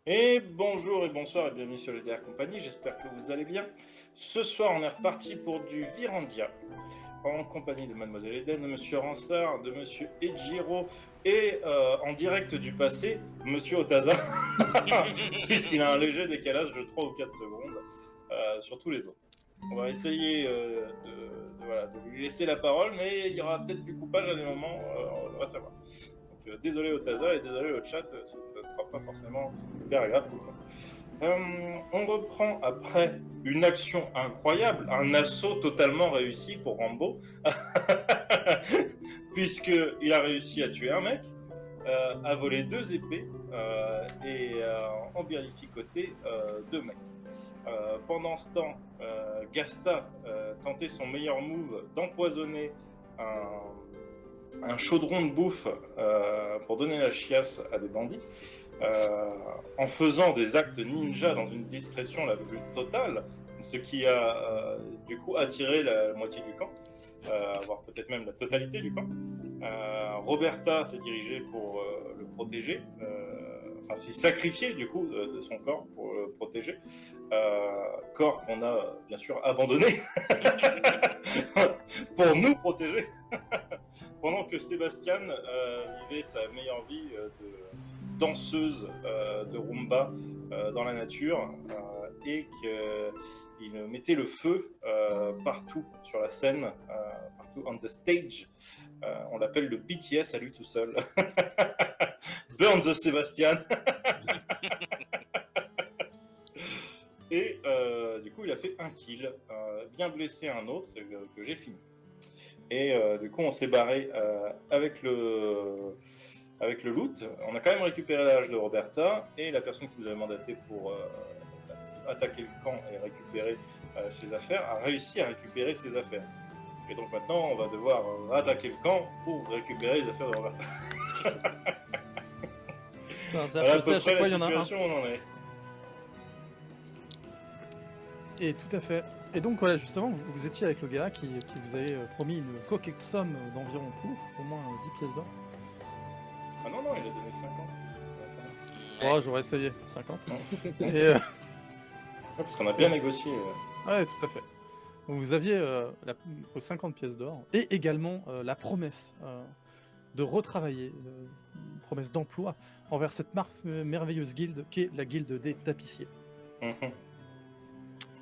Et bonjour et bonsoir et bienvenue sur les DR Compagnie, j'espère que vous allez bien. Ce soir, on est reparti pour du Virandia, en compagnie de Mademoiselle Eden, de Monsieur Ransard, de Monsieur Ejiro et en direct du passé, Monsieur Otaza, puisqu'il a un léger décalage de 3 ou 4 secondes sur tous les autres. On va essayer de lui laisser la parole, mais il y aura peut-être du coupage à des moments, on va savoir. Donc, désolé au Taza et désolé au chat, ça ne sera pas forcément hyper agréable pour toi. On reprend après une action incroyable, un assaut totalement réussi pour Rambo, puisqu'il a réussi à tuer un mec, à voler 2 épées et embirlificoter 2 mecs. Pendant ce temps, Gasta tentait son meilleur move d'empoisonner un chaudron de bouffe pour donner la chiasse à des bandits, en faisant des actes ninja dans une discrétion la plus totale, ce qui a du coup attiré la moitié du camp, voire peut-être même la totalité du camp. Roberta s'est dirigée pour le protéger, enfin s'est sacrifiée du coup de son corps pour le protéger, corps qu'on a bien sûr abandonné pour nous protéger, pendant que Sébastien vivait sa meilleure vie de danseuse de rumba dans la nature et qu'il mettait le feu partout sur la scène, partout on the stage. On l'appelle le BTS à lui tout seul. Burn the Sébastien. Et du coup, il a fait un kill, bien blessé un autre que j'ai fini. Et du coup, on s'est barré avec le loot. On a quand même récupéré la hache de Roberta et la personne qui nous avait mandaté pour attaquer le camp et récupérer ses affaires a réussi à récupérer ses affaires. Et donc maintenant, on va devoir attaquer le camp pour récupérer les affaires de Roberta. Voilà à peu près la situation où on en est. Et tout à fait. Et donc voilà, justement, vous étiez avec le gars qui vous avait promis une coquette somme d'environ au moins 10 pièces d'or. Ah non, il a donné 50. Oh, j'aurais essayé 50. Et parce qu'on a bien négocié. Ouais, tout à fait. Donc vous aviez 50 pièces d'or et également la promesse de retravailler, une promesse d'emploi envers cette merveilleuse guilde qui est la guilde des tapissiers.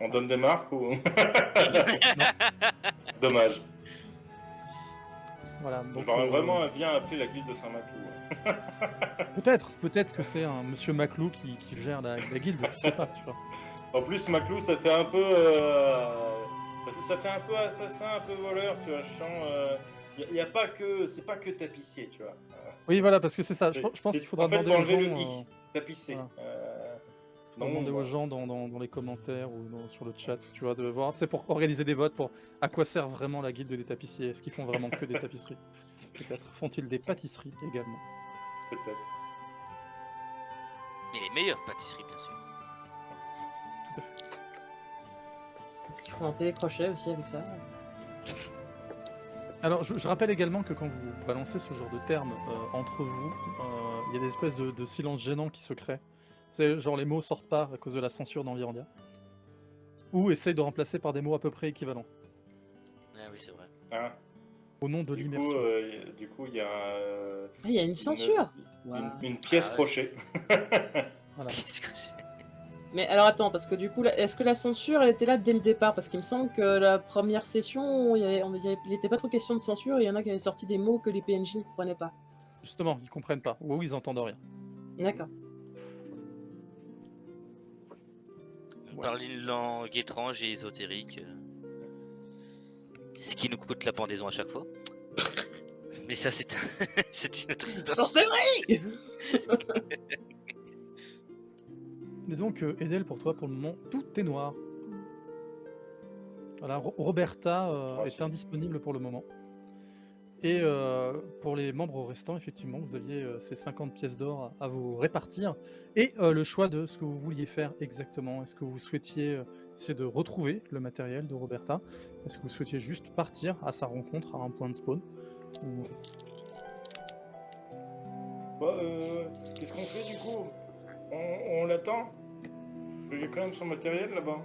On donne des marques ou... Dommage. Voilà, donc, je l'aurais vraiment bien appelé la guilde de Saint-Maclou. Peut-être que c'est un monsieur Maclou qui gère la guilde, tu sais pas, tu vois. En plus, Maclou, ça fait un peu... ça fait un peu assassin, un peu voleur, tu vois. Je sens... y a pas que... C'est pas que tapissier, tu vois. Oui, voilà, parce que c'est ça. Je pense qu'il faudra demander aux gens... le i, tapisser. Voilà. Demander aux gens dans les commentaires ou sur le chat, tu vois, de voir, c'est pour organiser des votes pour à quoi sert vraiment la guilde des tapissiers. Est-ce qu'ils font vraiment que des tapisseries? Peut-être font-ils des pâtisseries également? Peut-être. Mais les meilleures pâtisseries, bien sûr. Tout à fait. Est-ce qu'ils font un télécrochet aussi avec ça? Alors, je rappelle également que quand vous balancez ce genre de termes entre vous, il y a des espèces de silence gênant qui se créent. C'est genre les mots sortent pas à cause de la censure d'Environdia. Ou essayent de remplacer par des mots à peu près équivalents. Ah oui, c'est vrai. Ah. Au nom de l'immersion. Du coup, il y a... il y a une censure. Une pièce crochée. Voilà. Mais alors attends, parce que du coup, est-ce que la censure, elle était là dès le départ? Parce qu'il me semble que la première session, il n'était pas trop question de censure, et il y en a qui avaient sorti des mots que les PNJ ne comprenaient pas. Justement, ils comprennent pas, ou ils entendent rien. D'accord. On parle une langue étrange et ésotérique. Ce qui nous coûte la pendaison à chaque fois. Mais ça, c'est une autre histoire. Sorcellerie. Et donc, Edel, pour toi, pour le moment, tout est noir. Voilà, Roberta est indisponible pour le moment. Et pour les membres restants, effectivement, vous aviez ces 50 pièces d'or à vous répartir. Et le choix de ce que vous vouliez faire exactement. Est-ce que vous souhaitiez essayer de retrouver le matériel de Roberta? Est-ce que vous souhaitiez juste partir à sa rencontre à un point de spawn? Qu'est-ce qu'on fait du coup? On l'attend. Il y a quand même son matériel là-bas.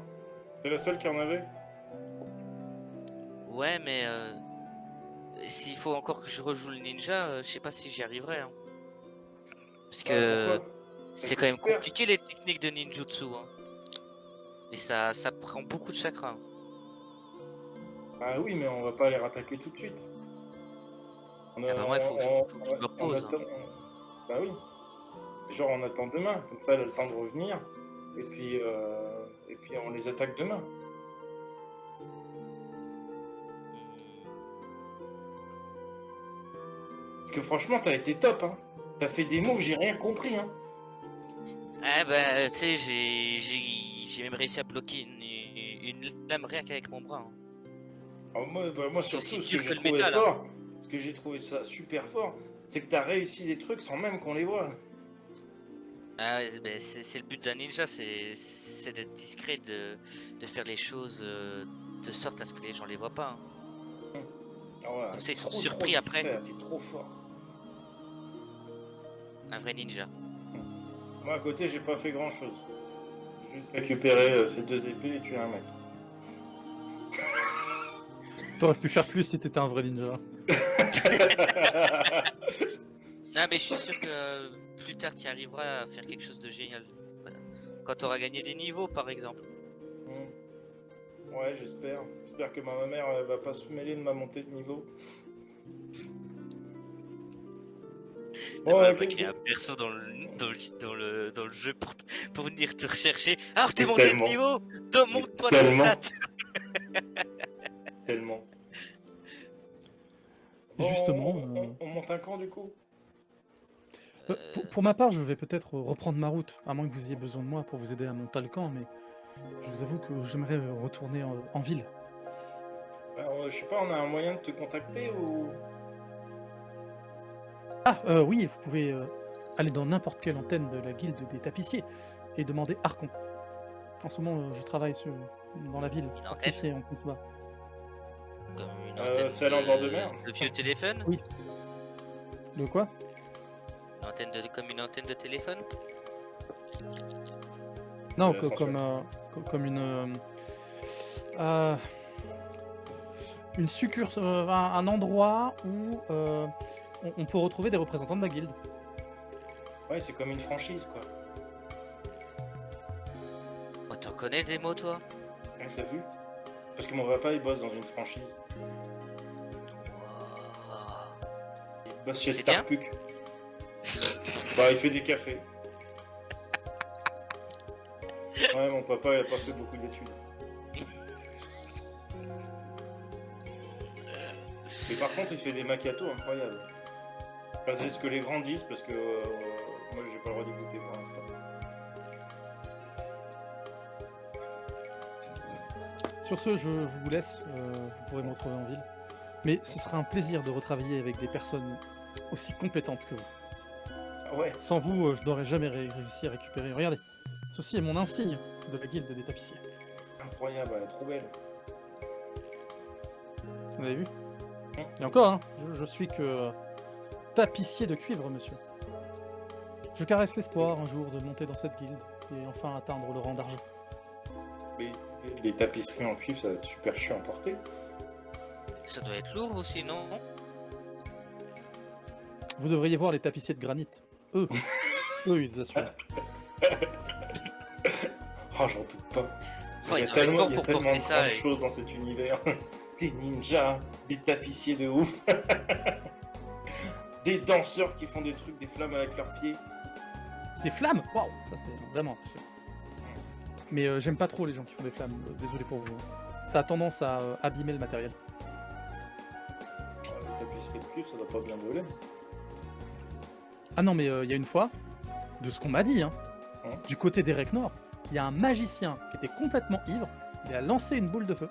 C'est la seule qui en avait. Ouais, mais s'il faut encore que je rejoue le ninja, je sais pas si j'y arriverai. Hein. Parce que Pourquoi? c'est quand même Super. compliqué les techniques de ninjutsu. Hein. Et ça prend beaucoup de chakra. Ah oui, mais on va pas les rattaquer tout de suite. Ah bah moi, faut que je me repose. Hein. Bah oui. Genre on attend demain, comme ça elle a le temps de revenir. Et puis on les attaque demain. Parce que franchement, t'as été top, hein. T'as fait des moves, j'ai rien compris, hein. Ah bah, tu sais, j'ai même réussi à bloquer une lame rien qu'avec mon bras. Hein. Alors moi C'est surtout, aussi ce que dur j'ai que le trouvé métal, hein. fort, ce que j'ai trouvé ça super fort, c'est que t'as réussi des trucs sans même qu'on les voit. Ah ouais, bah, c'est le but d'un ninja, c'est d'être discret, de faire les choses de sorte à ce que les gens les voient pas. Hein. Ah ouais, Comme ça, ils sont trop surpris après. discret, t'es trop fort. Un vrai ninja. Moi à côté, j'ai pas fait grand chose. J'ai juste récupéré ces 2 épées et tué un mec. T'aurais pu faire plus si t'étais un vrai ninja. Non mais je suis sûr que plus tard tu arriveras à faire quelque chose de génial. Voilà. Quand tu auras gagné des niveaux par exemple. Ouais, j'espère. J'espère que ma mère va pas se mêler de ma montée de niveau. On Ouais, va créer un perso dans le jeu pour venir te rechercher. Alors t'es Mais monté de tellement. niveau, montre-toi tes Tellement. stats. Tellement. Et justement, on monte un camp du coup. pour ma part, je vais peut-être reprendre ma route, à moins que vous ayez besoin de moi pour vous aider à monter le camp, mais je vous avoue que j'aimerais retourner en ville. Alors, je sais pas, on a un moyen de te contacter ou... Ah, oui, vous pouvez aller dans n'importe quelle antenne de la guilde des tapissiers et demander Archon. En ce moment, je travaille dans la ville, Une fortifiée en contrebas. Comme une antenne c'est à l'embord de mer. de vieux téléphone. Oui. Le quoi? Comme une antenne de téléphone. Non, la comme une succursale, un endroit où on peut retrouver des représentants de ma guilde. Ouais, c'est comme une franchise quoi. Oh, t'en connais des mots toi? Ouais, t'as vu? Parce que mon papa il bosse dans une franchise. Il bosse chez C'est bien. Starpuc. Bah, il fait des cafés. Ouais, mon papa il a pas fait beaucoup d'études. Mais par contre, il fait des macchiatos incroyables. Enfin, c'est ce que les grands disent parce que moi j'ai pas le droit d'écouter pour l'instant. Sur ce, je vous laisse, vous pourrez me retrouver en ville. Mais ce sera un plaisir de retravailler avec des personnes aussi compétentes que vous. Ah ouais, Sans vous, je n'aurais jamais réussi à récupérer. Regardez, ceci est mon insigne de la guilde des tapissiers. incroyable, elle est trop belle. Vous avez vu? Et encore, hein, je suis que tapissier de cuivre, monsieur. Je caresse l'espoir un jour de monter dans cette guilde et enfin atteindre le rang d'argent. Mais les tapisseries en cuivre, ça va être super chiant à porter. Ça doit être lourd aussi, non? Vous devriez voir les tapissiers de granit. Eux, ils assurent. Oh, j'en doute pas. Ouais, Il y a doit être tellement, fort il y a pour tellement porter de ça, grandes et- choses dans cet univers. Des ninjas, des tapissiers de ouf. Des danseurs qui font des trucs, des flammes avec leurs pieds. Des flammes? Waouh, ça c'est vraiment impressionnant. Mais j'aime pas trop les gens qui font des flammes, désolé pour vous. Ça a tendance à abîmer le matériel. Les tapisseries de cuivre, ça doit pas bien voler. Ah non, mais il y a une fois, de ce qu'on m'a dit, hein, Hein du côté des Rèques Noirs, il y a un magicien qui était complètement ivre, il a lancé une boule de feu.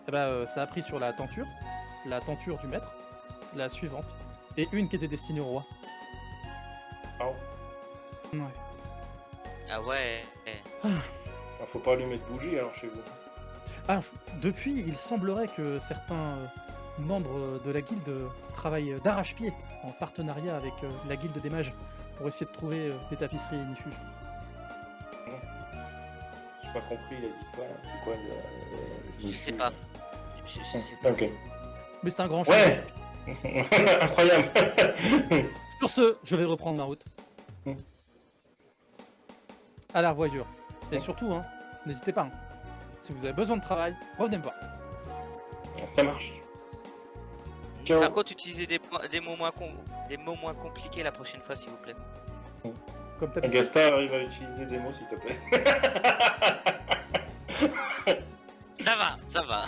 Et bah, ça a pris sur la tenture du maître, la suivante, et une qui était destinée au roi. Oh. Ouais. Ah ouais. Ah, faut pas allumer de bougie alors chez vous. Ah, depuis, il semblerait que certains membres de la guilde travaillent d'arrache-pied en partenariat avec la guilde des mages pour essayer de trouver des tapisseries ignifuges. J'ai pas compris, il a dit quoi? C'est quoi Je sais pas. Je sais pas. Ok. Mais c'est un grand chantier. Ouais. Incroyable. Sur ce, je vais reprendre ma route. À la revoyure. Et surtout, hein, n'hésitez pas. Hein. Si vous avez besoin de travail, revenez me voir. Ça marche. Ciao. Par contre, utilisez des mots moins compliqués la prochaine fois, s'il vous plaît. Comme tapisserie. Gastar arrive à utiliser des mots, s'il te plaît. Ça va.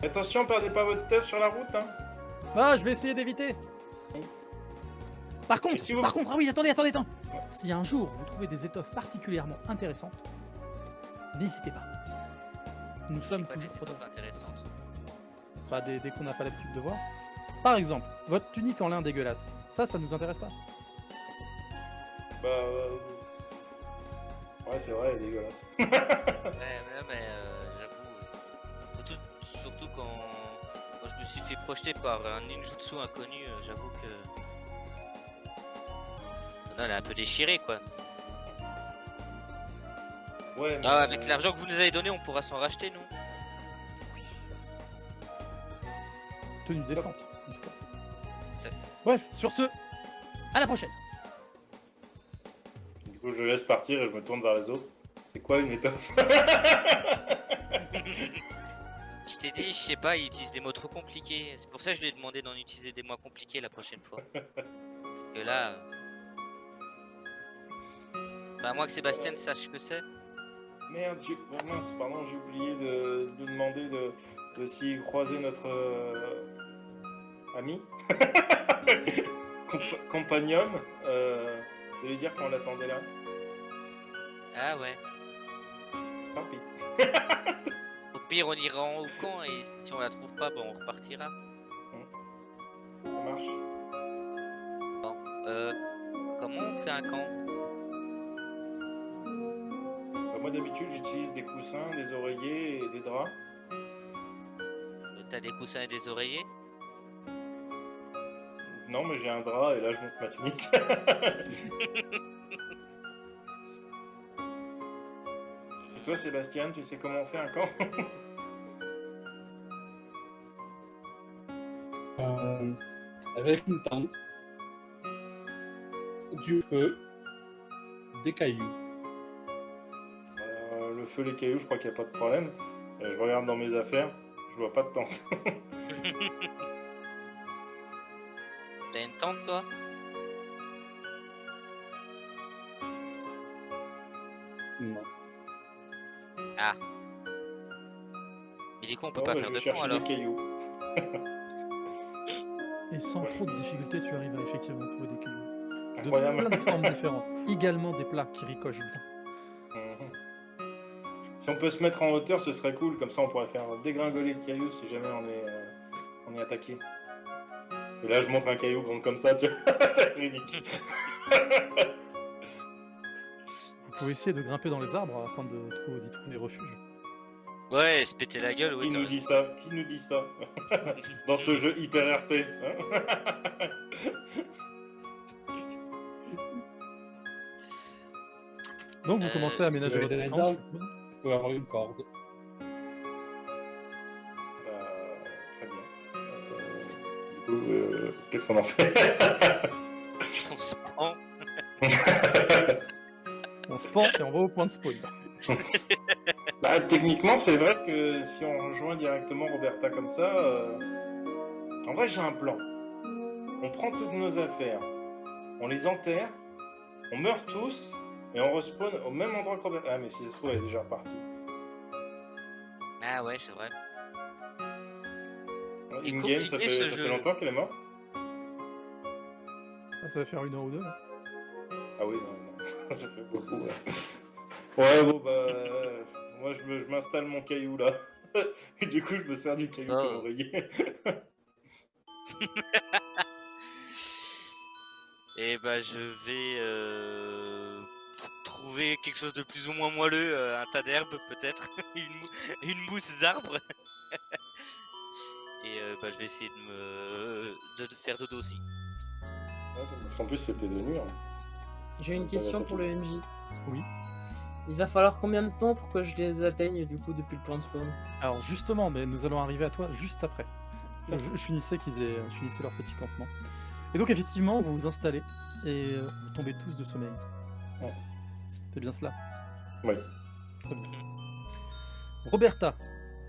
Attention, perdez pas votre stuff sur la route. Hein. Ah, je vais essayer d'éviter. Par contre, Et si vous- ah oui, attendez. Si un jour vous trouvez des étoffes particulièrement intéressantes, n'hésitez pas. Nous sommes Pas toujours des étoffes intéressantes. pas des qu'on n'a pas l'habitude de voir. Par exemple, votre tunique en lin dégueulasse. Ça nous intéresse pas. Bah. Ouais, c'est vrai, elle est dégueulasse. Ouais, mais j'avoue. Surtout quand je me suis fait projeter par un ninjutsu inconnu, j'avoue que. Non, elle est un peu déchirée quoi. Ouais, mais. Avec l'argent que vous nous avez donné, on pourra s'en racheter, nous. Tenue décente. en tout cas. C'est- Bref, sur ce, à la prochaine. Du coup, je laisse partir et je me tourne vers les autres. C'est quoi une étoffe? Je t'ai dit, je sais pas, il utilise des mots trop compliqués. C'est pour ça que je lui ai demandé d'en utiliser des mots compliqués la prochaine fois. Parce que là. Bah, moi que Sébastien sache ce que c'est. Merde, mince, pardon, j'ai oublié de demander de s'y croiser notre ami, compagnon, de lui dire qu'on l'attendait là. Ah ouais. Tant pis. Au pire, on ira en camp et si on la trouve pas, bah, on repartira. Ça marche. Comment on fait un camp? Bah, moi d'habitude j'utilise des coussins, des oreillers et des draps. T'as des coussins et des oreillers? Non mais j'ai un drap et là je monte ma tunique. Et toi Sébastien, tu sais comment on fait un camp? Avec une tente, du feu, des cailloux. Le feu, les cailloux, je crois qu'il n'y a pas de problème. Je regarde dans mes affaires, je vois pas de tente. T'as une tente, toi? Non. Ah. Mais du coup, on peut Non, pas bah, faire je de vais camp chercher alors. des cailloux. Et sans trop de difficulté, tu arrives à effectivement trouver des cailloux. De Incroyable. plein de formes différentes. Également des plats qui ricochent bien. Mhm. Si on peut se mettre en hauteur, ce serait cool. Comme ça, on pourrait faire dégringoler le caillou si jamais on est attaqué. Et là, je montre un caillou grand comme ça, tu vois. C'est ridicule. Vous pouvez essayer de grimper dans les arbres afin d'y trouver refuge. Ouais, se péter la gueule, oui. Qui t'as nous raison. dit ça? Qui nous dit ça? Dans ce jeu hyper RP. Hein. Donc vous commencez à aménager vous votre avez des planche. arbres Il faut avoir une corde. Bah, très bien. Du coup, qu'est-ce qu'on en fait? On se prend. On se pend et on va au point de spawn. Bah, techniquement, c'est vrai que si on rejoint directement Roberta comme ça, en vrai, j'ai un plan. On prend toutes nos affaires, on les enterre, on meurt tous et on respawn au même endroit que Roberta. Ah, mais si ça se trouve, elle est déjà repartie. Ah ouais, c'est vrai. C'est In-game, ça compliqué, ce fait jeu. longtemps qu'elle est morte? Ah, ça va faire 1 heure ou 2. Hein. Ah oui, non, ça fait beaucoup. Ouais, ouais bon, bah, moi, je m'installe mon caillou là. Et du coup, je me sers du caillou comme Oh. oreiller. Et bah je vais trouver quelque chose de plus ou moins moelleux, un tas d'herbes peut-être, une mousse d'arbre. Et bah je vais essayer de faire dodo aussi. Parce qu'en plus, c'était de nuit. Hein. J'ai une Ça va question pas pour tout. le MJ. Oui. Il va falloir combien de temps pour que je les atteigne du coup depuis le point de spawn? Alors justement, mais nous allons arriver à toi juste après. Je finissais je finissais leur petit campement. Et donc effectivement, vous vous installez et vous tombez tous de sommeil. Ouais. C'est bien cela. Oui. Très bien. Roberta,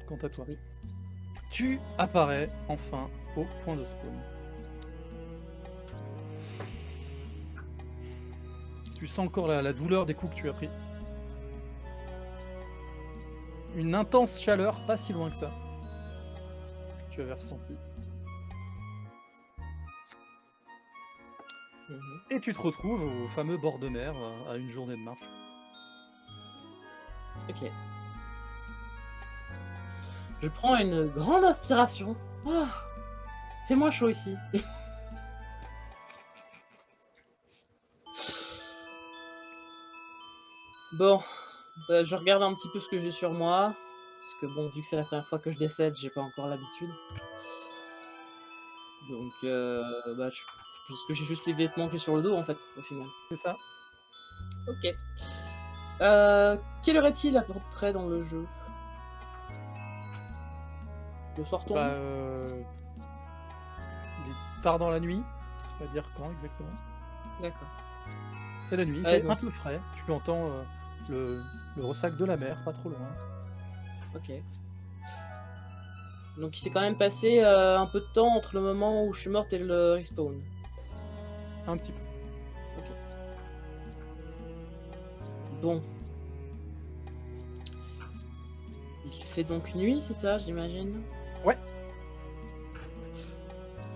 quant à toi, Oui. tu apparais enfin au point de spawn. Tu sens encore la douleur des coups que tu as pris. Une intense chaleur, pas si loin que ça, que tu avais ressenti. Et tu te retrouves au fameux bord de mer à une journée de marche. Ok. Je prends une grande inspiration. Ah, fait moins chaud ici. Bon, bah, je regarde un petit peu ce que j'ai sur moi. Parce que bon, vu que c'est la première fois que je décède, j'ai pas encore l'habitude. Donc, parce que j'ai juste les vêtements que j'ai sur le dos en fait, au final. C'est ça. Ok. Quelle heure est-il à peu près dans le jeu? Le soir tombe? Bah, il est tard dans la nuit, je sais pas dire quand exactement. D'accord. C'est la nuit, il Ouais, fait donc- un peu frais, tu entends le ressac de la mer, pas trop loin. Ok. Donc il s'est quand même passé un peu de temps entre le moment où je suis morte et le respawn. Un petit peu. Bon. Il fait donc nuit, c'est ça, j'imagine? Ouais.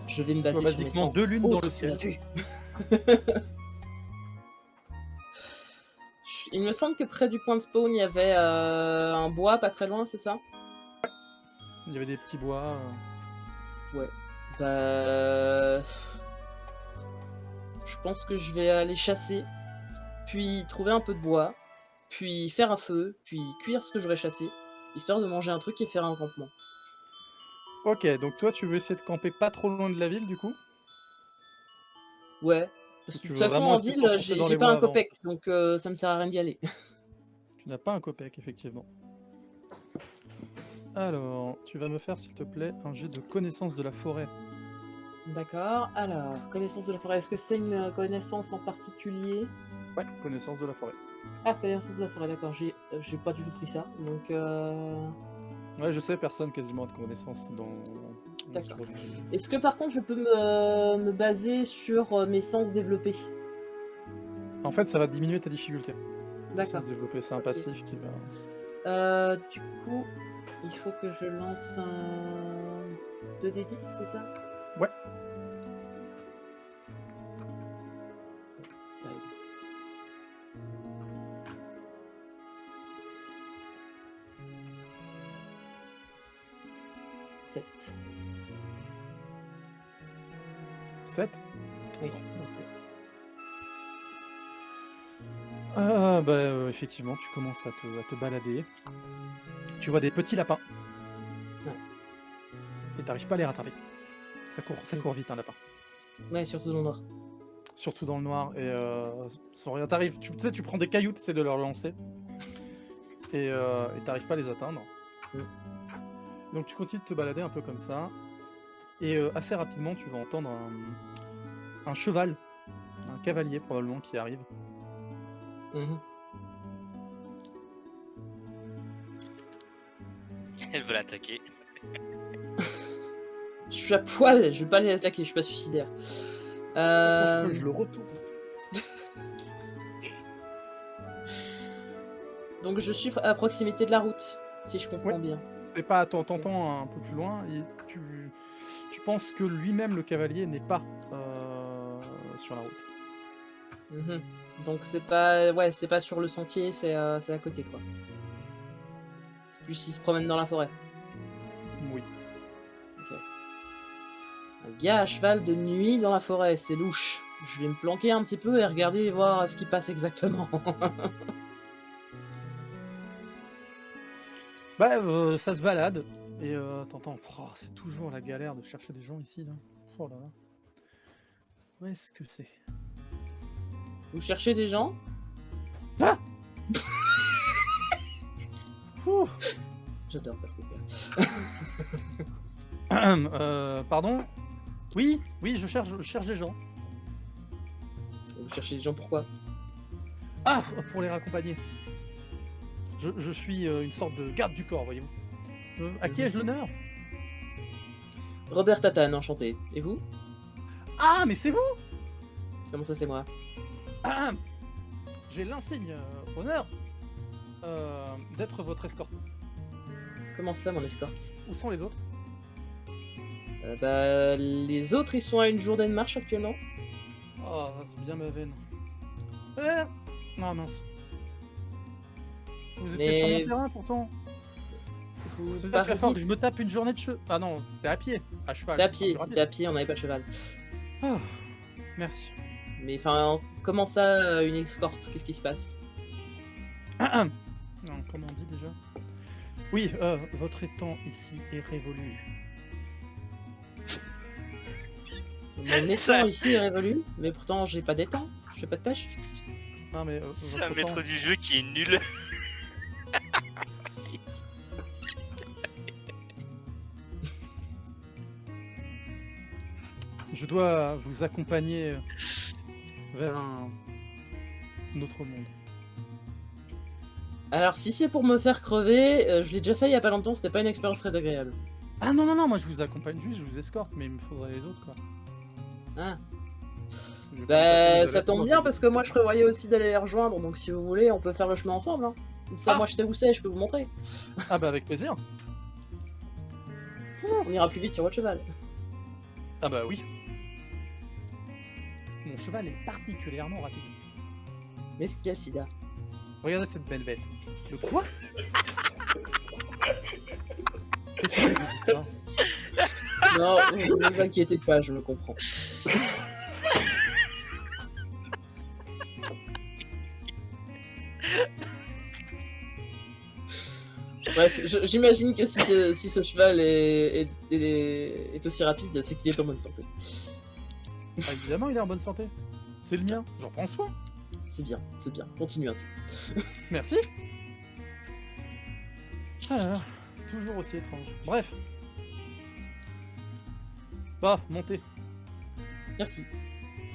Je vais me Tu baser vois sur mes basiquement sens 2 lunes dans autres le que la ciel. vue. Il me semble que près du point de spawn, il y avait un bois pas très loin, c'est ça? Il y avait des petits bois. Ouais. Bah... Je pense que je vais aller chasser, puis trouver un peu de bois, puis faire un feu, puis cuire ce que j'aurais chassé, histoire de manger un truc et faire un campement. Ok, donc toi tu veux essayer de camper pas trop loin de la ville du coup? Ouais. Parce que Tu de toute veux façon, vraiment en essayer de ville, t'enfoncer dans j'ai les pas bois un avant? copec, donc ça me sert à rien d'y aller. Tu n'as pas un copec, effectivement. Alors, tu vas me faire s'il te plaît un jet de connaissance de la forêt. D'accord, alors, connaissance de la forêt, est-ce que c'est une connaissance en particulier? Ouais, connaissance de la forêt. Ah, connaissance de la forêt, d'accord, j'ai pas du tout pris ça, donc Ouais, je sais, personne quasiment a de connaissance dans D'accord. sur le jeu. Est-ce que par contre je peux me baser sur mes sens développés? En fait, ça va diminuer ta difficulté. D'accord. Sans se développer, c'est un Ok. passif qui va... Du coup, il faut que je lance un 2d10, c'est ça? Ouais. Ça aide. Sept. 7. Oui. Effectivement, tu commences à te balader. Tu vois des petits lapins. Ouais. Et t'arrives pas à les rattraper. Ça court vite un lapin. Ouais, surtout dans le noir. Surtout dans le noir. Et sans rien, t'arrives. Tu sais, tu prends des cailloux, tu essaies de leur lancer. Et t'arrives pas à les atteindre. Mm. Donc tu continues de te balader un peu comme ça. Et assez rapidement, tu vas entendre un cheval, un cavalier probablement qui arrive. Mhm. Elle veut l'attaquer. Je suis à poil, je vais pas les attaquer, je suis pas suicidaire. Je le retourne. Donc je suis à proximité de la route, si je comprends Ouais. bien. C'est pas, t'entends un peu plus loin et tu penses que lui-même le cavalier n'est pas sur la route. Mhm. Donc c'est pas, ouais, c'est pas sur le sentier, c'est à côté quoi. C'est plus s'il se promène dans la forêt. Oui. Ok. Un gars à cheval de nuit dans la forêt, c'est louche. Je vais me planquer un petit peu et regarder voir ce qui passe exactement. Ça se balade et t'entends, oh, c'est toujours la galère de chercher des gens ici là. Oh là là. Où est-ce que c'est? Vous cherchez des gens? Ah Ouh. J'adore ça. Pardon? Oui, oui, je cherche des gens. Vous cherchez des gens pourquoi? Ah, pour les raccompagner. Je suis une sorte de garde du corps, voyez-vous. À qui ai-je l'honneur? Robert Tatane, enchanté. Et vous? Ah, mais c'est vous! Comment ça, c'est moi? Ah, j'ai l'insigne honneur d'être votre escorte. Comment ça, mon escorte? Où sont les autres? Bah, les autres, ils sont à une journée de marche actuellement. Oh, c'est bien ma veine. Ah mince. Vous étiez sur Mais- mon terrain pourtant. Vous C'est-à-dire qu'il va parlez- falloir que je me tape une journée de cheveux. Ah non, c'était à pied, à cheval. T'es à c'est pied, plus rapide. t'es à pied, on n'avait pas de cheval. Ah, merci. Mais enfin, comment ça, une escorte? Qu'est-ce qui se passe? Non, comment on dit déjà? Oui, votre étang ici est révolu. Mon étang ici est révolu, mais pourtant j'ai pas d'étang, je fais pas de pêche. Non mais C'est votre un maître étang- du jeu qui est nul. Je dois vous accompagner vers un autre monde. Alors si c'est pour me faire crever, je l'ai déjà fait il y a pas longtemps, c'était pas une expérience très agréable. Ah non, non, non, moi je vous accompagne juste, je vous escorte, mais il me faudrait les autres quoi. Ah. Parce que je vais pas me taper Bah de ça la tombe tour, bien je- parce que moi je prévoyais aussi d'aller les rejoindre, donc si vous voulez on peut faire le chemin ensemble. Hein. Comme ça Ah. moi je sais où c'est, je peux vous montrer. Ah bah avec plaisir. On ira plus vite sur votre cheval. Ah bah oui. Mon cheval est particulièrement rapide. Mais ce qu'il y a sida. Regardez cette belle bête. Le quoi? Qu'est-ce que c'est que cette histoire? Non, ne vous inquiétez pas, je me comprends. Bref, j'imagine que si ce cheval est aussi rapide, c'est qu'il est en bonne santé. Ah, évidemment, il est en bonne santé. C'est le mien, j'en prends soin. C'est bien, continue ainsi. Merci. Ah, toujours aussi étrange. Bref. Bah, montez. Merci.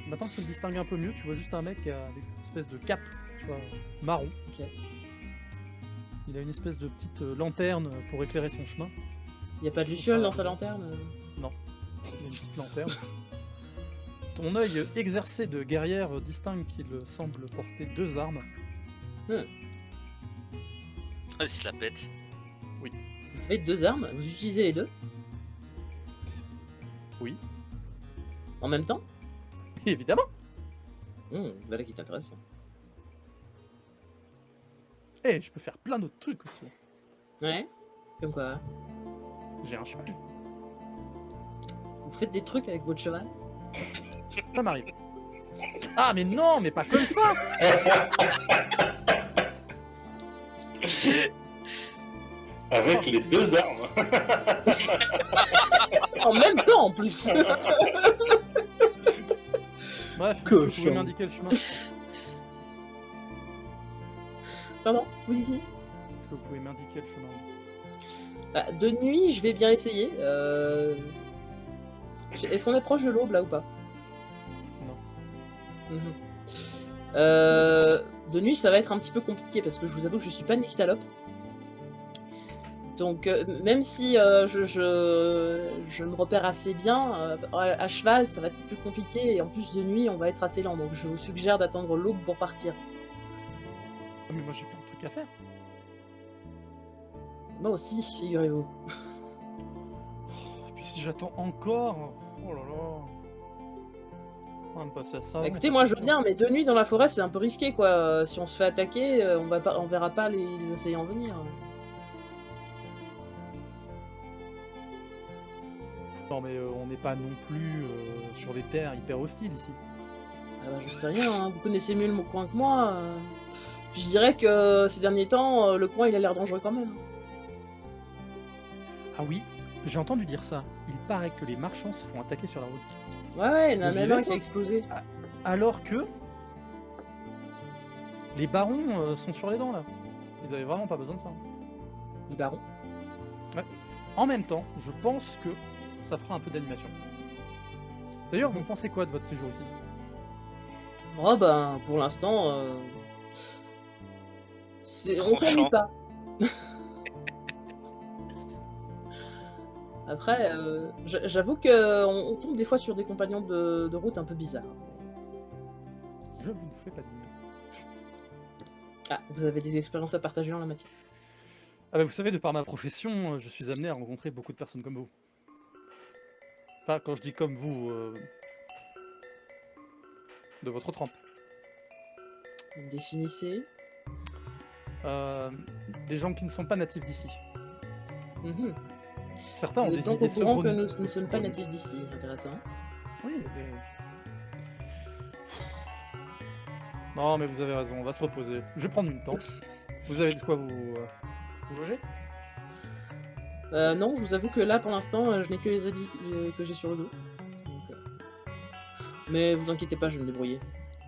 Maintenant que tu le distingues un peu mieux, tu vois juste un mec avec une espèce de cape, tu vois, marron. Ok. Il a une espèce de petite lanterne pour éclairer son chemin. Y a pas de luciole dans sa lanterne? Il a une petite lanterne. Ton œil exercé de guerrière distingue qu'il semble porter 2 armes. Ah, il se la pète. Vous avez 2 armes? Vous utilisez les deux? Oui. En même temps? Évidemment. Voilà qui est intéressant. Et je peux faire plein d'autres trucs aussi. Ouais? Comme quoi? J'ai un cheval. Vous faites des trucs avec votre cheval? Ça m'arrive. Ah mais non, mais pas comme ça. Avec les 2 armes. En même temps en plus! Bref, est-ce que vous Cochon. pouvez m'indiquer le chemin? Pardon? Vous disiez? Est-ce que vous pouvez m'indiquer le chemin? Bah, de nuit, je vais bien essayer. Est-ce qu'on est proche de l'aube là ou pas? Non. Mhm. De nuit, ça va être un petit peu compliqué parce que je vous avoue que je suis pas nyctalope. Donc, même si je me repère assez bien, à cheval, ça va être plus compliqué et en plus de nuit, on va être assez lent. Donc, je vous suggère d'attendre l'aube pour partir. Ah, mais moi j'ai plein de trucs à faire. Moi aussi, figurez-vous. Et puis si j'attends encore, oh là là. On va me passer à ça. Bah, écoutez, moi je veux bien, mais de nuit dans la forêt, c'est un peu risqué quoi. Si on se fait attaquer, on verra pas les assaillants venir. Non mais on n'est pas non plus sur des terres hyper hostiles ici. Ah bah, je sais rien, hein. Vous connaissez mieux le coin que moi. Puis je dirais que ces derniers temps, le coin il a l'air dangereux quand même. Ah oui, j'ai entendu dire ça. Il paraît que les marchands se font attaquer sur la route. Ouais, il y en a Vous même vivez un ça qui a explosé. Alors que les barons sont sur les dents là. Ils avaient vraiment pas besoin de ça. Le baron. En même temps, je pense que ça fera un peu d'animation. D'ailleurs, vous pensez quoi de votre séjour ici? Oh ben, pour l'instant, on s'ennuie Tranchant. pas. Après, j'avoue qu'on tombe des fois sur des compagnons de route un peu bizarres. Je vous fais pas dire. Ah, vous avez des expériences à partager en la matière. Ah bah, vous savez, de par ma profession, je suis amené à rencontrer beaucoup de personnes comme vous. Enfin, quand je dis comme vous, de votre trempe. Définissez. Des gens qui ne sont pas natifs d'ici. Mhm. Certains ont Vous êtes des donc idées au courant que saugrenues. nous ne sommes pas natifs d'ici, intéressant. Oui, mais... Non, mais vous avez raison, on va se reposer. Je vais prendre une tente. Vous avez de quoi vous loger? Non, je vous avoue que là, pour l'instant, je n'ai que les habits que j'ai sur le dos. Donc, mais vous inquiétez pas, je vais me débrouiller.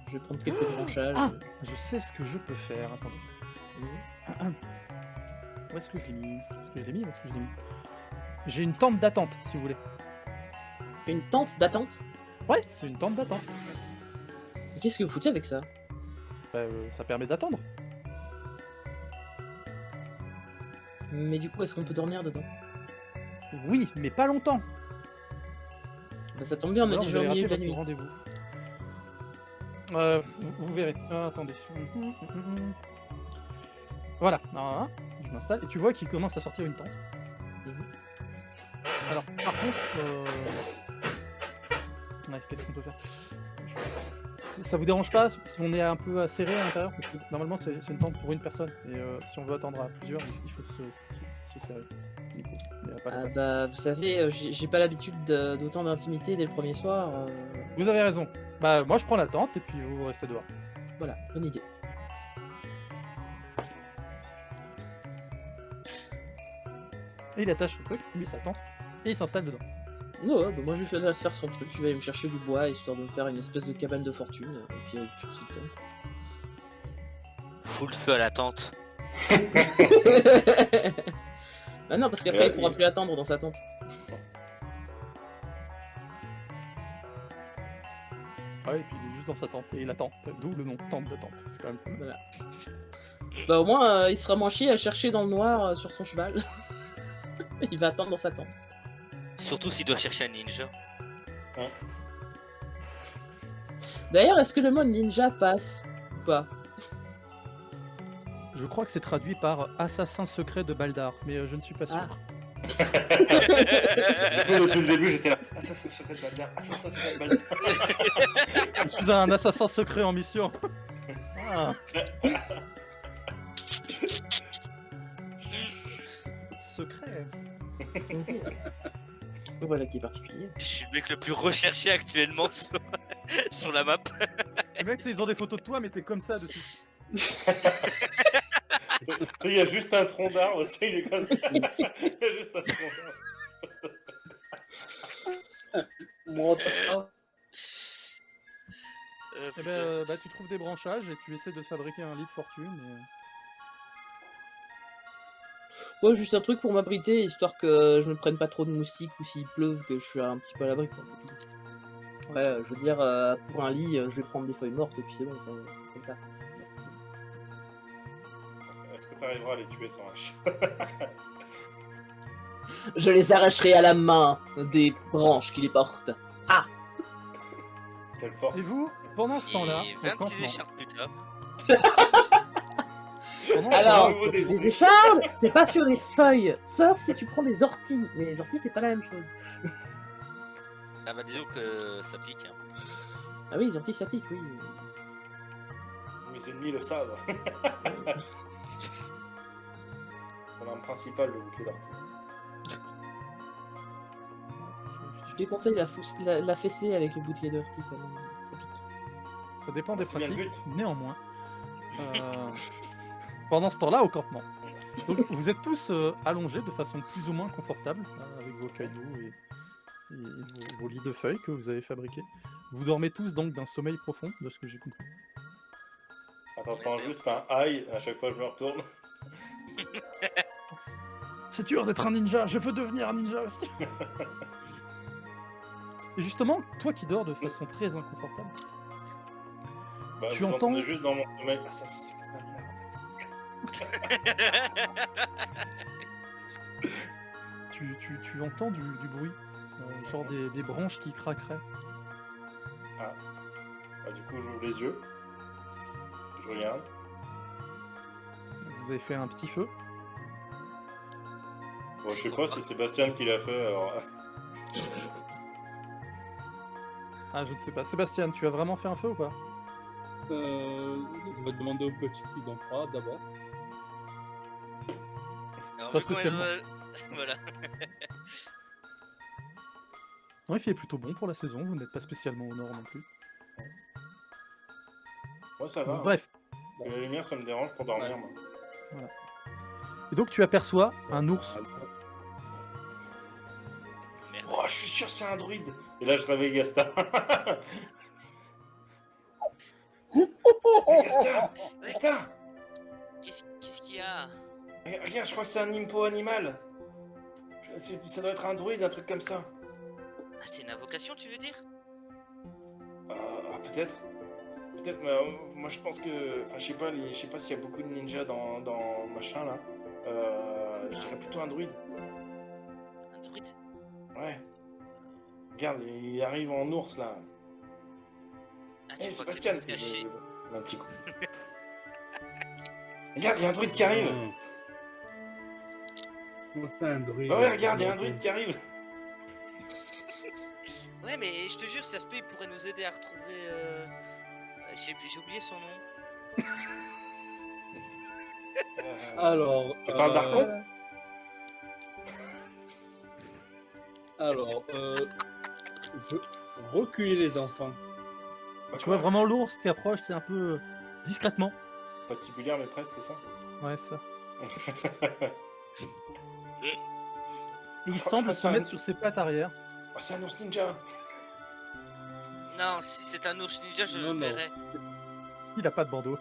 Je vais prendre quelques branchages. Ah, je sais ce que je peux faire. Attendez. Mhm. Où est-ce que je l'ai mis? Est-ce que je l'ai mis? Où est-ce que je l'ai mis? J'ai une tente d'attente, si vous voulez. Une tente d'attente. Ouais, c'est une tente d'attente. Mais qu'est-ce que vous foutez avec ça? Bah, ça permet d'attendre. Mais du coup, est-ce qu'on peut dormir dedans? Oui, mais pas longtemps. Bah, ça tombe bien, on est Alors, déjà vous au allez milieu de rater la votre nuit. rendez-vous. Vous verrez. Attendez. Voilà. Alors, je m'installe et tu vois qu'il commence à sortir une tente. Mhm. Alors, par contre, ouais, qu'est-ce qu'on peut faire? Ça vous dérange pas si on est un peu serré à l'intérieur? Parce que normalement, c'est une tente pour une personne. Et si on veut attendre à plusieurs, il faut se serrer. Du coup, il y a pas de Ah place. bah, vous savez, j'ai pas l'habitude d'autant d'intimité dès le premier soir. Vous avez raison. Bah, moi, je prends la tente et puis vous restez dehors. Voilà, bonne idée. Et il attache son truc, il met sa tente et il s'installe dedans. Ouais, bah moi je vais laisse faire son truc, je vais aller me chercher du bois histoire de me faire une espèce de cabane de fortune, et puis avec une petite Fous le feu à la tente. tente. Bah non, parce qu'après il pourra plus attendre dans sa tente. Ah, et puis il est juste dans sa tente et il attend. D'où le nom, tente d'attente. C'est quand même pas mal. Voilà. Bah au moins il sera moins chier à chercher dans le noir sur son cheval. Il va attendre dans sa tente. Surtout s'il doit chercher un ninja. D'ailleurs, est-ce que le mot ninja passe ou pas? Je crois que c'est traduit par assassin secret de Baldar, mais je ne suis pas sûr. Du coup, depuis le début, j'étais là. Ah, ça, c'est secret de Baldar. Ah, ça, c'est secret de Baldar. Je suis un assassin secret en mission. Ah. Secret. Voilà qui est particulier. Je suis le mec le plus recherché actuellement sur la map. Les mecs, ils ont des photos de toi, mais t'es comme ça dessus. Tu sais, il y a juste un tronc d'arbre, tu sais, il est comme ça. Il y a juste un tronc d'arbre. Moi, Eh ben, tu trouves des branchages et tu essaies de fabriquer un lit de fortune. Ouais, juste un truc pour m'abriter, histoire que je ne prenne pas trop de moustiques ou s'il pleuve, que je suis un petit peu à l'abri, quoi, c'est tout. Ouais, je veux dire, pour un lit, je vais prendre des feuilles mortes et puis c'est bon, ça fait le taf. Est-ce que tu arriveras à les tuer sans hache? Je les arracherai à la main des branches qui les portent. Ah! Quelle force. Et vous, pendant ce temps-là, Et au 26 campement, écharpes plus tard. Alors, au niveau des les échardes, c'est pas sur les feuilles, sauf si tu prends des orties. Mais les orties, c'est pas la même chose. Ah bah disons que ça pique. Hein. Ah oui, les orties, ça pique, oui. Mes ennemis le savent. Mon arme principale, le bouquet d'artillerie. Je déconseille la fessée avec le bouclier d'ortie quand même, ça pique. ça dépend des C'est bien le pratiques. Néanmoins, pendant ce temps-là, au campement, donc, vous êtes tous allongés de façon plus ou moins confortable, avec vos cailloux vos lits de feuilles que vous avez fabriqués. Vous dormez tous donc d'un sommeil profond, de ce que j'ai compris. Attends, juste un aïe, à chaque fois je me retourne. C'est dur d'être un ninja, je veux devenir un ninja aussi. Et justement, toi qui dors de façon très inconfortable, Bah, Tu vous entends entendez juste dans mon sommeil. Ah, ça, c'est tu entends du bruit, genre des branches qui craqueraient. Bah, du coup, j'ouvre les yeux. Je regarde. Vous avez fait un petit feu. Bon, je sais pas si c'est Sébastien qui l'a fait, alors. Ah, je ne sais pas. Sébastien, tu as vraiment fait un feu ou pas? Je vais demander aux petits s'ils en fera d'abord. Alors, Pas vu qu'on est spécialement. Voilà. Non, il fait plutôt bon pour la saison, vous n'êtes pas spécialement au nord non plus. Moi, ça va. Donc, bref. hein. La lumière, ça me dérange pour dormir, moi. Et donc tu aperçois un ours. Merde. Oh, je suis sûr, c'est un druide. Et là, je réveille Gaston. Gaston, Gaston, Qu'est-ce qu'il y a? regarde, je crois que c'est un impo animal. Ça doit être un druide, un truc comme ça. Ah, c'est une invocation, tu veux dire? Peut-être. Peut-être, mais moi je pense que. Enfin, je sais pas s'il y a beaucoup de ninjas dans machin là. Je dirais plutôt un druide. Un druide? Ouais. Regarde, il arrive en ours là. Ah, Eh, tu crois que c'est Sébastien, pour se cacher? un petit coup. Regarde, il y a un druide qui arrive. Moi, c'est un druide. Ouais, regarde, il y a un druide qui arrive. Ouais, mais je te jure, si ça se peut, il pourrait nous aider à retrouver. J'ai oublié son nom. Alors. Tu parles d'Arcon Alors, je reculer les enfants. Tu vois vraiment l'ours qui approche, c'est un peu discrètement. Patibulaire, mais presque, c'est ça. Ouais, ça. Et il Je semble crois se que mettre c'est sur ses pattes arrière. Oh, c'est un ours ninja. Non, si c'est un ours ninja, je Non, le non. verrai. Il a pas de bandeau.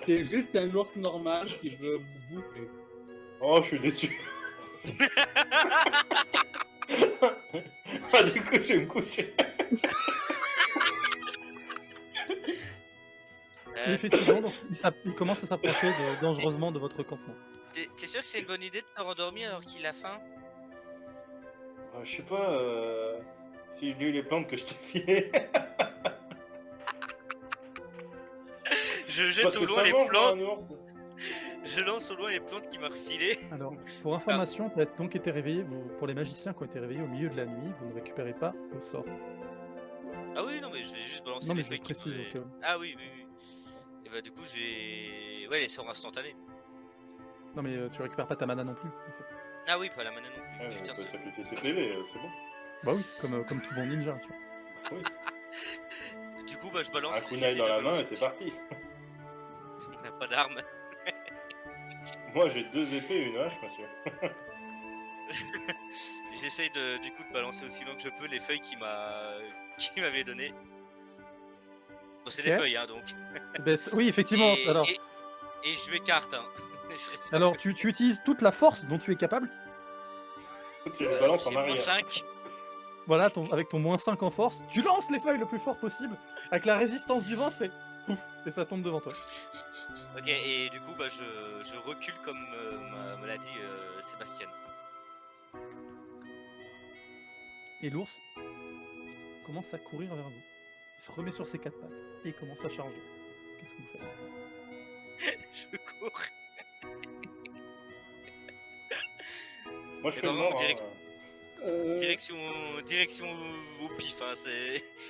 C'est juste un ours normal qui veut vous bouffer. Oh, je suis déçu. Ah, du coup, je vais me coucher. Et effectivement, donc, il commence à s'approcher dangereusement de votre campement. T'es sûr que c'est une bonne idée de te rendormir alors qu'il a faim? Je sais pas, file-lui les plantes que je t'ai filées. Je jette Parce au que loin ça les mange, moi, plantes. un ours. Je lance au loin les plantes qu'il m'a refilées. Alors, pour information, tu as donc été réveillé, pour les magiciens qui ont été réveillés au milieu de la nuit, vous ne récupérez pas vos sorts. Ah oui, non, mais je vais juste balancer Non, mais les je feuilles qui précise au pouvaient- cas où. Ah oui, oui, oui. Et bah, du coup, j'ai. Ouais, les sorts instantanés. Non, mais tu récupères pas ta mana non plus, en fait. Ah oui, pas la mana non plus. Ouais, Putain, il peut c'est- sacrifier ses PV, c'est bon. Bah oui, comme tout bon ninja, tu vois. Oui. Du coup, bah, je balance. Un kunai dans la main et c'est parti. On n'a pas d'armes. Moi, j'ai 2 épées et une hache, monsieur. J'essaye du coup de balancer aussi loin que je peux les feuilles qu'il m'avait données. Bon, c'est des Ok. feuilles, hein, donc. Ben, oui, effectivement. Et, Alors, et je m'écarte, hein. Je reste pas- alors tu utilises toute la force dont tu es capable. Tu les balances en J'ai moins arrière. 5. Voilà, avec ton moins 5 en force, tu lances les feuilles le plus fort possible. Avec la résistance du vent, ça fait pouf, et ça tombe devant toi. Ok, et du coup, bah, je recule comme me l'a dit Sébastien. Et l'ours commence à courir vers vous. Il se remet sur ses 4 pattes et il commence à charger. Qu'est-ce que vous faites? Je cours. Moi, je Et fais le vraiment, mort. direct- hein. Direction au pif. Hein,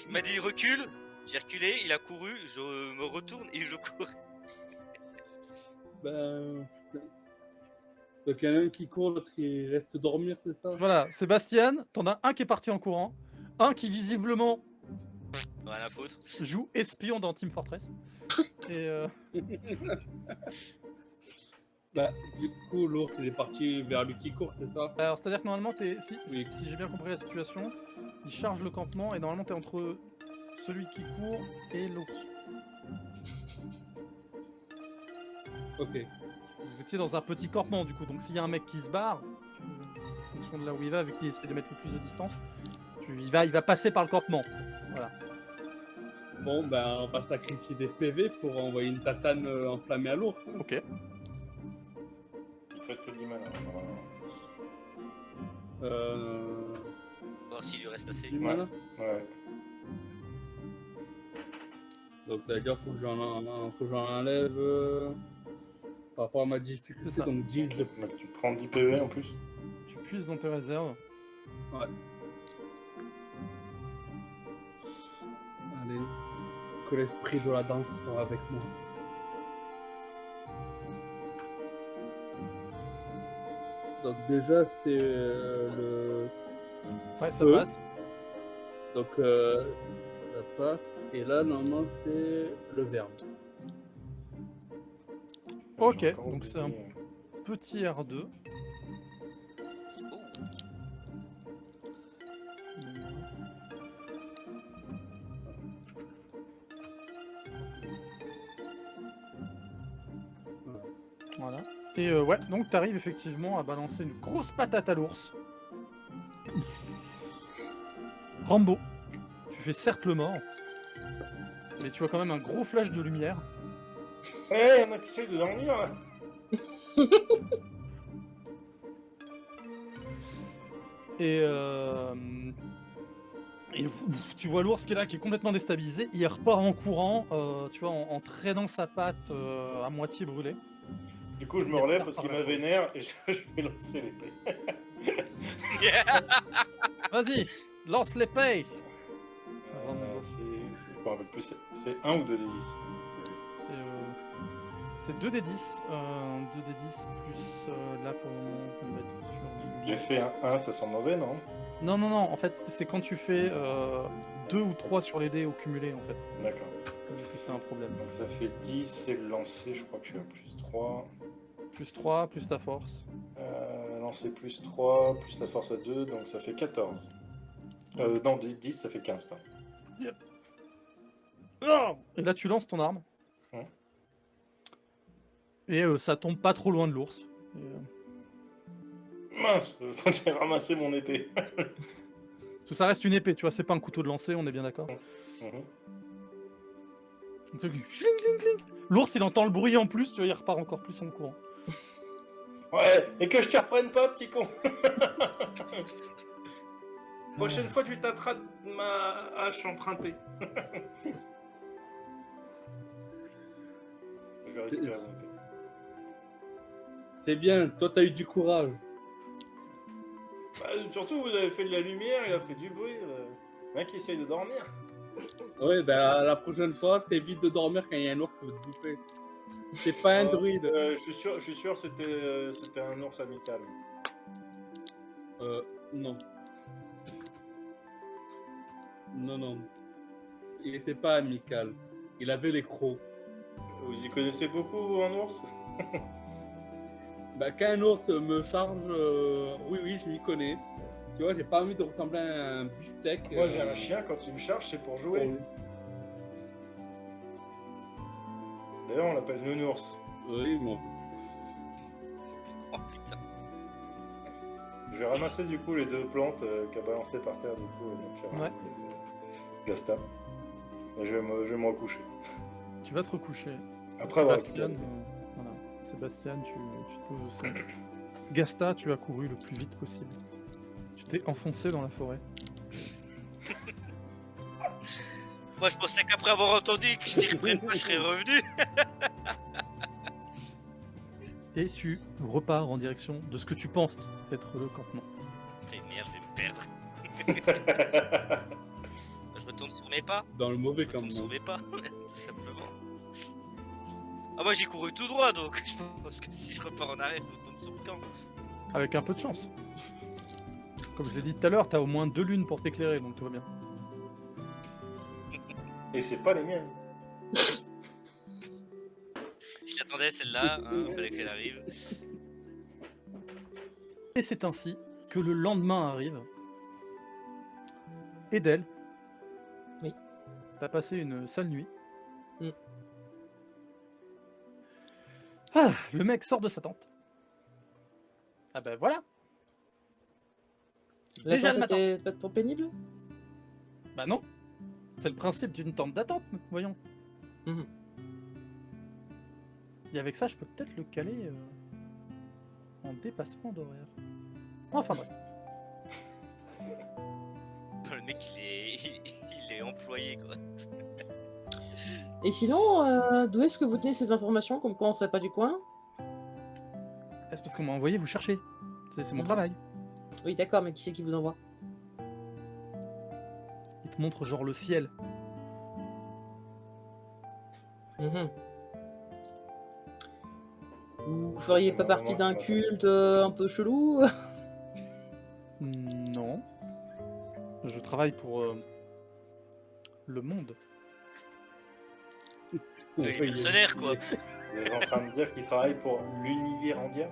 il m'a dit recule, j'ai reculé, il a couru, je me retourne et je cours. Ben. Donc, il y en a un qui court, l'autre qui reste dormir, c'est ça? Voilà, Sébastien, t'en as un qui est parti en courant, un qui visiblement Rien à foutre. joue espion dans Team Fortress. Et Bah, du coup, l'ours, il est parti vers lui qui court, c'est ça? Alors, c'est-à-dire que normalement, si Oui. j'ai bien compris la situation, il charge le campement et normalement, t'es entre celui qui court et l'ours. Ok. Vous étiez dans un petit campement, du coup, donc s'il y a un mec qui se barre, en fonction de là où il va, vu qu'il essaie de mettre le plus de distance, il va passer par le campement. Voilà. Bon, ben, on va sacrifier des PV pour envoyer une tatane enflammée à l'ours. Ok. Il te reste 10 mana. Voir s'il lui reste assez. 10 mana. Ouais. Donc, ça veut dire qu'il faut que j'en enlève par rapport à ma difficulté. C'est ça. Donc, 10 de Donc tu prends 10 PV en plus. Tu puises dans tes réserves. Ouais. Allez, que l'esprit de la danse soit avec moi. Donc déjà c'est le Ouais, ça feu. passe. Donc ça passe. Et là normalement c'est le verbe. Ok, J'ai encore donc c'est un oublié. petit R2. Voilà. Et ouais, donc t'arrives effectivement à balancer une grosse patate à l'ours. Rambo. Tu fais certes le mort, mais tu vois quand même un gros flash de lumière. Eh, y'en a qui essayent de dormir là. Et tu vois l'ours qui est là, qui est complètement déstabilisé. Il repart en courant, tu vois, en traînant sa patte à moitié brûlée. Du coup, je me relève parce qu'il m'a vénère et je vais lancer l'épée. Vas-y, lance l'épée. C'est je me rappelle plus, c'est 1 ou 2 d 10. C'est 2d10. 2d10 plus là pour le moment, ça va être sur. J'ai fait un 1, ça sent mauvais, non? Non, non, non, en fait, c'est quand tu fais 2 ou 3 sur les dés au cumulé, en fait. D'accord. Du coup, c'est un problème. Donc ça fait 10, c'est le lancer, je crois que je suis à plus 3. Plus 3, plus ta force. Lancer plus 3, plus la force à 2, donc ça fait 14. Non, 10, ça fait 15, pardon. Yep. Oh, et là, tu lances ton arme. Ouais. Et ça tombe pas trop loin de l'ours. Mince, faut que j'aille ramasser mon épée. Parce que ça reste une épée, tu vois, c'est pas un couteau de lancer, on est bien d'accord. Mhm. Donc, cling, cling, cling. L'ours, il entend le bruit en plus, tu vois, il repart encore plus en courant. Ouais, et que je te reprenne pas, petit con. Prochaine fois, tu tâteras ma hache empruntée. Je vais récupérer mon épée. C'est bien, toi t'as eu du courage. Bah, surtout, vous avez fait de la lumière, il a fait du bruit. Le mec essaye de dormir. Ouais, ben la prochaine fois, t'évites de dormir quand il y a un ours qui veut te bouffer. C'est pas un druide. Je suis sûr c'était un ours amical. Non. Non, non. Il était pas amical. Il avait les crocs. Vous y connaissez beaucoup en ours? Bah, quand un ours me charge, oui, je m'y connais. Tu vois, j'ai pas envie de ressembler à un beefsteak. Moi j'ai un chien, quand il me charge, c'est pour jouer. D'ailleurs, on l'appelle Nounours. Oui, bon. Oh putain. Je vais ramasser du coup les 2 plantes qu'a balancées par terre, du coup, mon cher Ouais. ami, Gasta. Et je vais me recoucher. Tu vas te recoucher. Après avoir Sébastien, récupéré. voilà. Sébastien, tu te poses au sein. Gasta, tu as couru le plus vite possible. Tu t'es enfoncé dans la forêt. Moi je pensais qu'après avoir entendu que je t'y reprenne pas, je serais revenu. Et tu repars en direction de ce que tu penses être le campement. Mais merde, je vais me perdre. Je retourne sur mes pas. Dans le mauvais Je retourne sur campement. mes pas, tout simplement. Ah moi j'ai couru tout droit donc je pense que si je repars en arrière, je retombe sur le camp. Avec un peu de chance. Comme je l'ai dit tout à l'heure, t'as au moins 2 lunes pour t'éclairer, donc tout va bien. Et c'est pas les miennes. J'attends l'attendais celle-là, hein, fallait qu'elle arrive. Et c'est ainsi que le lendemain arrive. Edel. Oui. T'as passé une sale nuit. Mm. Ah, le mec sort de sa tente. Ah ben voilà. Déjà le L'attente matin. était pas trop pénible? Bah non. C'est le principe d'une tente d'attente, voyons. Mhm. Et avec ça, je peux peut-être le caler en dépassement d'horaire. Enfin bref. Le mec, il est employé, quoi. Et sinon, d'où est-ce que vous tenez ces informations, comme quoi on serait pas du coin? C'est parce qu'on m'a envoyé vous chercher. C'est mon Mhm. travail. Oui, d'accord, mais qui c'est qui vous envoie? Il te montre genre le ciel. Mhm. Vous feriez C'est pas marrant, partie d'un ça. culte un peu chelou? Non. Je travaille pour le monde. Les mercenaires, quoi. Vous êtes en train de dire qu'il travaille pour l'Univirandia?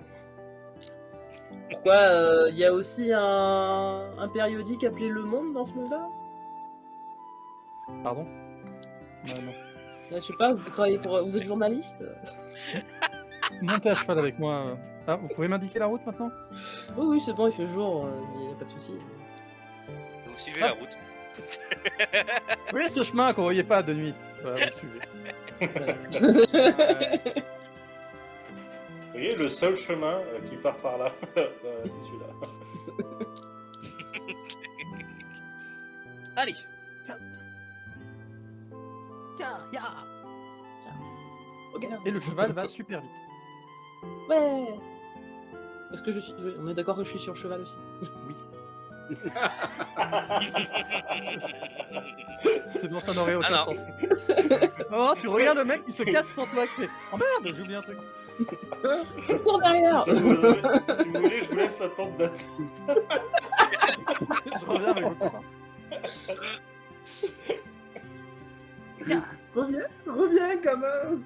Pourquoi il y a aussi un périodique appelé Le Monde dans ce monde-là? Pardon? Non. Je sais pas, vous travaillez pour. Vous êtes journaliste? Montez à cheval avec moi. Ah, vous pouvez m'indiquer la route maintenant? Oui, oui, c'est bon, il fait jour, il n'y a pas de souci. Vous suivez Ah. la route. Oui, ce chemin qu'on voyait pas de nuit. Voilà, vous le suivez. Vous voyez, le seul chemin qui part par là, voilà, c'est celui-là. Allez. Ya. Ok. Et le cheval va super vite. Ouais. Est-ce que je suis. Oui, on est d'accord que je suis sur le cheval aussi. Oui. Sinon ça n'aurait aucun Ah non. sens. Oh, tu regardes le mec qui se casse sans toi qui fait oh merde, j'ai oublié un truc. Je cours derrière. Si vous voulez, je vous laisse la tente d'attente. Je reviens avec vos copains. Reviens, gamin.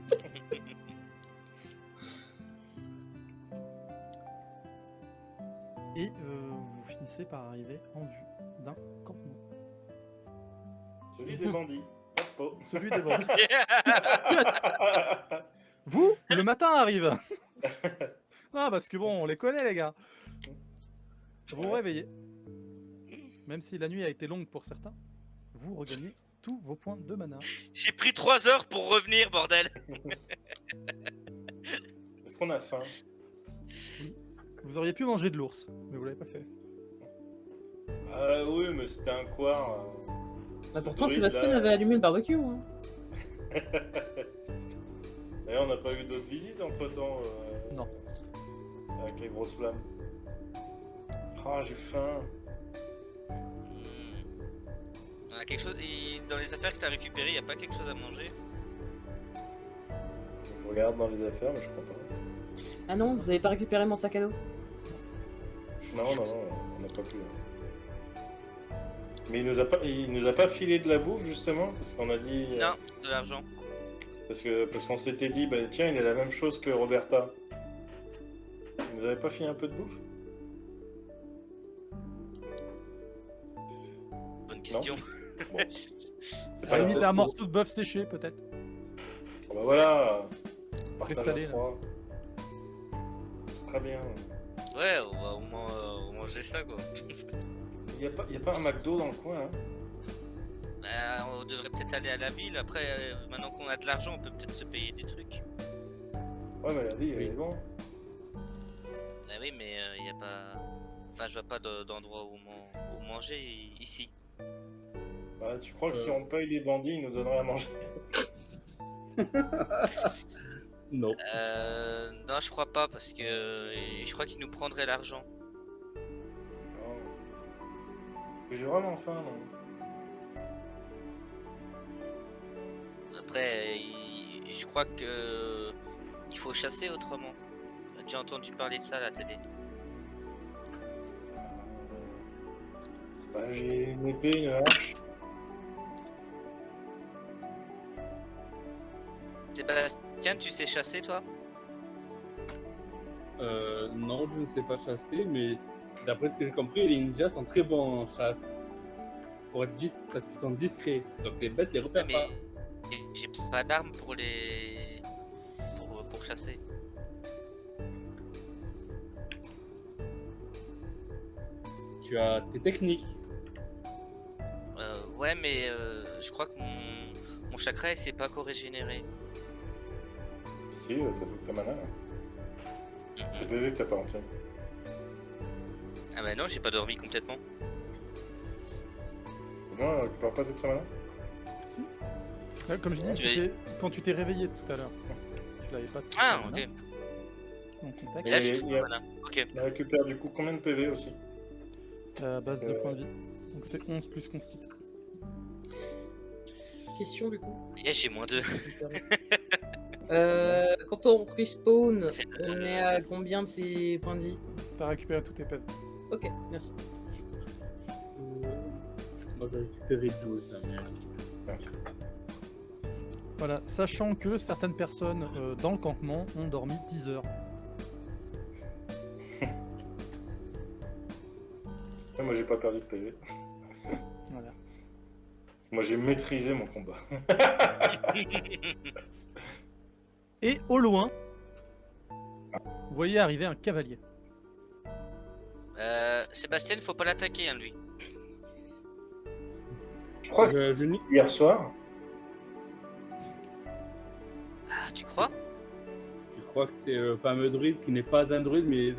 Et vous finissez par arriver en vue d'un campement. Celui des bandits. Oh. Celui des bandits. Vous, le matin arrive. Ah, parce que bon, on les connaît, les gars. Vous vous réveillez. Même si la nuit a été longue pour certains, vous regagnez tous vos points de mana. J'ai pris 3 heures pour revenir, bordel. Est-ce qu'on a faim? Vous auriez pu manger de l'ours, mais vous l'avez pas fait. Ah oui, mais c'était un quart. Bah, pourtant, Oui, Sébastien là- avait allumé le barbecue. Hein. D'ailleurs, on n'a pas eu d'autres visites entre temps. Non. Avec les grosses flammes. Ah, j'ai faim. Quelque chose... Dans les affaires que t'as récupérées, y a pas quelque chose à manger? Je regarde dans les affaires, mais je crois pas. Ah non, vous avez pas récupéré mon sac à dos? Non, on n'a pas pu. Mais il nous a pas filé de la bouffe justement parce qu'on a dit. Non, de l'argent. Parce qu'on s'était dit, bah tiens, il a la même chose que Roberta. Il nous avait pas filé un peu de bouffe? Bonne question. Bon. C'est À pas la la limite, peine. un morceau de bœuf séché, peut-être. Bon, bah voilà. Très Partage salé, à là. 3. C'est très bien. Ouais, on va au moins manger ça, quoi. Y a pas un McDo dans le coin, hein? On devrait peut-être aller à la ville. Après, maintenant qu'on a de l'argent, on peut peut-être se payer des trucs. Ouais, mais la vie, elle est bon. Bah oui, mais y a pas... Enfin, je vois pas d'endroit où manger ici. Bah, tu crois que si on paye les bandits, ils nous donneraient à manger? Non. Non, je crois pas, parce que je crois qu'ils nous prendraient l'argent. Non. Parce que j'ai vraiment faim, non? Après, je crois que il faut chasser autrement. J'ai entendu parler de ça à la télé. Bah, j'ai une épée, une hache. Sébastien, tu sais chasser, toi? Non, je ne sais pas chasser, mais d'après ce que j'ai compris, les ninjas sont très bons en chasse. Parce qu'ils sont discrets. Donc les bêtes les repèrent pas. Mais j'ai pas d'armes pour les. Pour chasser. Tu as tes techniques. Ouais, mais je crois que mon chakra il s'est pas encore régénéré. Si, t'as toute ta mana. C'est PV que t'as pas entier. Ah bah non, j'ai pas dormi complètement. Non, elle récupère pas toute sa mana. Ouais, comme je dis, c'était quand tu t'es réveillé tout à l'heure. Tu l'avais pas. Ah, ok. Donc, tac. Mais là, Et j'ai il tout y a- mana. Ok. Elle récupère du coup combien de PV aussi? Base de points de vie. Donc c'est 11 plus constit. Question du coup. Et j'ai moins 2. Quand on respawn, Ça fait, on est à combien de ses points de vie? T'as récupéré tous tes PV. Ok, merci. Moi j'ai récupéré 12. Là, mais... Merci. Voilà, sachant que certaines personnes dans le campement ont dormi 10 heures. Ouais, moi j'ai pas perdu de PV. Voilà. Moi j'ai maîtrisé mon combat. Et au loin, vous voyez arriver un cavalier. Sébastien, faut pas l'attaquer, hein, lui. Je crois que Je nie- c'est hier soir. Ah, tu crois? Je crois que c'est le fameux druide qui n'est pas un druide, mais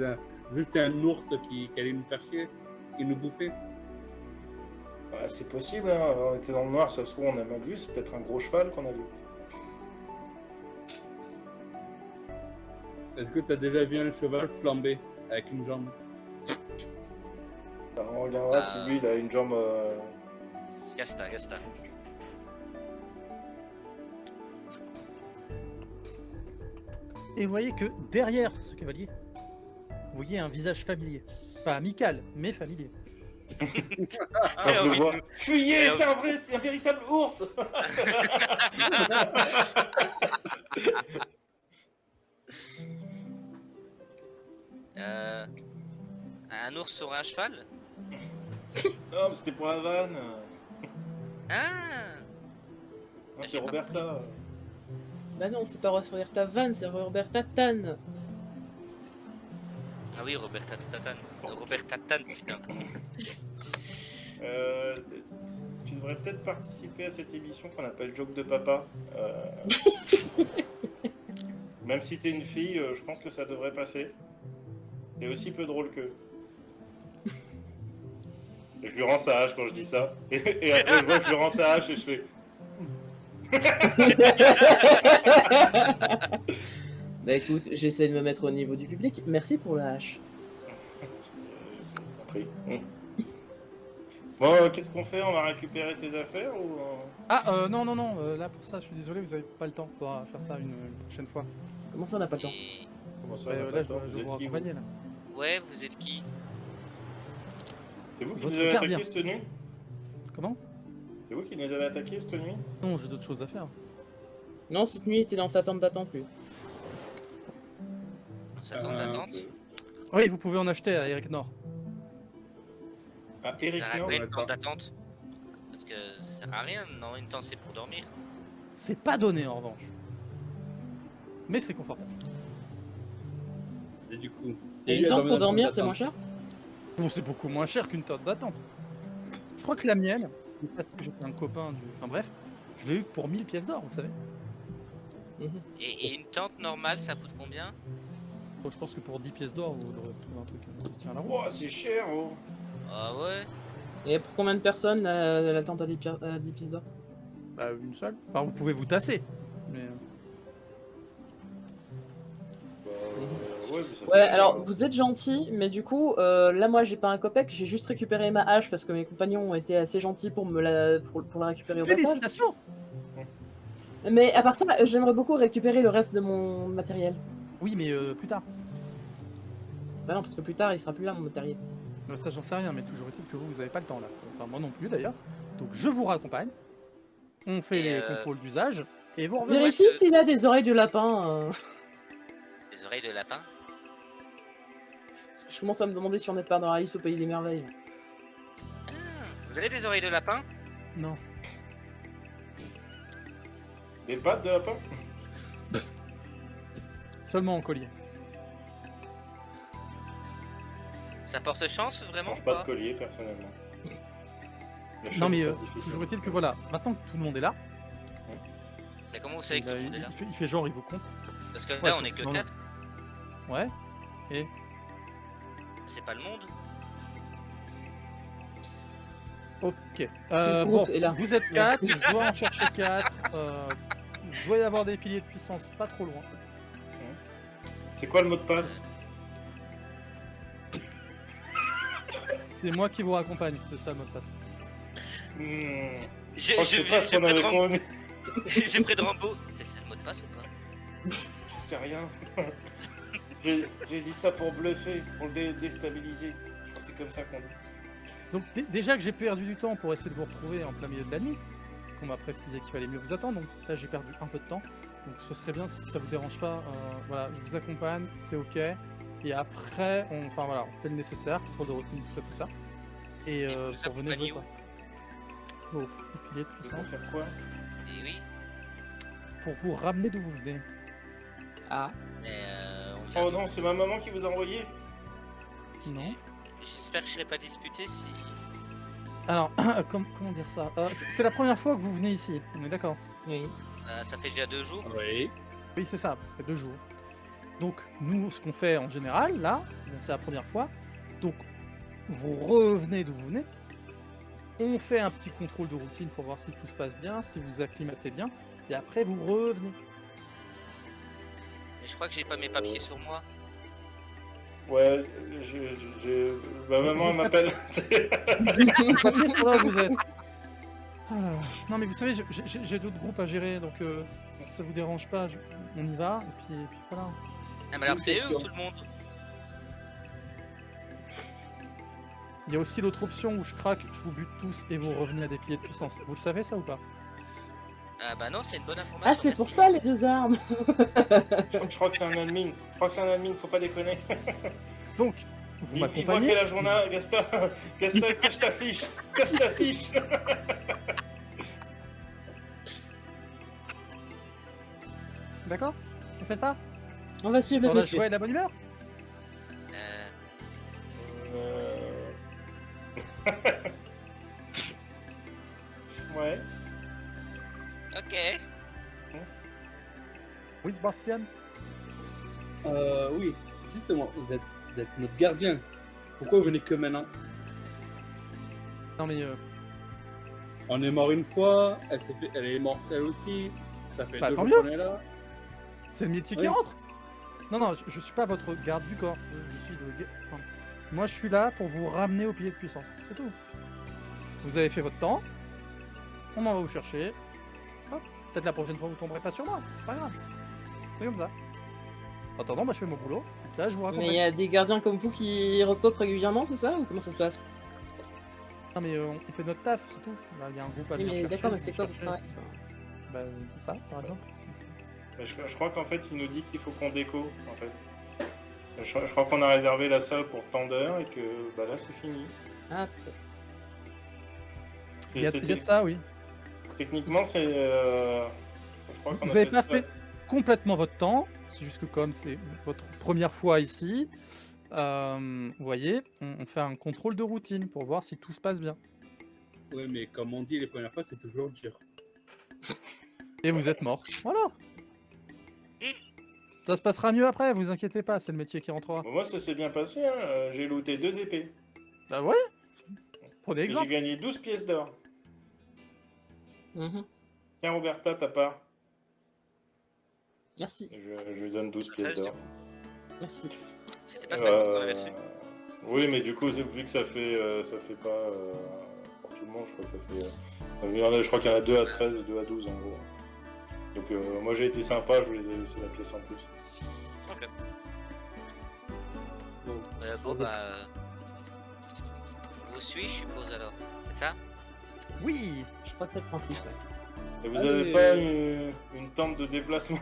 juste un ours qui allait nous faire chier et nous bouffer. Bah, c'est possible, hein. On était dans le noir, ça se trouve on a mal vu, c'est peut-être un gros cheval qu'on a vu. Est-ce que tu as déjà vu un cheval flamber avec une jambe? Alors, on regardera si lui il a une jambe. Gasta. Et vous voyez que derrière ce cavalier, vous voyez un visage familier. Pas amical, mais familier. Quand je le vois. Fuyez, c'est un véritable ours. Un ours sur un cheval? Non, mais c'était pour la vanne. Ah! Non, c'est Roberta. Bah non, c'est pas Roberta Van, c'est Roberta Tan. Ah oui, Roberta Tan. Roberta Tan, putain. Tu devrais peut-être participer à cette émission qu'on appelle Joke de Papa. Même si t'es une fille, je pense que ça devrait passer. T'es aussi peu drôle qu'eux. Et je lui rends sa hache quand je dis ça. Et après, je vois que je lui rends sa hache et je fais. Bah écoute, j'essaie de me mettre au niveau du public. Merci pour la hache. Compris. Bon, qu'est-ce qu'on fait? On va récupérer tes affaires ou... Ah, non, là pour ça, je suis désolé, vous avez pas le temps. Faudra faire ça une prochaine fois. Comment ça, on n'a pas le temps? Et... Comment ça, on a pas Là, le je temps dois Vous êtes vous qui, vous raccompagner là. Ouais, vous êtes qui? C'est vous qui Votre nous avez gardien. attaqué cette nuit? Comment? C'est vous qui nous avez attaqué cette nuit? Non, j'ai d'autres choses à faire. Non, cette nuit, t'es dans sa tente d'attente, lui. Ça tombe d'attente? Oui, vous pouvez en acheter à Eric Nord. Ah, Eric Ça Nord. rappelle une d'accord. tente d'attente? Parce que ça sert à rien, non? Une tente c'est pour dormir. C'est pas donné en revanche. Mais c'est confortable. Et du coup, Et une tente pour dormir, c'est moins cher? Bon, c'est beaucoup moins cher qu'une tente d'attente. Je crois que la mienne, c'est parce que j'étais un copain du. Enfin bref, je l'ai eu pour 1000 pièces d'or, vous savez. Et une tente normale, ça coûte combien? Bon, je pense que pour 10 pièces d'or, vous aurez trouvé un truc qui se tient à la route. Oh, c'est cher, oh. Ah ouais? Et pour combien de personnes la tente à 10 pièces d'or? Bah, une seule. Enfin, vous pouvez vous tasser. Mais. Bah, ouais, mais ça Ouais, fait alors cher, vous êtes gentil, mais du coup, là moi j'ai pas un copec, j'ai juste récupéré ma hache parce que mes compagnons ont été assez gentils pour pour la récupérer au passage. Félicitations! Mais à part ça, j'aimerais beaucoup récupérer le reste de mon matériel. Oui, mais plus tard. Bah non, parce que plus tard il sera plus là mon matériel. Ça, j'en sais rien, mais toujours est-il que vous avez pas le temps là. Enfin, moi non plus d'ailleurs. Donc, je vous raccompagne. On fait Et, les contrôles d'usage. Et vous revenez. Vérifie s'il a des oreilles de lapin. Les oreilles de lapin? Je commence à me demander si on n'est pas dans Alice au Pays des Merveilles. Vous avez des oreilles de lapin? Non. Des pattes de lapin? Seulement en collier. Ça porte chance, Je vraiment mange ou pas pas? de collier, personnellement. Non mais c'est difficile. toujours est-il que voilà, maintenant que tout le monde est là, Mais comment vous savez que tout le monde est là? il fait genre il vous compte. Parce que Ouais, là, on c'est- est que non, non. 4. Ouais. Et C'est pas le monde. ok. Le Bon, groupe est là. vous êtes 4, je dois en chercher 4. Il doit y avoir des piliers de puissance pas trop loin. C'est quoi le mot de passe? C'est moi qui vous raccompagne, c'est ça le mot de passe. J'ai Je sais pas ce qu'on avait convenu. J'ai pris de Rambo. C'est ça le mot de passe ou pas? Je sais rien. J'ai dit ça pour bluffer, pour le déstabiliser. Je crois que c'est comme ça qu'on dit. Donc déjà que j'ai perdu du temps pour essayer de vous retrouver en plein milieu de la nuit, qu'on m'a précisé qu'il fallait mieux vous attendre, donc là j'ai perdu un peu de temps. Donc ce serait bien si ça vous dérange pas, voilà, je vous accompagne, c'est ok. Et après, on fait le nécessaire, contrôle de routine, tout ça. Et vous pour venir jouer accompagnez quoi. Oh, les piliers de Pour puissance. faire quoi? Et oui. Pour vous ramener d'où vous venez. Ah, Mais on vient Oh non, c'est ma maman qui vous a envoyé. Non. J'espère que je serai pas disputé si. Alors, comment dire ça c'est la première fois que vous venez ici, on est d'accord? oui. Ça fait déjà 2 jours. Oui. Oui, c'est ça, ça fait 2 jours. Donc, nous, ce qu'on fait en général, là, bon, c'est la première fois, donc, vous revenez d'où vous venez, on fait un petit contrôle de routine pour voir si tout se passe bien, si vous acclimatez bien, et après, vous revenez. Mais je crois que j'ai pas mes papiers sur moi. Ouais, ma maman m'appelle. Papier, c'est là où vous êtes. Ah là là. Non, mais vous savez, j'ai d'autres groupes à gérer, donc si ça vous dérange pas, on y va, et puis voilà. Ah, mais alors Une c'est eux question. ou tout le monde? Il y a aussi l'autre option où je craque, je vous bute tous et vous revenez à des piliers de puissance. Vous le savez ça ou pas? Ah bah non, c'est une bonne information. Ah, c'est pour merci. ça les 2 armes. Je crois que c'est un admin. Je crois que c'est un admin, faut pas déconner. Donc, vous Il voit m'accompagnez. quelle est la journée, Gaston. Gaston, cache ta fiche. Cache ta fiche. D'accord? On fait ça? On va suivre Dans le la monsieur. joie et la bonne humeur? Ouais. Ok. Oui, Sébastien? Oui. Justement, vous êtes notre gardien. Pourquoi vous venez que maintenant? Non mais On est mort une fois, elle est morte elle aussi. Ça fait Bah, 2 tant jours mieux. qu'on est là. c'est le métier qui Oui. rentre. Non, je suis pas votre garde du corps. Je suis enfin, moi, je suis là pour vous ramener au pilier de puissance. C'est tout. Vous avez fait votre temps. On en va vous chercher. Hop. Peut-être la prochaine fois, vous tomberez pas sur moi. C'est pas grave. C'est comme ça. En attendant, moi, je fais mon boulot. Donc là, je vous raconte. Mais il y a des gardiens comme vous qui repopent régulièrement, c'est ça? Ou comment ça se passe? Non, mais on fait notre taf, c'est tout. Là, il y a un groupe à Oui, venir mais chercher, d'accord, mais c'est quoi chercher. votre travail? Bah, ça, par exemple. Mais je crois qu'en fait, il nous dit qu'il faut qu'on déco, en fait. Je crois qu'on a réservé la salle pour tant d'heures et que bah là, c'est fini. Ah, putain. Il y a de ça, oui. Techniquement, c'est. Je crois qu'on Vous a n'avez pas ça. fait complètement votre temps, c'est juste que comme c'est votre première fois ici, vous voyez, on fait un contrôle de routine pour voir si tout se passe bien. Oui, mais comme on dit les premières fois, c'est toujours dur. Et vous êtes mort. Voilà. Ça se passera mieux après, vous inquiétez pas, c'est le métier qui rentrera. Bon, moi, ça s'est bien passé. Hein. J'ai looté 2 épées. Bah ouais. Prenez Et J'ai exemple. gagné 12 pièces d'or. Mhm. Tiens, Roberta, ta part. Merci, Je lui donne 12 pièces d'or. merci. C'était pas ça qu'on avait fait. Oui, mais du coup, vu que ça fait pas pour tout le monde, je crois que ça fait. Je crois qu'il y en a 2 à 13 et 2 à 12 en gros. Donc moi j'ai été sympa, je vous les ai laissé la pièce en plus. Ok. Bon, Bon bah. Vous suivez, je suppose alors. C'est ça? Oui. Je crois que c'est le principe. Ouais. Et vous Ah avez oui, pas une tente de déplacement?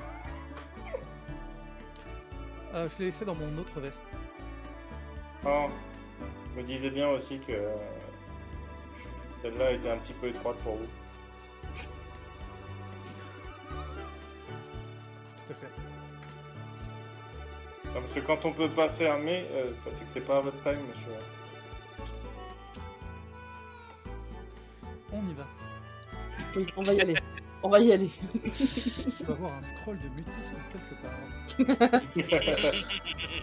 Je l'ai laissé dans mon autre veste. Oh, je me disais bien aussi que celle-là était un petit peu étroite pour vous. Tout à fait. Non, parce que quand on peut pas fermer, c'est que c'est pas à votre time, monsieur. On y va. Oui, on va y aller. On va y aller. Je dois avoir un scroll de mutisme quelque part.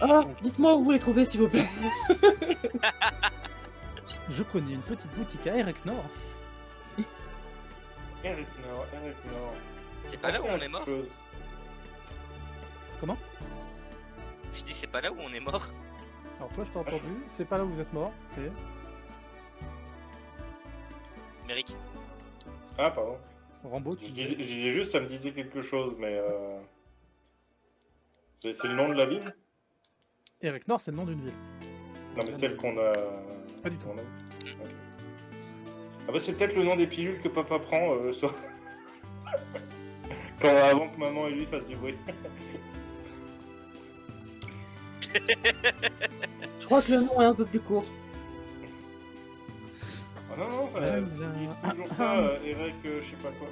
Ah, dites-moi où vous les trouvez, s'il vous plaît. Je connais une petite boutique à Erek Nord. Eric Nord. C'est pas là où Pensez à on est quelque mort. chose. Comment? Je dis c'est pas là où on est mort. Alors toi je t'ai entendu, c'est pas là où vous êtes mort. Et... Méric. Ah, pardon. Rambo, Je tu disais, disais... je disais juste, ça me disait quelque chose, mais c'est le nom de la ville? Erek Nord c'est le nom d'une ville. Non, mais celle qu'on a. Pas du tout. qu'on a. Ok. Ah bah c'est peut-être le nom des pilules que papa prend le soir. Avant que maman et lui fassent du bruit. Je crois que le nom est un peu plus court. Ah non, ils disent toujours ça, Eric, je sais pas quoi.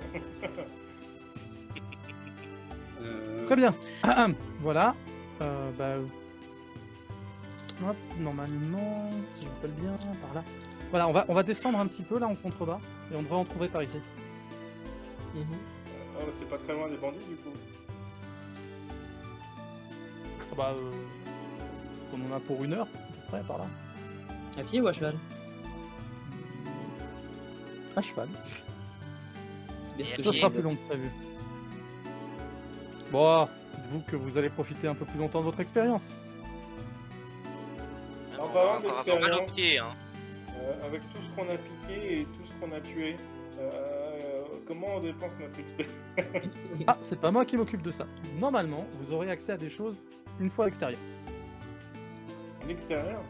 Très bien. Voilà. Hop, normalement, si je me rappelle bien, par là. Voilà, on va descendre un petit peu là en contrebas et on devrait en trouver par ici. Ah, c'est pas très loin des bandits du coup. Ah bah, on en a pour 1 heure, à peu près, par là. À pied ou à cheval? À cheval. Bien sûr Et que à Ça pied. sera plus long que prévu. Bon, dites-vous que vous allez profiter un peu plus longtemps de votre expérience. En On va parlant encore avoir mal au d'expérience. pied, hein. Avec tout ce qu'on a piqué et tout ce qu'on a tué, comment on dépense notre expérience? Ah, c'est pas moi qui m'occupe de ça. Normalement, vous aurez accès à des choses une fois à l'extérieur. À l'extérieur?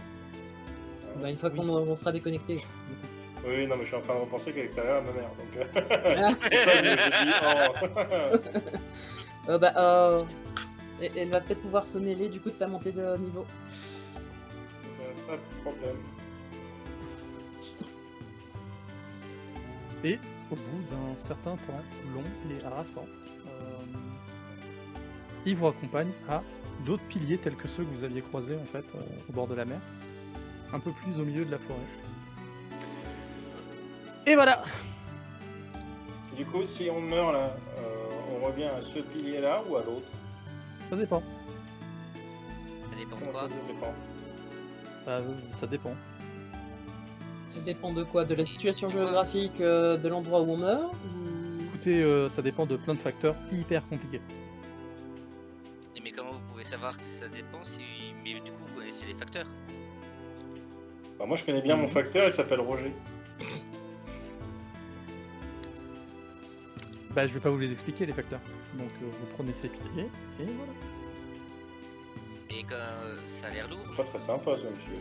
Bah, une fois Oui. qu'on sera déconnecté. Oui, non, mais je suis en train de repenser qu'à l'extérieur, à ma mère. Donc, Ah. c'est ça que je dis. Oh. Elle va peut-être pouvoir se mêler du coup de ta montée de niveau. Ça, problème. Et au bout d'un certain temps long et harassant, il vous accompagne à d'autres piliers tels que ceux que vous aviez croisés en fait au bord de la mer, un peu plus au milieu de la forêt. Et voilà. Du coup, si on meurt là, on revient à ce pilier-là ou à l'autre? Ça dépend. Ça dépend de Comment quoi. ça dépend? Ça dépend. Ça dépend de quoi? De la situation géographique de l'endroit où on meurt ou... Écoutez, ça dépend de plein de facteurs hyper compliqués. Mais comment vous pouvez savoir que ça dépend si. Mais du coup, vous connaissez les facteurs. Bah, moi, je connais bien mon facteur, il s'appelle Roger. Bah, je vais pas vous les expliquer les facteurs. Donc vous prenez ces piliers et voilà. Et quand ça a l'air lourd. Pas très sympa, ça, monsieur.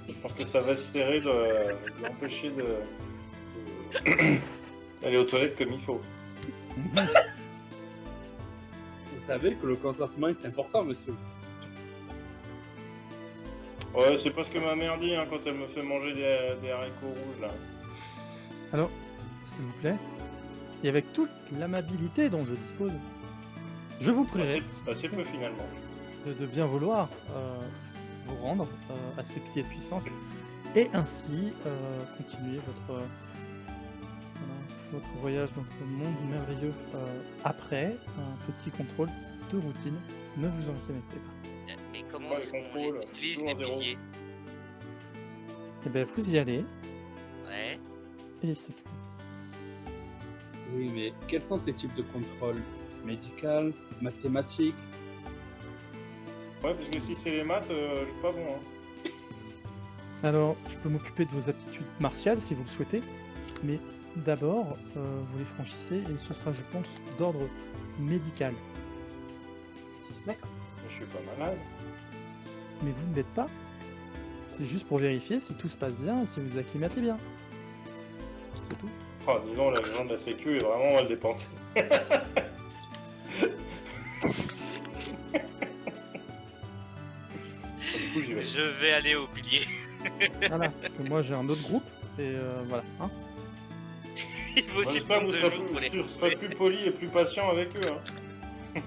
Je pense que ça va se serrer de l'empêcher d'aller aux toilettes comme il faut. Vous savez que le consentement est important, monsieur. Ouais, c'est pas ce que ma mère dit hein, quand elle me fait manger des haricots rouges là. Alors, s'il vous plaît, et avec toute l'amabilité dont je dispose, je vous prierai Assez peu finalement. de bien vouloir vous rendre à ces piliers de puissance et ainsi continuer votre voyage dans notre monde merveilleux après un petit contrôle de routine. Ne vous en inquiétez pas. Mais comment Ouais, est-ce qu'on contrôle, les utilise toujours les en zéro. piliers? Et bien vous y allez Ouais. et c'est tout. Oui, mais quels sont ces types de contrôle? Médical, mathématique? Ouais, parce que si c'est les maths, je suis pas bon. Hein. Alors, je peux m'occuper de vos aptitudes martiales si vous le souhaitez, mais d'abord, vous les franchissez et ce sera, je pense, d'ordre médical. Mais je suis pas malade. Mais vous ne l'êtes pas. C'est juste pour vérifier si tout se passe bien et si vous acclimatez bien. C'est tout. Oh, disons, l'argent de la sécu est vraiment mal dépensé. Je vais aller au pilier. Voilà, parce que moi j'ai un autre groupe, et voilà. Hein. Il faut aussi J'espère que prendre vous 2 serez jours pour les serez plus poli et plus patient avec eux. Hein.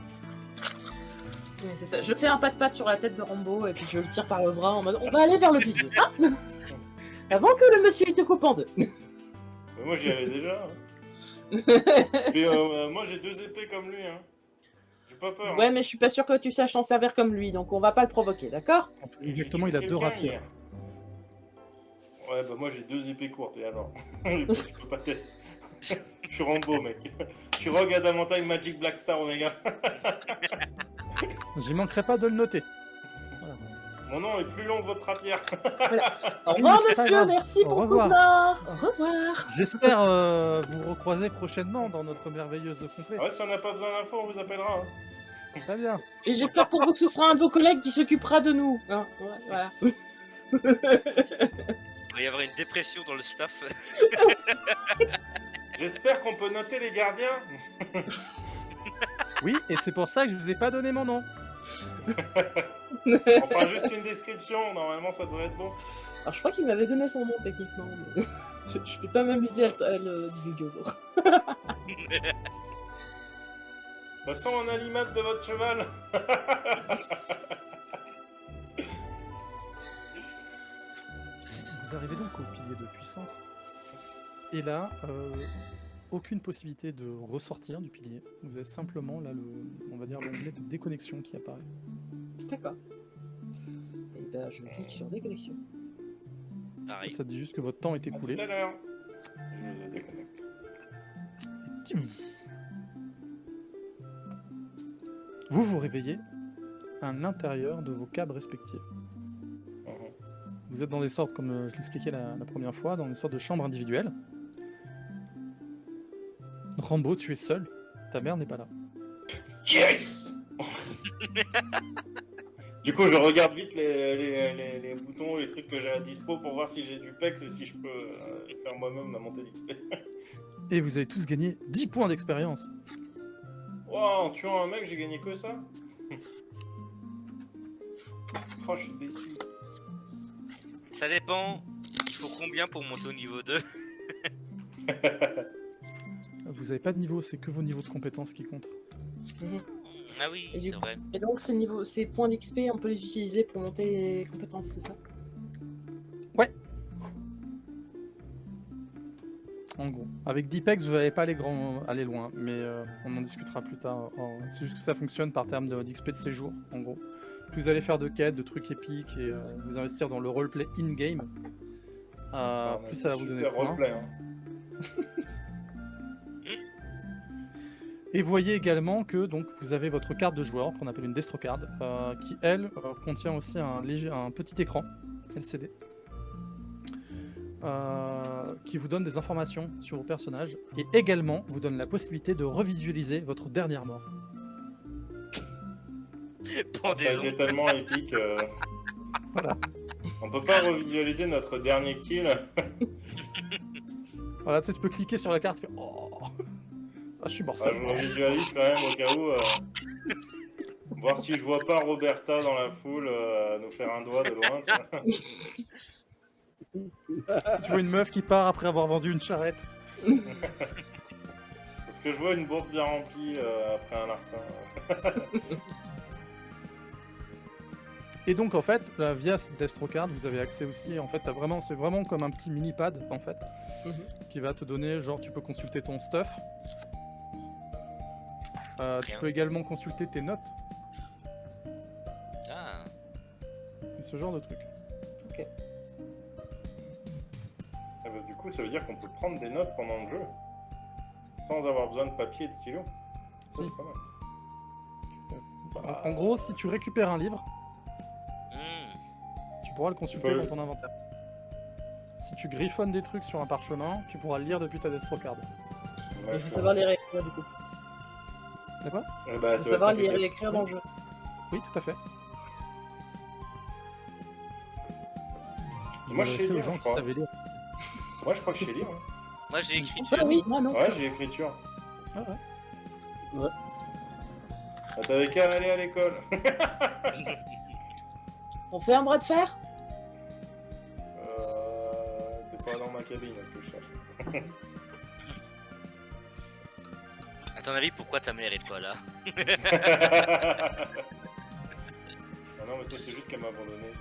Oui, c'est ça. Je fais un pas de patte sur la tête de Rambo et puis je le tire par le bras en mode on va aller vers le pilier. Hein avant que le monsieur il te coupe en deux. Mais moi j'y allais déjà. Hein. Et moi j'ai 2 épées comme lui. Hein. J'ai pas peur. Ouais, hein. mais je suis pas sûr que tu saches en servir comme lui, donc on va pas le provoquer, d'accord? Exactement, J'ai il a tué 2 quelqu'un rapiers. hier. Ouais, bah moi j'ai 2 épées courtes, et alors je peux pas tester. Je suis Rambo, mec. Je suis Rogue Adamantine Magic Black Star Omega. J'y manquerai pas de le noter. Mon nom est plus long que votre rapière. Au Oui, revoir, mais c'est pas monsieur, grave. merci Au pour le revoir. coup de main. Au revoir. J'espère vous recroiser prochainement dans notre merveilleuse contrée. Ouais, si on n'a pas besoin d'infos, on vous appellera. Hein. Très bien. Et j'espère pour vous que ce sera un de vos collègues qui s'occupera de nous. Hein, ouais, voilà. Il va y avoir une dépression dans le staff. J'espère qu'on peut noter les gardiens. Oui, et c'est pour ça que je vous ai pas donné mon nom. Enfin, juste une description, normalement ça devrait être bon. Alors je crois qu'il m'avait donné son nom techniquement, mais je vais pas m'amuser à le divulguer aux autres. De toute façon, on a l'image de votre cheval. Vous arrivez donc au pilier de puissance. Et là, aucune possibilité de ressortir du pilier. Vous avez simplement là on va dire l'onglet de déconnexion qui apparaît. D'accord. Et ben je clique sur déconnexion. Pareil. Ça dit juste que votre temps est À tout écoulé. à l'heure. Je déconnecte. Et tim. Vous vous réveillez à l'intérieur de vos câbles respectifs. Mhm. Vous êtes dans des sortes, comme je l'expliquais la première fois, dans des sortes de chambres individuelles. Rambo, tu es seul. Ta mère n'est pas là. Yes. Du coup, je regarde vite les boutons, les trucs que j'ai à dispo pour voir si j'ai du PEX et si je peux faire moi-même ma montée d'XP. Et vous avez tous gagné 10 points d'expérience. Wow, en tuant un mec, j'ai gagné que ça. Oh, je suis déçu. Ça dépend. Il faut combien pour monter au niveau 2? Vous n'avez pas de niveau, c'est que vos niveaux de compétences qui comptent. Ah oui, Et du c'est vrai. Et donc ces points d'XP, on peut les utiliser pour monter les compétences, c'est ça? Ouais. En gros. Avec Dipex, vous n'allez pas aller loin, mais on en discutera plus tard. C'est juste que ça fonctionne par terme d'XP de séjour, en gros. Plus vous allez faire de quêtes, de trucs épiques et vous investir dans le roleplay in-game, plus ça va vous donner de super points. roleplay, hein. Et voyez également que donc vous avez votre carte de joueur qu'on appelle une Destro Card, qui elle contient aussi un petit écran LCD qui vous donne des informations sur vos personnages et également vous donne la possibilité de revisualiser votre dernière mort. Ça a Pendaison. été tellement épique. Voilà. On peut pas revisualiser notre dernier kill. Voilà, tu sais, tu peux cliquer sur la carte, tu fais oh ah, je suis mort. Ah, je me visualise quand même au cas où. Voir si je vois pas Roberta dans la foule nous faire un doigt de loin. Tu vois. Tu vois une meuf qui part après avoir vendu une charrette. Parce que je vois une bourse bien remplie après un larcin. Et donc en fait, là, via cette Destro Card, vous avez accès aussi, en fait, c'est vraiment comme un petit mini pad en fait, qui va te donner, genre tu peux consulter ton stuff. Tu peux également consulter tes notes Ah, et ce genre de trucs. Ah bah, du coup, ça veut dire qu'on peut prendre des notes pendant le jeu. Sans avoir besoin de papier et de stylo. Ça, Si. c'est pas mal. En gros, si tu récupères un livre, hmm. tu pourras le consulter peux- dans ton inventaire. Si tu griffonnes des trucs sur un parchemin, tu pourras le lire depuis ta Destro Card. Il faut savoir les réécrire du coup. D'accord ? Eh bah, Il faut ça va savoir être les compliqué. réécrire dans le jeu. Oui, tout à fait. Moi, je sais C'est aux lire, gens je qui crois. savaient lire. Moi, je crois que je sais lire. Hein. Moi j'ai écrit. Ah oui, moi non. Ouais, j'ai écriture. Ah ouais. Ah, t'avais qu'à aller à l'école. On fait un bras de fer? T'es pas dans ma cabine, est-ce que je cherche? À ton avis, pourquoi ta mère est pas là? Ah non, mais ça, c'est juste qu'elle m'a abandonné.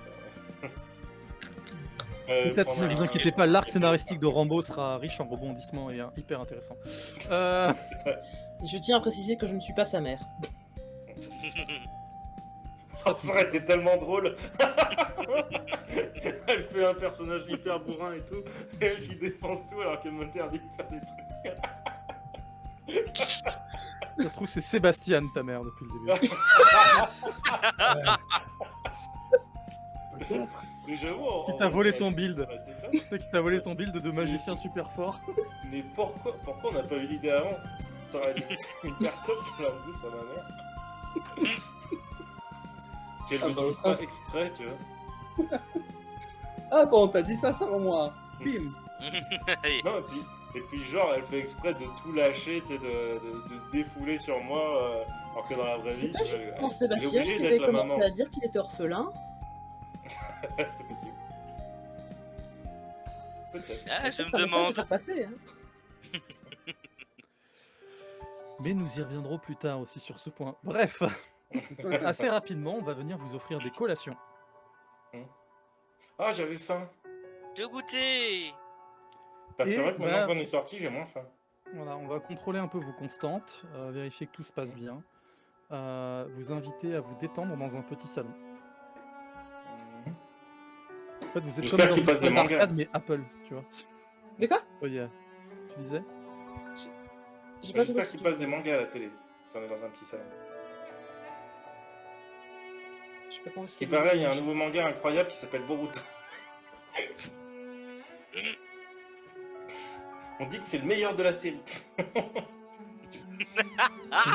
Peut-être, ne vous inquiétez pas, l'arc scénaristique de Rambo sera riche en rebondissements et hyper intéressant. Je tiens à préciser que je ne suis pas sa mère. Ça aurait été tellement drôle. Elle fait un personnage hyper bourrin et tout. C'est elle qui défonce tout alors qu'elle m'interdit de faire des trucs. Ça se trouve, c'est Sébastien, ta mère, depuis le début. Peut-être. Mais j'avoue, Qui t'a volé ton build. ça aurait été fun. C'est qui t'a volé ton build de magicien super fort. Mais pourquoi on n'a pas eu l'idée avant? Ça aurait été hyper top que je l'avoue sur ma mère. Qu'elle Ah le bah, dise pas exprès, tu vois. Ah bon, t'as dit ça sans moi. Bim. Allez. Non, et puis genre, elle fait exprès de tout lâcher, tu sais, de se défouler sur moi, alors que dans la vraie C'est vie, pas tu vois, justement elle est Sébastien obligée qui d'être avait la commencé maman. à dire qu'il était orphelin. C'est possible. Peut-être. Ah, je Ça me va demande. faire passer, hein. Mais nous y reviendrons plus tard aussi sur ce point. Bref, assez rapidement, on va venir vous offrir des collations. Ah, j'avais faim. De goûter. Bah, c'est Et vrai que maintenant bah- qu'on est sorti, j'ai moins faim. Voilà, on va contrôler un peu vos constantes, vérifier que tout se passe bien. Vous inviter à vous détendre dans un petit salon. En fait, vous êtes comme J'espère dans qu'il une passe des salle mangas. d'arcade, mais Apple, tu vois. De quoi? Oh, yeah. Tu disais? J'ai pas J'espère compris. qu'il passe des mangas à la télé. Si on est dans un petit salon. Je sais pas comment Ce qui paraît, il y a un nouveau manga incroyable qui s'appelle Boruto. On dit que c'est le meilleur de la série. Comme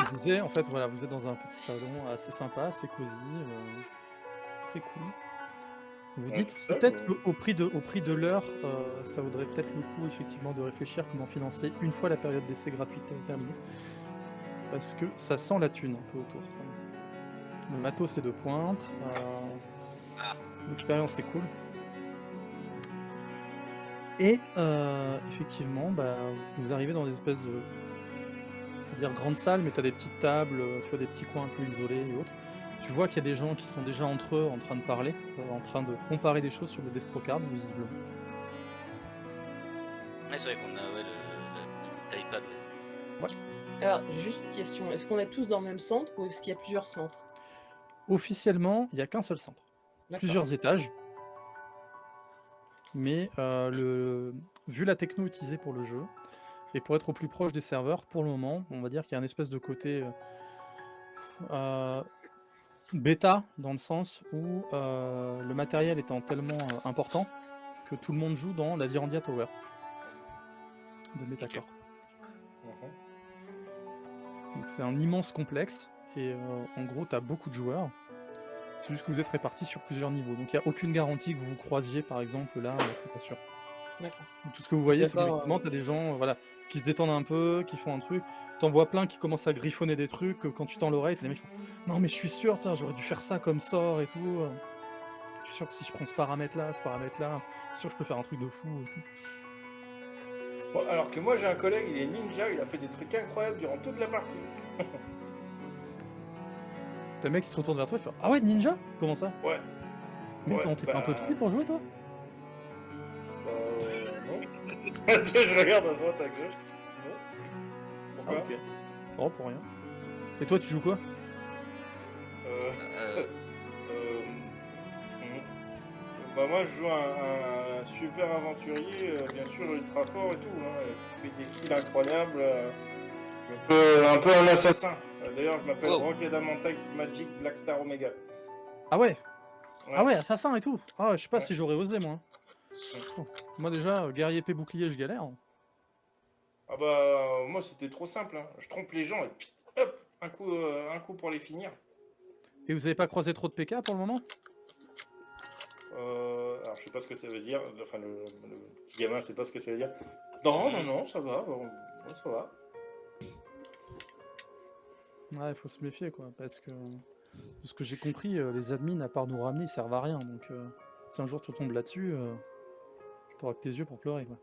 je disais, en fait, voilà, vous êtes dans un petit salon assez sympa, assez cosy, très cool. Vous Ouais, dites tout seul, peut-être ou- qu'au prix de l'heure, ça vaudrait peut-être le coup effectivement de réfléchir comment financer une fois la période d'essai gratuite terminée. Parce que ça sent la thune un peu autour. Quand même. Le matos est de pointe, l'expérience est cool. Et effectivement, bah, vous arrivez dans des espèces de on va dire grandes salles, mais tu as des petites tables, tu vois, des petits coins un peu isolés et autres. Tu vois qu'il y a des gens qui sont déjà entre eux en train de parler, en train de comparer des choses sur des destrocards, visiblement. Ouais, c'est vrai qu'on a le petit iPad. Ouais. Alors, j'ai juste une question. Est-ce qu'on est tous dans le même centre ou est-ce qu'il y a plusieurs centres? Officiellement, il n'y a qu'un seul centre. D'accord. Plusieurs étages. Mais vu la techno utilisée pour le jeu, et pour être au plus proche des serveurs, pour le moment, on va dire qu'il y a un espèce de côté bêta, dans le sens où le matériel étant tellement important que tout le monde joue dans la Virandia Tower de Metacore. Donc c'est un immense complexe, et en gros, tu as beaucoup de joueurs. C'est juste que vous êtes répartis sur plusieurs niveaux. Donc il n'y a aucune garantie que vous vous croisiez, par exemple, là, c'est pas sûr. D'accord. Donc, tout ce que vous voyez, c'est D'accord, qu'effectivement, tu as des gens voilà, qui se détendent un peu, qui font un truc. T'en vois plein qui commencent à griffonner des trucs, quand tu tends l'oreille, les mecs font « Non mais je suis sûr, tiens, j'aurais dû faire ça comme sort et tout. Je suis sûr que si je prends ce paramètre-là, je suis sûr que je peux faire un truc de fou. » et tout. Bon, alors que moi j'ai un collègue, il est ninja, il a fait des trucs incroyables durant toute la partie. T'as le mec qui se retourne vers toi et fait « Ah ouais, ninja? Comment ça? Ouais. Mais Ouais, attends, t'es pas un peu bah- petit pour jouer, toi? Non. Tu sais, je regarde à droite, à gauche. Non. Ah Pourquoi ok. Oh, pour rien. Et toi, tu joues quoi? Euh, Bah moi je joue un super aventurier, bien sûr ultra fort et tout, qui fait des kills incroyables, un peu un assassin. D'ailleurs je m'appelle Wow. Rogue Adamantine Magic Black Star Omega. Ah ouais? Ouais. Ah ouais, assassin et tout. Ah, je sais pas Ouais. si j'aurais osé, moi. Oh. Moi déjà, guerrier épée bouclier, je galère. Ah bah moi c'était trop simple, hein. Je trompe les gens et hop, un coup pour les finir. Et vous avez pas croisé trop de PK pour le moment? Alors je sais pas ce que ça veut dire, enfin le petit gamin sait pas ce que ça veut dire. Non, ça va, ça va. Ouais, faut se méfier, quoi, parce que De ce que j'ai compris, les admins, à part nous ramener, ils servent à rien. Donc, si un jour tu tombes là-dessus, t'auras que tes yeux pour pleurer, quoi.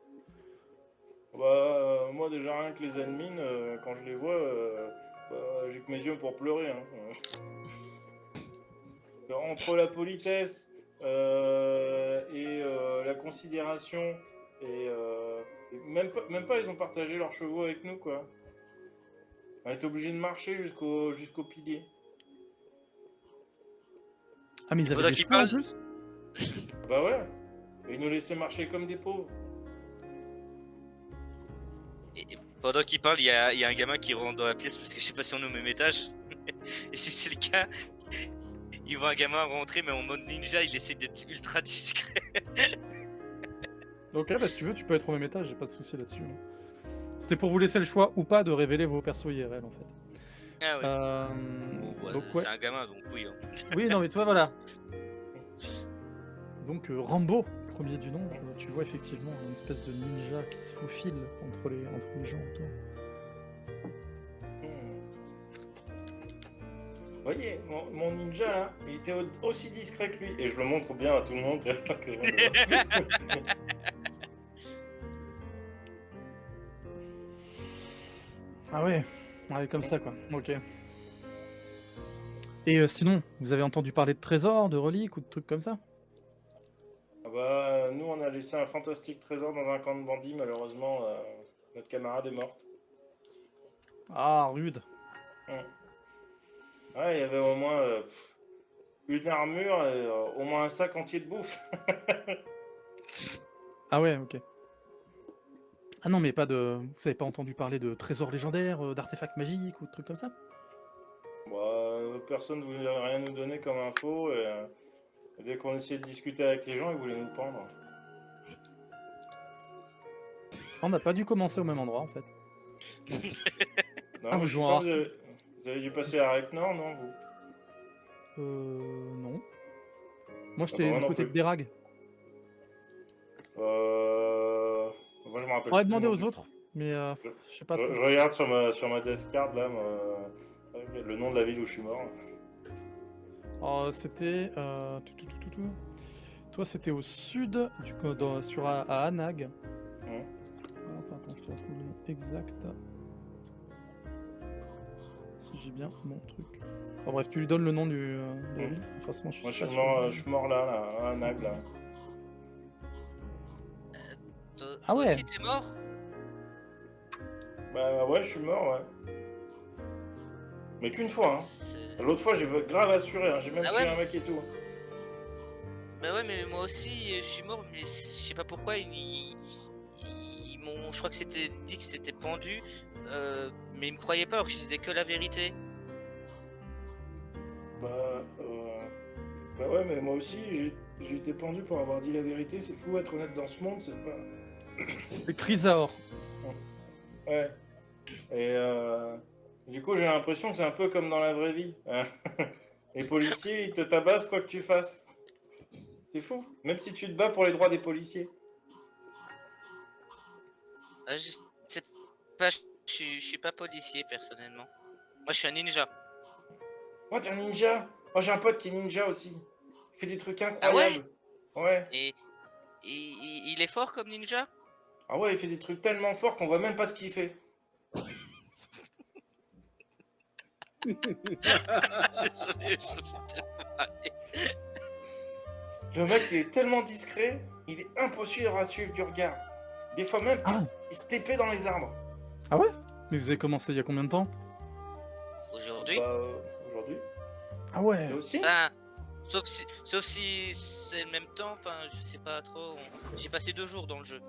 Bah, moi, déjà, rien que les admins, quand je les vois, bah, j'ai que mes yeux pour pleurer. Hein. Entre la politesse et la considération, et même pas, ils ont partagé leurs chevaux avec nous, quoi. On était obligés de marcher jusqu'au pilier. Ah, mais ils avaient Pendant des qu'il chevaux en parle- plus? Bah ouais, et ils nous laissaient marcher comme des pauvres. Et pendant qu'il parle, il y a un gamin qui rentre dans la pièce parce que je sais pas si on est au même étage. Et si c'est le cas, il voit un gamin rentrer mais en mode ninja, il essaie d'être ultra discret. Ok, bah si tu veux, tu peux être au même étage, j'ai pas de souci là-dessus. C'était pour vous laisser le choix ou pas de révéler vos persos IRL en fait. Ah oui. Bon, ouais, Donc c'est ouais. un gamin donc oui. Hein. Oui, non mais toi voilà. Donc Rambo, premier du nom, tu vois effectivement une espèce de ninja qui se faufile entre les gens autour. Vous voyez, mon ninja là, il était aussi discret que lui. Et je le montre bien à tout le monde. Ah ouais, comme ça quoi, ok. Et sinon, vous avez entendu parler de trésors, de reliques ou de trucs comme ça? Ah bah, nous, on a laissé un fantastique trésor dans un camp de bandits. Malheureusement, notre camarade est morte. Ah, rude. Ouais, il y avait au moins une armure et au moins un sac entier de bouffe. Ah ouais, ok. Ah non, mais pas de... Vous avez pas entendu parler de trésors légendaires, d'artefacts magiques ou de trucs comme ça? Bah, personne ne voulait rien nous donner comme info. Et dès qu'on essayait de discuter avec les gens, ils voulaient nous prendre. On n'a pas dû commencer au même endroit en fait. Non, Ah, vous je sais jouez pas, en vous avez dû passer à Reknor, non, vous? Non. Moi j'étais bah, moi du non côté plus. de Dérag. Moi, je me rappelle. Faudrait plus demander non aux plus. autres, mais je sais pas trop. Je regarde sur ma death card là, le nom de la ville où je suis mort. Alors, c'était... Toi c'était au sud, à Anag. Hop, attends, je te retrouve le nom exact. Si j'ai bien mon truc. Enfin bref, tu lui donnes le nom de la ville. Forcément, Moi, suis pas sûr. je suis mort là, à un nag là. Ah ouais. Toi aussi t'es mort? Bah ouais, je suis mort, ouais. Mais qu'une fois, hein. C'est- L'autre fois, j'ai grave assuré, hein. J'ai même Ah tué ouais. un mec et tout. Bah ouais, mais moi aussi je suis mort, mais je sais pas pourquoi ils m'ont. Je crois que c'était dit que c'était pendu, mais ils me croyaient pas alors que je disais que la vérité. Bah ouais, mais moi aussi, j'ai été pendu pour avoir dit la vérité. C'est fou, être honnête dans ce monde, c'est pas... C'était Chrysaor. Ouais. Et du coup, j'ai l'impression que c'est un peu comme dans la vraie vie. Les policiers, ils te tabassent quoi que tu fasses. C'est fou. Même si tu te bats pour les droits des policiers. Ah, je sais pas, je suis pas policier personnellement. Moi je suis un ninja. Oh, t'es un ninja? Oh, j'ai un pote qui est ninja aussi. Il fait des trucs Ah incroyables. Ouais. Et il est fort comme ninja? Ah ouais, il fait des trucs tellement forts qu'on voit même pas ce qu'il fait. Désolé, ça me fait tellement marrer. Le mec, il est tellement discret, il est impossible à suivre du regard. Des fois même, Ah. il se tapait dans les arbres. Ah ouais? Mais vous avez commencé il y a combien de temps? Aujourd'hui? Bah, aujourd'hui. Ah ouais. Et aussi. Enfin, sauf si c'est le même temps, enfin je sais pas trop. J'ai passé 2 jours dans le jeu.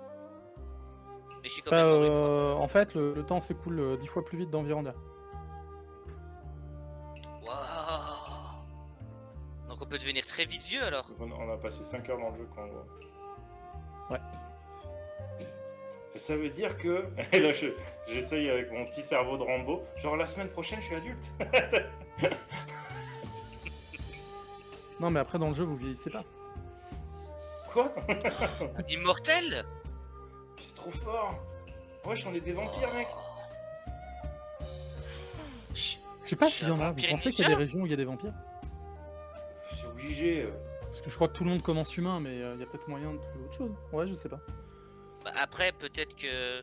Mais je suis quand même mort une fois. En fait, le temps s'écoule 10 fois plus vite dans Virandia. Waouh! Donc on peut devenir très vite vieux alors. On a passé 5 heures dans le jeu quand on voit. Ouais. Et ça veut dire que. Et là, j'essaye avec mon petit cerveau de Rambo. Genre, la semaine prochaine, je suis adulte. Non, mais après, dans le jeu, vous vieillissez pas. Quoi? Immortel? C'est trop fort. Wesh, on est des vampires, mec. Je Je sais pas Je suis s'il y en un a. Vous vampire pensez qu'il y a des ninja régions où il y a des vampires? obligé. Parce que je crois que tout le monde commence humain, mais il y a peut-être moyen de trouver autre chose. Ouais, je sais pas. Bah, après, peut-être que.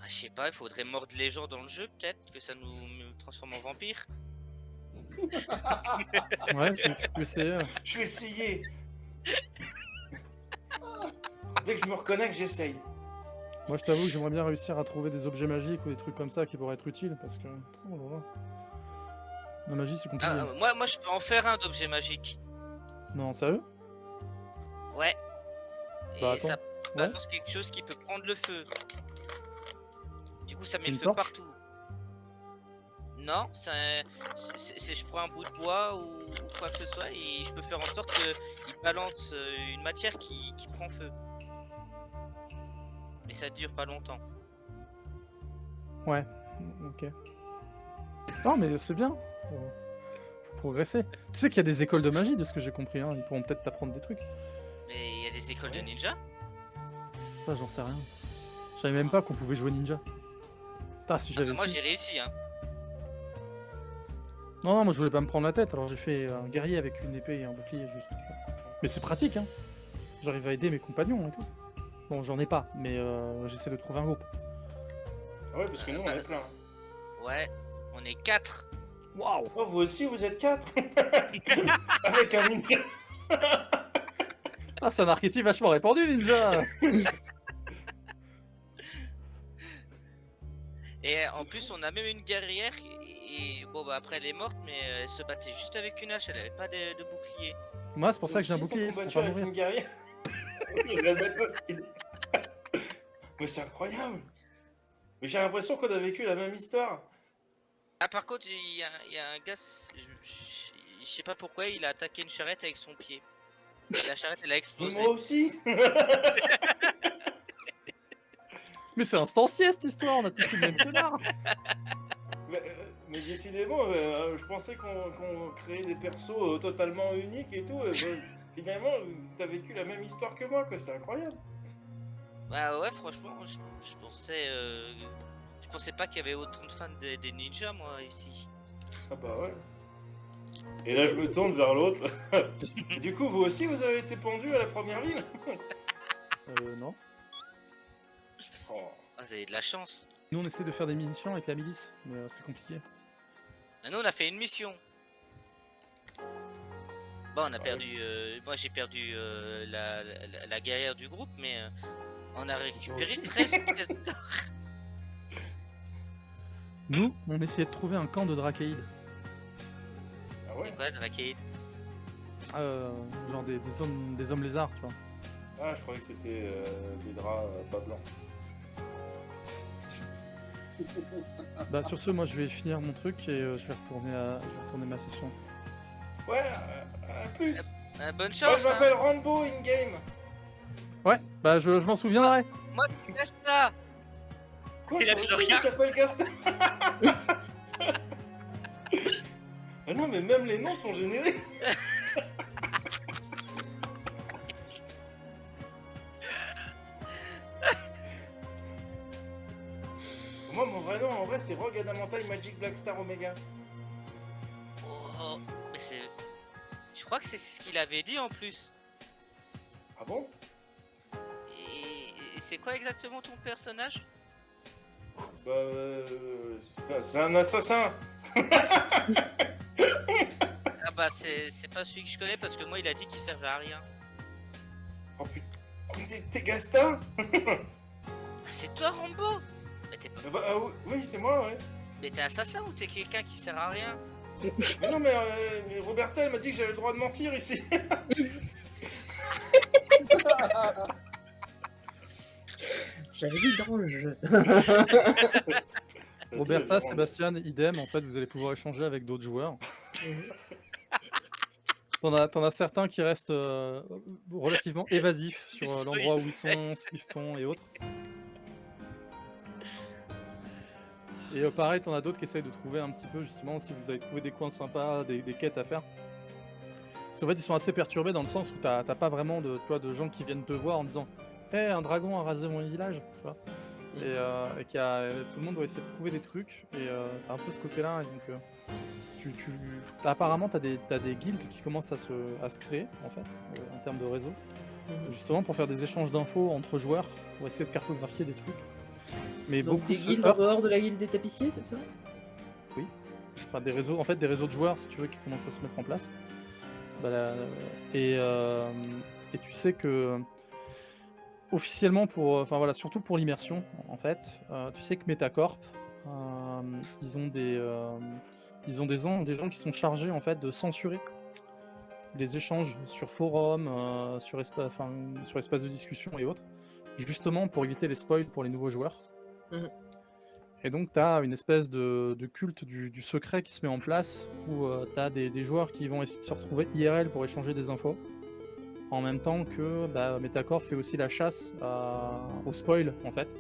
Ah, je sais pas, il faudrait mordre les gens dans le jeu, peut-être, que ça nous transforme en vampire. Ouais, tu peux essayer. Je vais essayer. Dès que je me reconnecte, j'essaye. Moi, je t'avoue que j'aimerais bien réussir à trouver des objets magiques ou des trucs comme ça qui pourraient être utiles, parce que... Oh là là. La magie, c'est compliqué. Ah, moi, je peux en faire un d'objet magique. Non, sérieux? Ouais. Et Bah, ça attends. balance quelque chose qui peut prendre le feu. Du coup, ça met Une le feu torche partout. Non, je prends un bout de bois ou quoi que ce soit et je peux faire en sorte qu'il balance une matière qui prend feu. Mais ça dure pas longtemps. Ouais, ok. Non, mais c'est bien. Faut progresser. Tu sais qu'il y a des écoles de magie, de ce que j'ai compris, hein. Ils pourront peut-être t'apprendre des trucs. Mais il y a des écoles de ninja. Ça, j'en sais rien. Je savais même pas qu'on pouvait jouer ninja. Putain, si j'avais Moi su. j'ai réussi, hein. Non, moi je voulais pas me prendre la tête, alors j'ai fait un guerrier avec une épée et un bouclier juste. Mais c'est pratique, hein. J'arrive à aider mes compagnons et tout. Bon, j'en ai pas, mais j'essaie de trouver un groupe. Ah ouais, parce que nous, on est plein. Ouais, on est 4. Waouh! Oh, vous aussi, vous êtes 4. Avec un ninja. Ah, c'est un archétype vachement répandu, ninja! Et en plus, on a même une guerrière. Et bon, bah après, elle est morte, mais elle se battait juste avec une hache. Elle avait pas de bouclier. Moi, c'est pour ça que j'ai un bouclier, c'est combattu pour pas avec mourir. une guerrière. Je vais mettre au style. Mais c'est incroyable. Mais j'ai l'impression qu'on a vécu la même histoire. Ah, par contre, il y a un gars. Je sais pas pourquoi, il a attaqué une charrette avec son pied. Et la charrette, elle a Mais explosé. moi aussi. Mais c'est instancié cette histoire, on a tous eu le même scénar! Mais décidément, je pensais qu'on créait des persos totalement uniques et tout. Finalement, t'as vécu la même histoire que moi, quoi. C'est incroyable. Bah ouais, franchement, je pensais. Je pensais pas qu'il y avait autant de fans des ninjas, moi, ici. Ah bah ouais. Et là, je me tourne vers l'autre. Du coup, vous aussi, vous avez été pendu à la première ligne? Non. Oh. Ah, vous avez de la chance. Nous, on essaie de faire des missions avec la milice, mais c'est compliqué. Ah, nous, on a fait une mission. Bon, on a Ouais. perdu. Moi, j'ai perdu la guerrière du groupe, mais on a récupéré 13 pièces d'or. Nous, on essayait de trouver un camp de Drakeïdes. Ah ouais? C'est quoi, Drakeid? Genre des hommes lézards, tu vois. Ah, je croyais que c'était des draps pas blancs. Bah sur ce, moi je vais finir mon truc et je vais retourner ma session. Ouais, à plus. Bonne Moi, chance, je m'appelle Rambo in-game. Ouais, bah je m'en souviendrai. Moi, tu laisses ça. Quoi, Il a toi plus aussi, rien. tu t'appelles Gaston? Ah non, mais même les noms sont générés. Moi, mon vrai nom, en vrai, c'est Rogue Adamantai Magic Black Star Omega. Oh, mais c'est. Je crois que c'est ce qu'il avait dit en plus. Ah bon? Et c'est quoi exactement ton personnage? Bah, c'est un assassin. Ah bah c'est pas celui que je connais parce que moi il a dit qu'il servait à rien. Oh putain. Oh, mais t'es Gaston? Ah, c'est toi Rambo? Mais t'es pas... Bah, oui, c'est moi, ouais. Mais t'es assassin ou t'es quelqu'un qui sert à rien? Mais non, mais Roberta, elle m'a dit que j'avais le droit de mentir ici. J'avais dit dans le jeu. Roberta, Sébastien, idem, en fait vous allez pouvoir échanger avec d'autres joueurs. T'en as certains qui restent relativement évasifs sur l'endroit où ils sont, ce qu'ils font et autres. Et pareil, t'en as d'autres qui essayent de trouver un petit peu justement si vous avez trouvé des coins sympas, des quêtes à faire. Parce qu'en fait ils sont assez perturbés dans le sens où t'as pas vraiment de gens qui viennent te voir en disant « Hey, un dragon a rasé mon village !» tu vois. et tout le monde doit essayer de trouver des trucs, et t'as un peu ce côté-là, et donc apparemment t'as des guildes qui commencent à se créer, en fait, en termes de réseau, justement pour faire des échanges d'infos entre joueurs, pour essayer de cartographier des trucs. Mais Donc beaucoup des se guildes en heurtent. dehors de la guilde des tapissiers, c'est ça? Enfin, des réseaux de joueurs, si tu veux, qui commencent à se mettre en place. Et tu sais que officiellement, enfin voilà, surtout pour l'immersion, en fait, tu sais que Metacorp, ils ont des gens qui sont chargés en fait de censurer les échanges sur forum, sur espace de discussion et autres, justement pour éviter les spoils pour les nouveaux joueurs. Et donc, tu as une espèce de culte du secret qui se met en place, où tu as des joueurs qui vont essayer de se retrouver IRL pour échanger des infos, en même temps que Metacorp fait aussi la chasse au spoil, en fait.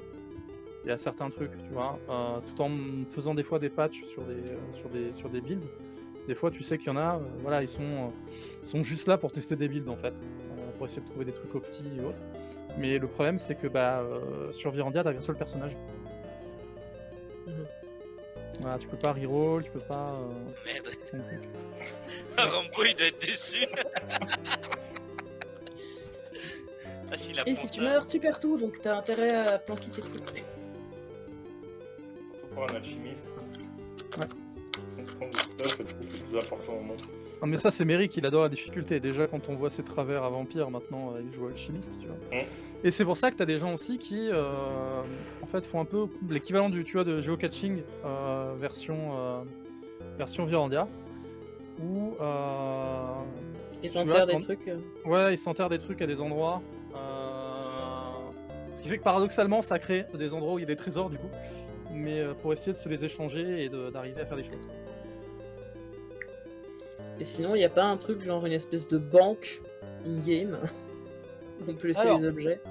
Il y a certains trucs, tu vois, tout en faisant des fois des patchs sur des builds. Des fois, tu sais qu'il y en a, voilà, ils sont juste là pour tester des builds, en fait, pour essayer de trouver des trucs opti et autres. Mais le problème, c'est que sur Virandia, t'as qu'un seul personnage. Voilà, tu peux pas reroll, tu peux pas. Merde. ton truc. Rambo, il doit être déçu. Ah, s'il a Et si tu meurs, tu perds tout, donc t'as intérêt à planquer tes trucs. Surtout pour un alchimiste. Ouais. Comprendre le stuff est le plus important au monde. Non, mais ça, c'est Merrick, il adore la difficulté. Déjà, quand on voit ses travers à vampire, maintenant, il joue alchimiste, tu vois. Et c'est pour ça que t'as des gens aussi qui, en fait, font un peu l'équivalent de geocaching version Virandia, où Ils enterrent des trucs. ouais, ils s'enterrent des trucs à des endroits. Ce qui fait que paradoxalement, ça crée des endroits où il y a des trésors, du coup. Mais pour essayer de se les échanger et d'arriver à faire des choses. Et sinon, il n'y a pas un truc genre une espèce de banque in-game où on peut laisser les objets?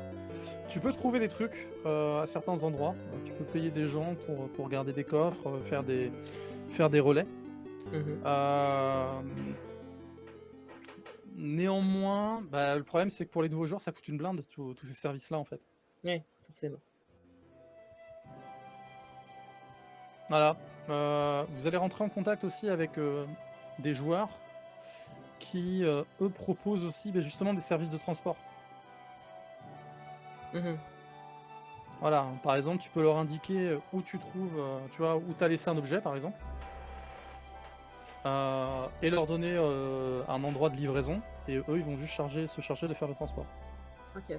Tu peux trouver des trucs à certains endroits. Tu peux payer des gens pour garder des coffres, faire des relais. Néanmoins, le problème c'est que pour les nouveaux joueurs, ça coûte une blinde, tous ces services-là, en fait. Oui, forcément. Voilà. Vous allez rentrer en contact aussi avec des joueurs qui, eux, proposent aussi justement des services de transport. Voilà, par exemple, tu peux leur indiquer où tu trouves, tu vois, où tu as laissé un objet, par exemple, et leur donner un endroit de livraison, et eux, ils vont juste se charger de faire le transport. Ok.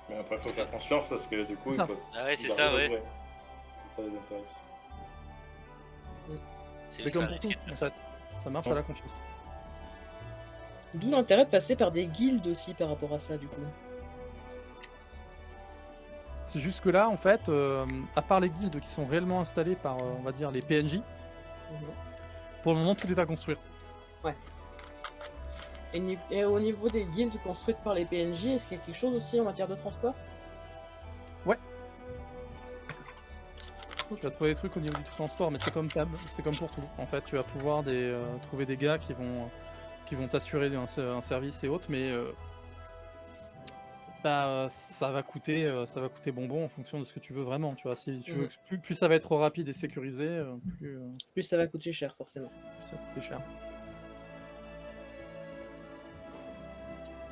Mais après, il faut faire confiance parce que du coup, C'est ça. ils peuvent. Ah ouais, c'est garder ça, ouais. l'objet. Ça les intéresse. C'est Mais comme ultra pour tout, risqué. en fait, ça marche à la confiance. D'où l'intérêt de passer par des guildes aussi par rapport à ça, du coup. C'est juste que là, en fait, à part les guildes qui sont réellement installées par, on va dire, les PNJ, pour le moment, tout est à construire. Ouais. Et au niveau des guildes construites par les PNJ, est-ce qu'il y a quelque chose aussi en matière de transport? Ouais. Tu vas trouver des trucs au niveau du transport, mais c'est comme pour tout. En fait, tu vas pouvoir trouver des gars qui vont t'assurer un service et autres, mais ça va coûter bonbon en fonction de ce que tu veux vraiment. Tu vois, si tu veux, plus ça va être rapide et sécurisé, Plus ça va coûter cher, forcément. plus ça va coûter cher.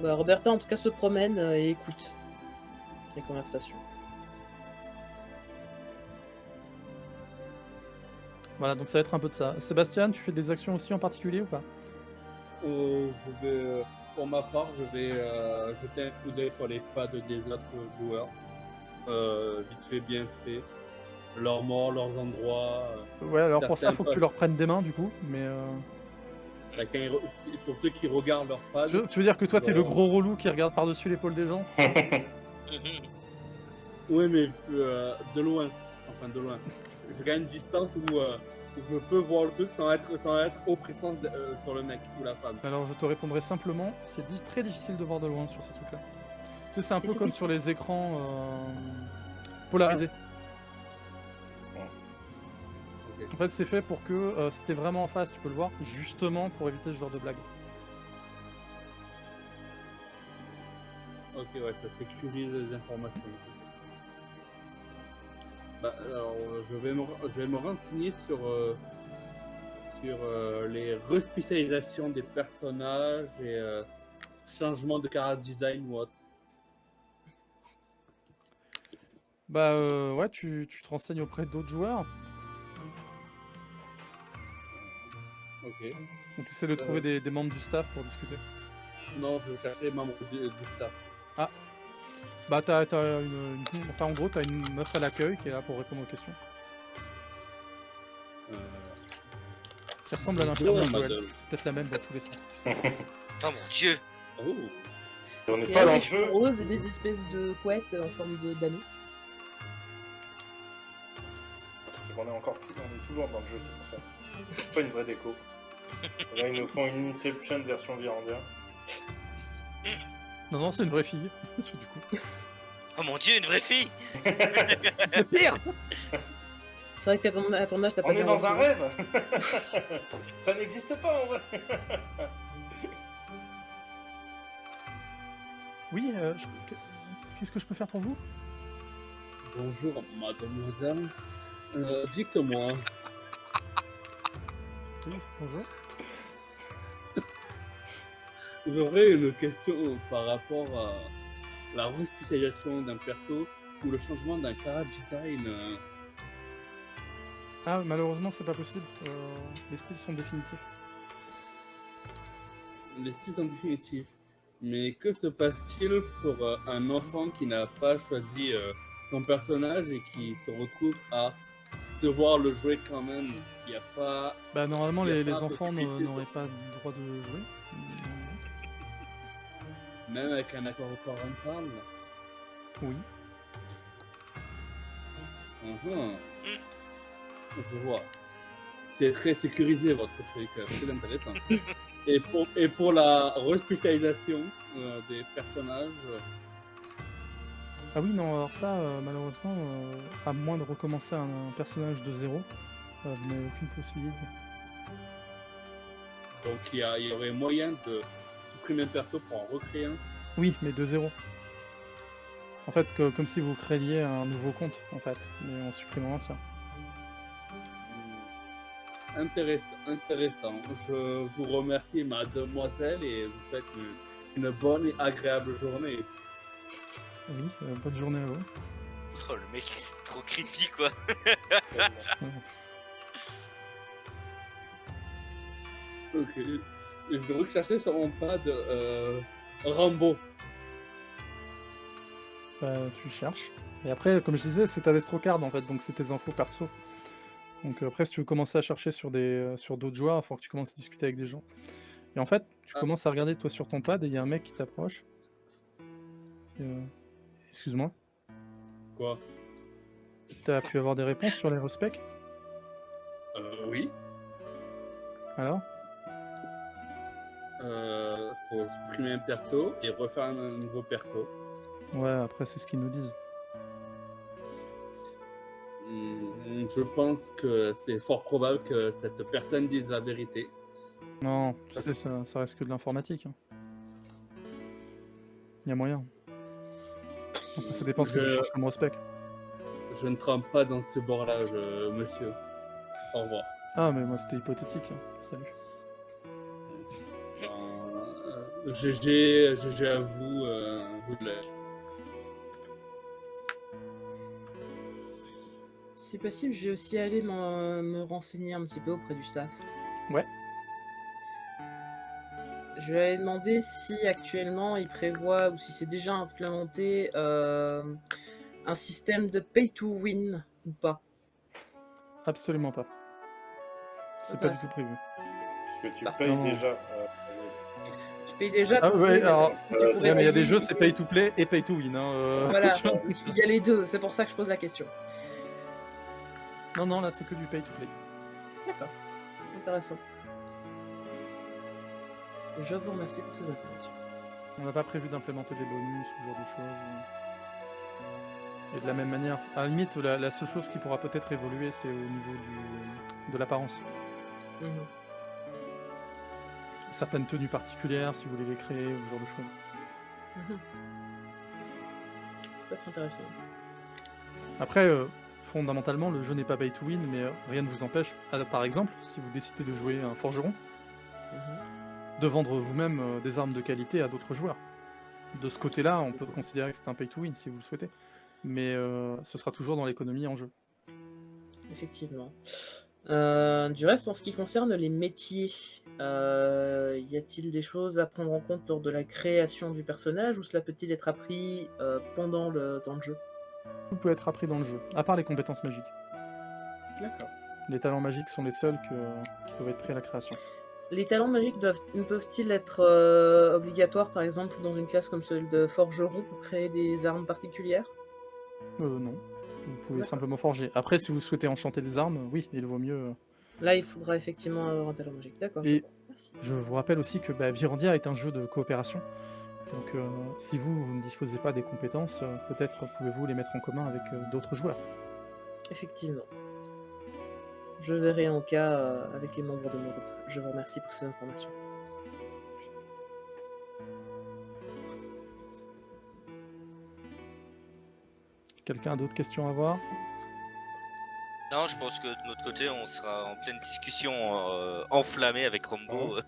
Bah, Roberta, en tout cas, se promène et écoute les conversations. Voilà, donc ça va être un peu de ça. Sébastien, tu fais des actions aussi en particulier ou pas? Pour ma part, je vais jeter un coup d'œil sur les pads des autres joueurs. Vite fait, bien fait. Leurs morts, leurs endroits. Ouais, alors pour ça, certains faut que tu leur prennes des mains du coup, mais... Pour ceux qui regardent leurs pads. Tu veux dire que toi, t'es le gros relou qui regarde par-dessus l'épaule des gens? Oui, mais de loin. Enfin, de loin. Je gagne une distance où je peux voir le truc sans être oppressant sur le mec ou la femme. Alors je te répondrai simplement, c'est très difficile de voir de loin sur ces trucs-là. Tu sais, c'est un peu comme sur les écrans polarisés. En fait, c'est fait pour que si t'es vraiment en face, tu peux le voir, justement pour éviter ce genre de blague. Ok. Ok, ouais, ça sécurise les informations. Bah, alors, je vais me renseigner sur les respécialisations des personnages et changement de character design ou autre. Bah ouais, tu te renseignes auprès d'autres joueurs. Ok. Donc tu essaies de trouver des membres du staff pour discuter. Non, je cherchais les membres du staff. Ah. Bah t'as enfin en gros t'as une meuf à l'accueil qui est là pour répondre aux questions. Qui ressemble à l'infirmière Joël. madame. C'est peut-être la même dans tous les centres, tu sais. Oh mon dieu! Oh. On Il n'est y pas a dans des le jeu. cheveux roses et des espèces de couettes en forme d'anneaux. C'est qu'on est encore pris, on est toujours dans le jeu, c'est pour ça. C'est pas une vraie déco. Là, ils nous font une Inception version Virandia. Non, c'est une vraie fille. Du coup. Oh mon dieu, une vraie fille! C'est pire! C'est vrai qu'à ton âge, t'as pas On est bien dans un reçu. rêve. Ça n'existe pas en vrai. Oui, qu'est-ce que je peux faire pour vous? Bonjour, mademoiselle. Dites-moi, Oui, bonjour. j'aurais une question par rapport à la respécialisation d'un perso ou le changement d'un character design. Ah, malheureusement, c'est pas possible. Les styles sont définitifs. Les styles sont définitifs. Mais que se passe-t-il pour un enfant qui n'a pas choisi son personnage et qui se retrouve à devoir le jouer quand même? Il n'y a pas. Bah, normalement, Y a les pas enfants possibilité. n'auraient pas le droit de jouer. Même avec un accord parental. Oui. Je vois. C'est très sécurisé votre truc, très intéressant. Et pour la respécialisation des personnages, Ah oui, non, alors ça, malheureusement, à moins de recommencer un personnage de zéro, vous n'avez aucune possibilité. donc il y aurait moyen de supprimer un perso pour en recréer un. Oui, mais de zéro. En fait, comme si vous créiez un nouveau compte, en fait, mais en supprimant l'ancien. Intéressant. Je vous remercie, mademoiselle, et vous souhaite une bonne et agréable journée. Oui, bonne journée à vous. Oh le mec, c'est trop creepy quoi! Ok. Je vais rechercher sur mon pad Rambo. Bah, tu cherches. Et après, comme je disais, c'est ta destrocard en fait, donc c'est tes infos perso. Donc après, si tu veux commencer à chercher sur d'autres joueurs, il faut que tu commences à discuter avec des gens. Et en fait, tu commences à regarder toi sur ton pad et il y a un mec qui t'approche. Excuse-moi. Quoi? T'as pu avoir des réponses sur les respecs? Oui. Alors? Faut supprimer un perso et refaire un nouveau perso. Ouais, après c'est ce qu'ils nous disent. Je pense que c'est fort probable que cette personne dise la vérité. Non, tu sais, ça reste que de l'informatique. Hein. Y a moyen. Après, ça dépend ce que tu cherches comme respect. Je ne trempe pas dans ce bord-là, monsieur. Au revoir. Ah, mais moi c'était hypothétique. Hein. Salut. GG à vous, Woodley. Si c'est possible, je vais aussi aller me renseigner un petit peu auprès du staff. Ouais. Je vais aller demander si actuellement ils prévoient ou si c'est déjà implémenté un système de pay to win ou pas. Absolument pas. C'est pas du tout prévu. Parce que tu Bah, payes non. déjà. Je paye déjà Ah pour ouais, jouer, alors, mais tu pourrais mais il y a des payer- jeux, c'est pay to play et pay to win. Hein, Voilà, tu vois. il y a les deux, c'est pour ça que je pose la question. Non, là c'est que du pay to play. D'accord, intéressant. Je vous remercie pour ces informations. On n'a pas prévu d'implémenter des bonus ou ce genre de choses. Et de la même manière, à la limite, la seule chose qui pourra peut-être évoluer, c'est au niveau de l'apparence. Mhm. Certaines tenues particulières, si vous voulez les créer, ou ce genre de choses. Mhm. peut être intéressant. Après, fondamentalement, le jeu n'est pas pay to win, mais rien ne vous empêche, par exemple, si vous décidez de jouer un forgeron, Mhm. de vendre vous-même des armes de qualité à d'autres joueurs. De ce côté-là, on peut considérer que c'est un pay to win si vous le souhaitez, mais ce sera toujours dans l'économie en jeu. Effectivement. Du reste, en ce qui concerne les métiers, y a-t-il des choses à prendre en compte lors de la création du personnage ou cela peut-il être appris dans le jeu? Tout peut être appris dans le jeu, à part les compétences magiques. D'accord. Les talents magiques sont les seuls qui doivent être pris à la création. Les talents magiques ne peuvent-ils être obligatoires, par exemple, dans une classe comme celle de forgeron pour créer des armes particulières? Non. Vous pouvez D'accord. simplement forger. Après, si vous souhaitez enchanter des armes, oui, il vaut mieux. Là, il faudra effectivement avoir un talent magique. D'accord, je Et vois. Merci. je vous rappelle aussi que Virandia est un jeu de coopération. Donc, si vous ne disposez pas des compétences, peut-être pouvez-vous les mettre en commun avec d'autres joueurs. Effectivement. Je verrai en cas avec les membres de mon groupe. Je vous remercie pour ces informations. Quelqu'un a d'autres questions à voir? Non, je pense que de notre côté, on sera en pleine discussion enflammée avec Rombo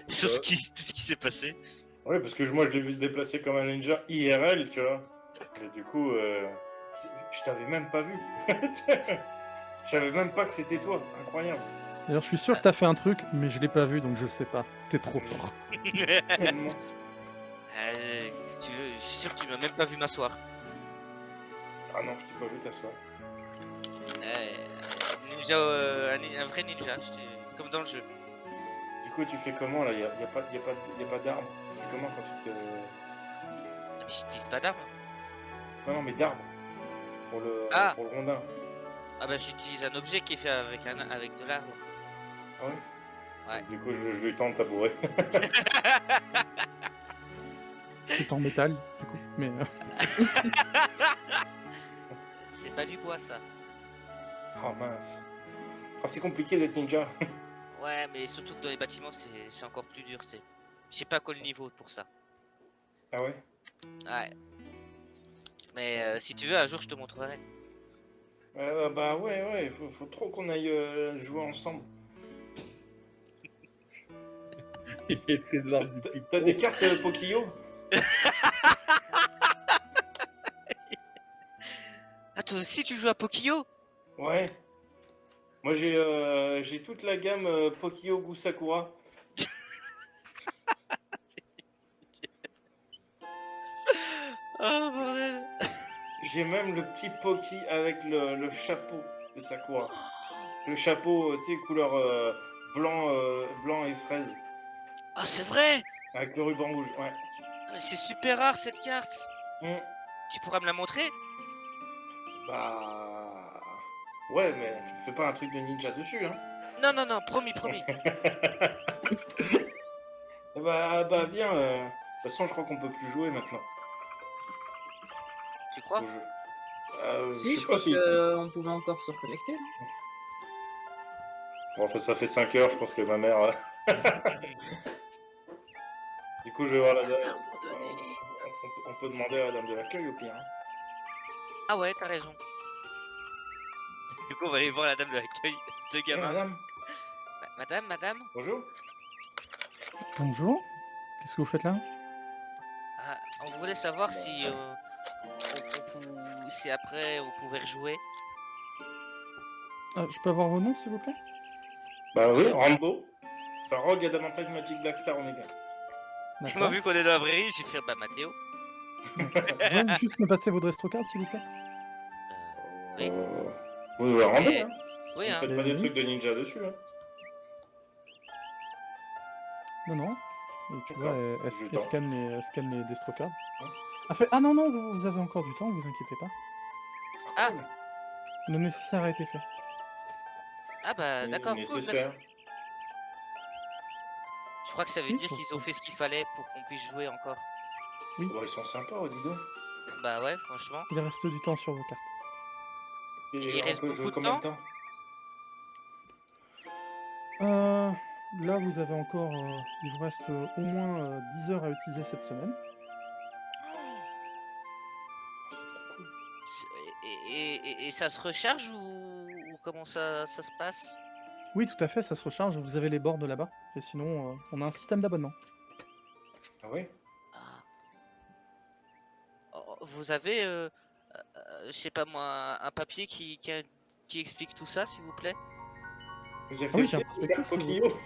sur tout ce qui s'est passé. Oui, parce que moi, je l'ai vu se déplacer comme un ninja IRL, tu vois. Et du coup, je t'avais même pas vu. Je savais même pas que c'était toi. Incroyable. D'ailleurs, je suis sûr que t'as fait un truc, mais je l'ai pas vu, donc je sais pas. T'es trop fort. Tellement. Si tu veux, je suis sûr que tu m'as même pas vu m'asseoir. Ah non, je t'ai pas vu t'asseoir. Ninja, un vrai ninja, comme dans le jeu. Du coup, tu fais comment là? Y a pas d'arme. Tu fais comment quand tu te. Ah, mais j'utilise pas d'arme. Non, mais d'arbre. Pour le rondin. Ah bah j'utilise un objet qui est fait avec de l'arbre. Ah ouais? Ouais. Du coup, je lui tends le tabouret. Tout en métal, du coup. Mais C'est pas du bois ça. Oh mince. Oh, c'est compliqué d'être ninja. Ouais, mais surtout que dans les bâtiments c'est encore plus dur, tu sais. Je sais pas quoi le niveau pour ça. Ah ouais? Ouais. Mais si tu veux, un jour je te montrerai. Bah ouais, faut trop qu'on aille jouer ensemble. Il maîtrise l'art du pipeau. T'as des cartes Pokio? Ah, toi aussi tu joues à Pokio? Ouais. Moi j'ai toute la gamme Pokio Gu Sakura. Oh bordel. J'ai même le petit Poki avec le chapeau de Sakura. Le chapeau, tu sais, couleur blanc et fraise. Ah, c'est vrai? Avec le ruban rouge, ouais. Ah, mais c'est super rare cette carte. Hmm. Tu pourras me la montrer? Bah. Ouais, mais tu me fais pas un truc de ninja dessus, hein. Non, promis. Bah viens. De toute façon, je crois qu'on peut plus jouer maintenant Tu crois? au jeu. Si, je sais crois pas si. qu'on pouvait encore se reconnecter. Là. Bon, enfin, ça fait 5 heures, je pense que ma mère. Du coup, je vais voir la dame. On peut demander à la dame de l'accueil au pire. Hein. Ah ouais, t'as raison. Du coup, on va aller voir la dame de l'accueil de Eh, gamin. madame, Madame? bonjour. bonjour. Qu'est-ce que vous faites là? Ah, on voulait savoir si si après on pouvait rejouer. Je peux avoir vos noms, s'il vous plaît? Bah oui, Rambo. Enfin, Rogue, Adamantine, Magic, Black Star, Omega. Moi, D'accord. vu qu'on est dans la vraie vie, j'ai fait Mathéo. Vous pouvez juste me passer votre Estrocard, s'il vous plaît? Oui. Vous devez Rambo, Mais- hein. Oui, Vous hein. faites pas des Oui. trucs de ninja dessus, hein. Non. Et tu vois, D'accord. elle Je scanne les Destrocards. Ouais. Ah non, vous avez encore du temps, vous inquiétez pas. Ah. Cool. Le nécessaire a été fait. Ah bah d'accord, cool, merci. Nécessaire. Je crois que ça veut Oui, dire qu'ils ont pourquoi fait ce qu'il fallait pour qu'on puisse jouer encore. Bon, ils sont sympas, dis donc. Bah ouais, franchement. Il reste du temps sur vos cartes. Et il on reste peut jouer beaucoup de combien de temps? Là, vous avez encore... il vous reste au moins 10 heures à utiliser cette semaine. Et ça se recharge ou comment ça se passe? Oui, tout à fait, ça se recharge. Vous avez les bords de là-bas. Et sinon, on a un système d'abonnement. Ah oui? Ah. Oh, vous avez, je sais pas moi, un papier qui explique tout ça, s'il vous plaît? Vous avez Ah oui, fait j'ai un chier, prospectus, si vous voulez. Coquillot.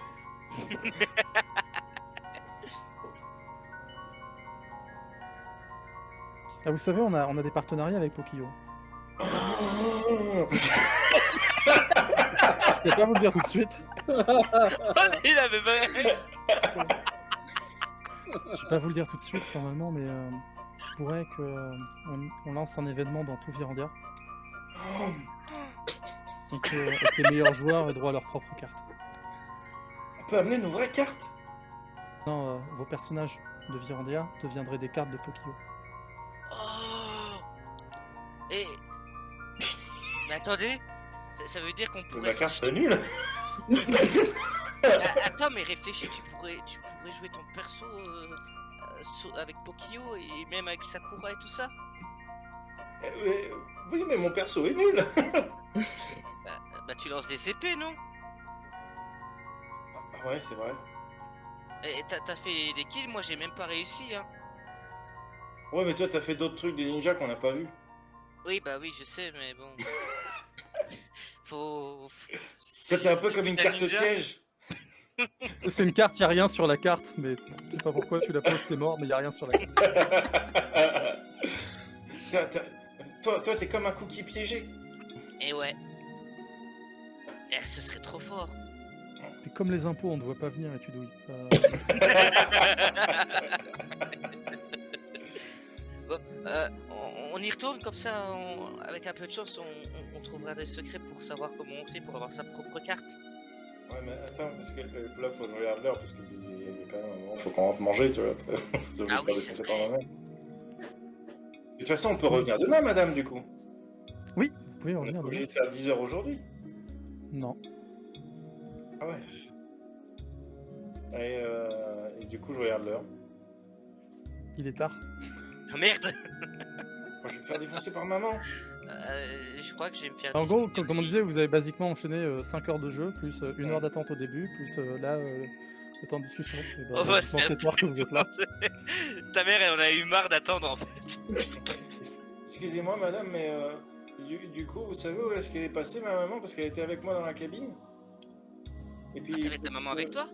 Ah, vous savez, on a des partenariats avec Pokio. Oh Je peux pas vous le dire tout de suite. Il avait pas... Je peux pas vous le dire tout de suite, normalement, mais il se pourrait que on lance un événement dans tout Virandia. Et que les meilleurs joueurs aient droit à leur propre carte. On peut amener nos vraies cartes. Non, vos personnages de Virandia deviendraient des cartes de Pokio. Oh. Et... Mais attendez, ça veut dire qu'on La pourrait... carte c'est nulle. Attends, mais réfléchis, tu pourrais jouer ton perso avec Pokio et même avec Sakura et tout ça. Oui, mais mon perso est nul. Bah tu lances des épées, non? Ah ouais, c'est vrai. Et t'as fait des kills, moi j'ai même pas réussi, hein. Ouais, mais toi, t'as fait d'autres trucs des ninjas qu'on n'a pas vu. Oui, bah oui, je sais, mais bon... faut... Toi, t'es un peu c'est comme une putain carte ninja. piège. C'est une carte, y a rien sur la carte, mais je sais pas pourquoi tu la poses, t'es mort, mais y a rien sur la carte. Toi, t'es comme un cookie piégé. Et ouais. Ce serait trop fort. T'es comme les impôts, on ne voit pas venir et tu douilles. Bon, on y retourne comme ça, avec un peu de chance, on trouvera des secrets pour savoir comment on fait pour avoir sa propre carte. Ouais, mais attends, parce que là, faut que je regarde l'heure, parce qu'il y a quand même un moment, faut qu'on rentre manger, tu vois. Ça devrait Ah faire oui, des c'est conseils par vrai. moi-même. De toute façon, on peut revenir demain, madame, du coup. Oui, vous pouvez On est revenir obligé demain. de faire 10 heures aujourd'hui. Non. Ah ouais. Et du coup, je regarde l'heure. Il est tard. Oh merde. Moi, je vais me faire défoncer par maman. Je crois que je vais me faire... En gros, disputer comme on aussi. disait, vous avez basiquement enchaîné 5 heures de jeu, plus 1 Ouais. heure d'attente au début, plus là, le temps de discussion. Et On va se faire c'est toi que vous êtes là. Ta mère, elle en a eu marre d'attendre en fait. Excusez-moi, madame, mais du coup, vous savez où est-ce qu'elle est passée, ma maman? Parce qu'elle était avec moi dans la cabine. Et puis... T'avais ta maman avec toi?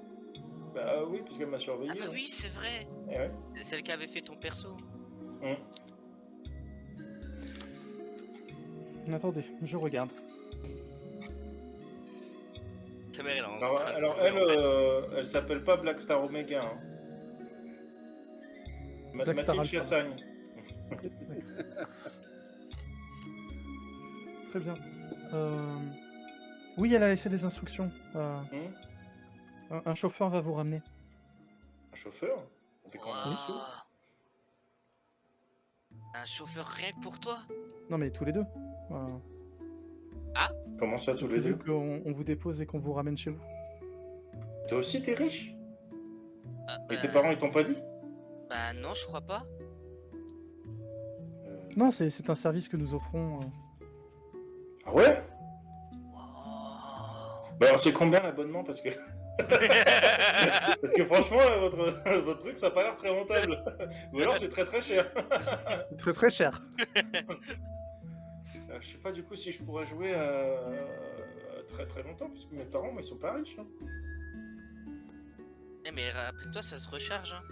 Bah oui, parce qu'elle m'a surveillé. Ah bah oui, c'est vrai. Eh ouais. Celle qui avait fait ton perso. Attendez, je regarde. Ta mère, elle est en train de Alors pleurer, elle, en fait. elle s'appelle pas Black Star Omega. Hein. Black Star Mathilde Alpha. Chassagne. Très bien. Oui, elle a laissé des instructions. Un chauffeur va vous ramener. Un chauffeur? On fait combien de sous? Waouh. Un chauffeur rien que pour toi? Non, mais tous les deux. Comment ça, C'est tous les prévu deux? qu'on vous dépose et qu'on vous ramène chez vous. Toi aussi, t'es riche? Ah, Et tes parents, ils t'ont pas dit? Bah non, je crois pas. Non, c'est un service que nous offrons. Ah ouais? Wow. Bah alors c'est combien l'abonnement? Parce que... Parce que franchement, là, votre truc, ça a pas l'air très rentable. Ou alors c'est très très cher. C'est très très cher. Je sais pas du coup si je pourrais jouer très très longtemps, parce que mes parents, moi, ils sont pas riches. Hein. Eh mais rappelle-toi, ça se recharge. Hein.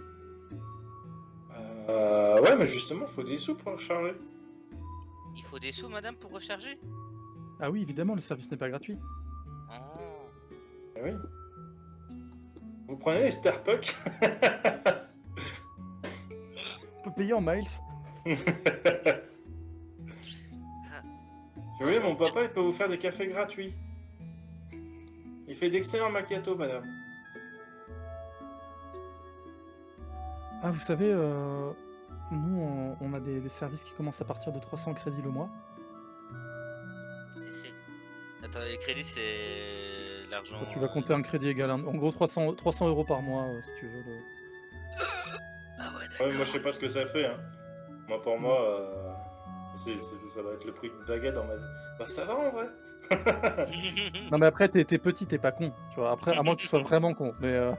Ouais, mais justement, faut des sous pour recharger. Il faut des sous, madame, pour recharger? Ah oui, évidemment, le service n'est pas gratuit. Oh. Eh oui. Vous prenez les Starbucks? On peut payer en miles. Si vous voulez, mon papa, il peut vous faire des cafés gratuits. Il fait d'excellents macchiatos, madame. Ah, vous savez, nous, on a des services qui commencent à partir de 300 crédits le mois. Attends, les crédits, c'est l'argent... Tu vas compter un crédit égal. En gros, 300 € par mois, si tu veux. Ah ouais, Ouais, d'accord. moi, je sais pas ce que ça fait. Hein. Moi, pour moi, Ça va être le prix de baguette dans ma vie. Bah ça va en vrai. Non, mais après, t'es petit, t'es pas con. Tu vois, après, à moins que tu sois vraiment con. Mais À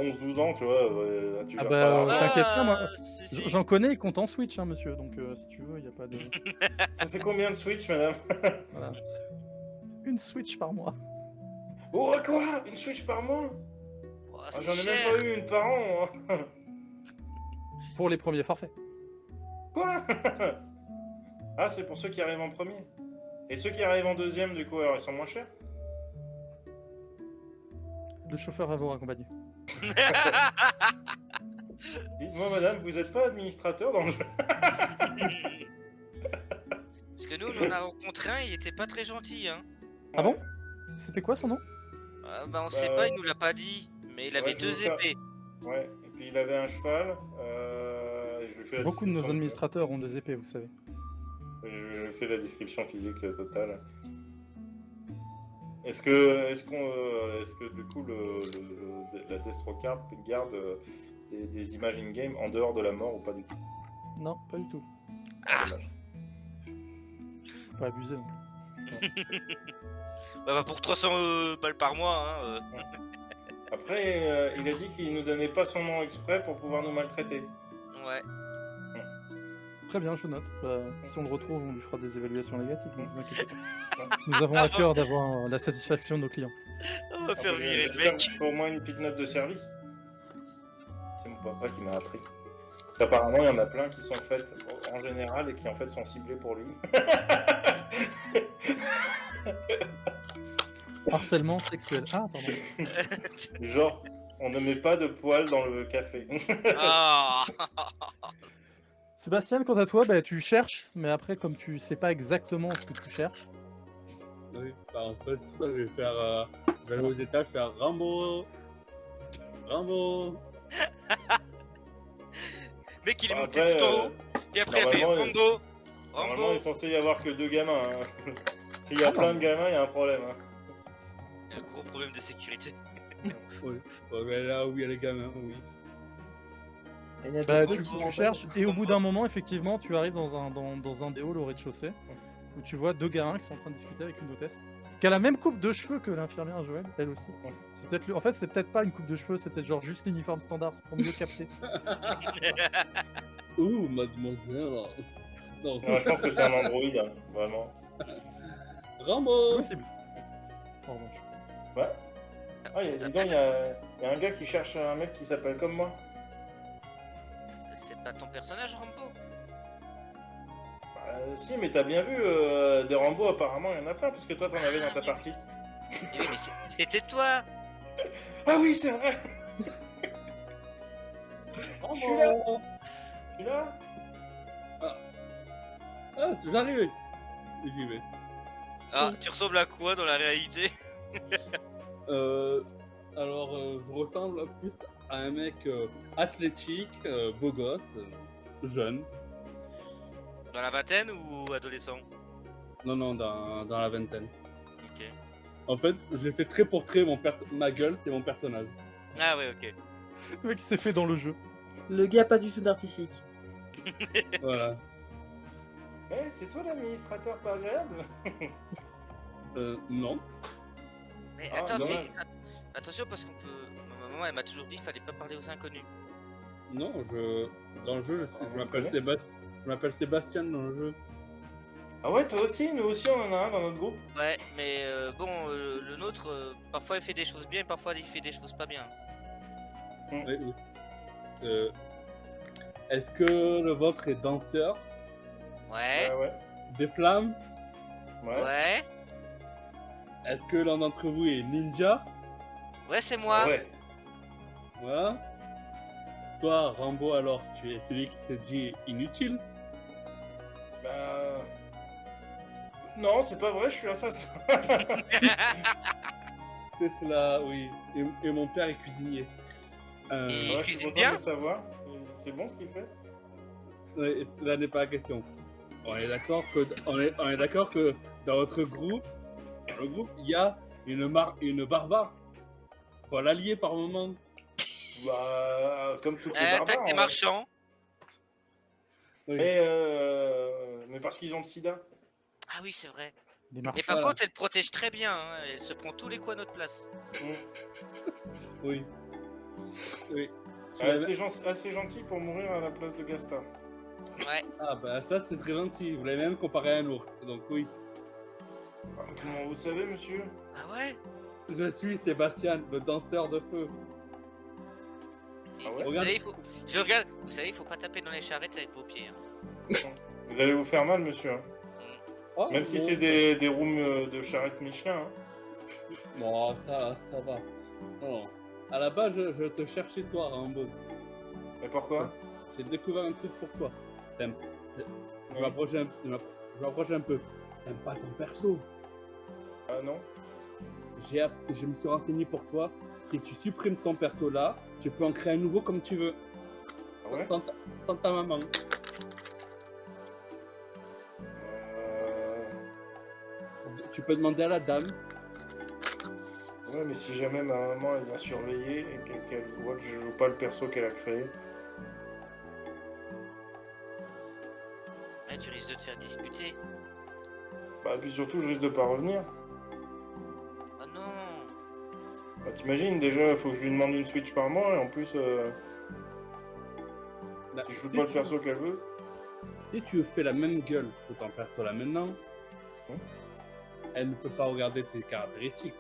11-12 ans, tu vois, tu ah gères bah, pas l'argent. t'inquiète pas, moi, Si, si. j'en connais, ils comptent en Switch, hein, monsieur. Donc, si tu veux, il y a pas de. Ça fait combien de Switch, madame? Voilà. Une Switch par mois. Oh quoi? Une Switch par mois? Oh, Ah, c'est j'en ai cher. même pas eu une par an, moi. Pour les premiers forfaits. Quoi? Ah, c'est pour ceux qui arrivent en premier. Et ceux qui arrivent en deuxième, du coup, alors ils sont moins chers? Le chauffeur va vous raccompagner. Dites-moi, madame, vous êtes pas administrateur dans le jeu? Parce que nous, on en a rencontré un, il était pas très gentil. Hein. Ah bon? C'était quoi son nom? Bah, on sait pas, il nous l'a pas dit. Mais il avait Ouais, je vais 2 vous faire- épées. Ouais, et puis il avait un cheval. Je lui fais la Beaucoup de nos description administrateurs ont des épées, vous savez. Je fais la description physique totale. Est-ce que du coup la Destrocard garde des images in-game en dehors de la mort ou pas du tout? Non, pas du tout. Ah. Dommage. Faut pas abuser non plus. Bah, pour 300 balles par mois. Hein, Après, il a dit qu'il nous donnait pas son nom exprès pour pouvoir nous maltraiter. Ouais. Très bien, je note. Si on le retrouve, on lui fera des évaluations négatives, ne vous inquiétez pas. Nous avons à cœur d'avoir la satisfaction de nos clients. On va faire Après, virer le j'espère mec. qu'il faut au moins une petite note de service. C'est mon papa qui m'a appris. Apparemment, il y en a plein qui sont faites en général et qui en fait sont ciblées pour lui. Harcèlement sexuel. Ah, pardon. Genre, on ne met pas de poils dans le café. Ah. Sébastien, quant à toi, bah, tu cherches, mais après, comme tu sais pas exactement ce que tu cherches, Oui, bah, en fait, ça, je vais faire. Je vais aller aux étages faire Rambo. Rambo. Mec, il est Bon, monté après, tout en haut. Et après, il a fait normalement, Rambo. Normalement, Rambo. il est censé y avoir que 2 gamins. Hein. S'il y a Ah, plein non. de gamins, il y a un problème. Hein. Un gros problème de sécurité. Oui. Bon, ben là où il y a les gamins, oui. Il y en a bah, beaucoup tu, qui sont tu en cherches, face. et au bout d'un moment, effectivement, tu arrives dans un des halls au rez-de-chaussée, où tu vois 2 gamins qui sont en train de discuter avec une hôtesse, qui a la même coupe de cheveux que l'infirmière Joël, elle aussi. C'est peut-être en fait, c'est peut-être pas une coupe de cheveux, c'est peut-être genre juste l'uniforme standard, c'est pour mieux capter. Ouh, mademoiselle. Non, Non, je pense que c'est un androïde, hein, vraiment. C'est Rambo. possible. En revanche. Ouais. Ah, dis donc, il y a un gars qui cherche un mec qui s'appelle comme moi. C'est pas ton personnage, Rambo? Si, mais t'as bien vu, des Rambo, apparemment, il y en a plein, parce que toi, t'en avais dans ta partie. Eh oui, mais c'était toi. Ah oui, c'est vrai. Rambo. Je suis là. Tu es là? Ah, j'arrive. J'y vais. Ah, tu ressembles à quoi dans la réalité? Je ressemble plus à un mec athlétique, beau gosse, jeune. Dans la vingtaine ou adolescent? Non, dans la vingtaine. Ok. En fait, j'ai fait trait pour trait ma gueule, c'est mon personnage. Ah ouais, ok. Le mec qui s'est fait dans le jeu. Le gars pas du tout narcissique. Voilà. Eh, c'est toi l'administrateur pas agréable? Non. Mais Ah, attends, dommage. attention parce qu'on peut. Ma maman, elle m'a toujours dit qu'il fallait pas parler aux inconnus. Non, dans le jeu, Ah, je m'appelle Sébastien dans le jeu. Ah ouais, toi aussi, nous aussi, on en a un dans notre groupe. Ouais, mais le nôtre, parfois il fait des choses bien et parfois il fait des choses pas bien. Oui, oui. Est-ce que le vôtre est danseur, Ouais, Ouais. des flammes? ouais, Est-ce que l'un d'entre vous est ninja? ouais, c'est moi. Ah ouais. Voilà. Toi, Rambo, alors, tu es celui qui se dit inutile? Bah... Non, c'est pas vrai, je suis assassin. C'est cela, oui. Et mon père est cuisinier. Et- Ouais, Il je suis cuisine content bien de le savoir. C'est bon ce qu'il fait. Ouais, là n'est pas la question. On est d'accord que dans votre groupe, il y a une barbare. Faut l'allier par moment. Bah, comme toutes les Attaque barbares. des hein. marchands. Oui. Mais Mais parce qu'ils ont le sida. Ah oui, c'est vrai. Les Mais marchands. par Voilà. contre, elle protège très bien. Hein. Elle se prend tous les coins à notre place. Oui. Oui. Tu Elle l'avais- était assez gentille pour mourir à la place de Gasta. Ouais. Ah bah ça c'est très gentil, vous l'avez même comparé à un ours, donc oui. Ah, comment vous savez, monsieur? Ah ouais. Je suis Sébastien, le danseur de feu. Et Ah ouais? vous Regarde. savez, je regarde. Vous savez, il faut pas taper dans les charrettes avec vos pieds. Hein. Vous allez vous faire mal, monsieur. Hein. Oh, Même si non. c'est des rooms de charrette Michelin. Hein. Bon, ça va. Non. À la base, je te cherchais toi, Rambo. Mais pourquoi? J'ai découvert un truc pour toi. T'aimes. Je Ouais. m'approche un peu. T'aimes pas ton perso. Ah non? Je me suis renseigné pour toi. Si tu supprimes ton perso là, tu peux en créer un nouveau comme tu veux. Ah ouais? Sans ta maman. Euh, Tu peux demander à la dame. Ouais, mais si jamais ma maman elle vient surveiller et qu'elle voit que je joue pas le perso qu'elle a créé. Ouais, tu risques de te faire disputer. Bah, puis surtout, je risque de pas revenir. Oh non. Bah, t'imagines, déjà, faut que je lui demande une Switch par mois et en plus, Bah, si je joue si pas le tu- perso qu'elle veut. Si tu fais la même gueule que ton perso là maintenant, Hein elle ne peut pas regarder tes caractéristiques.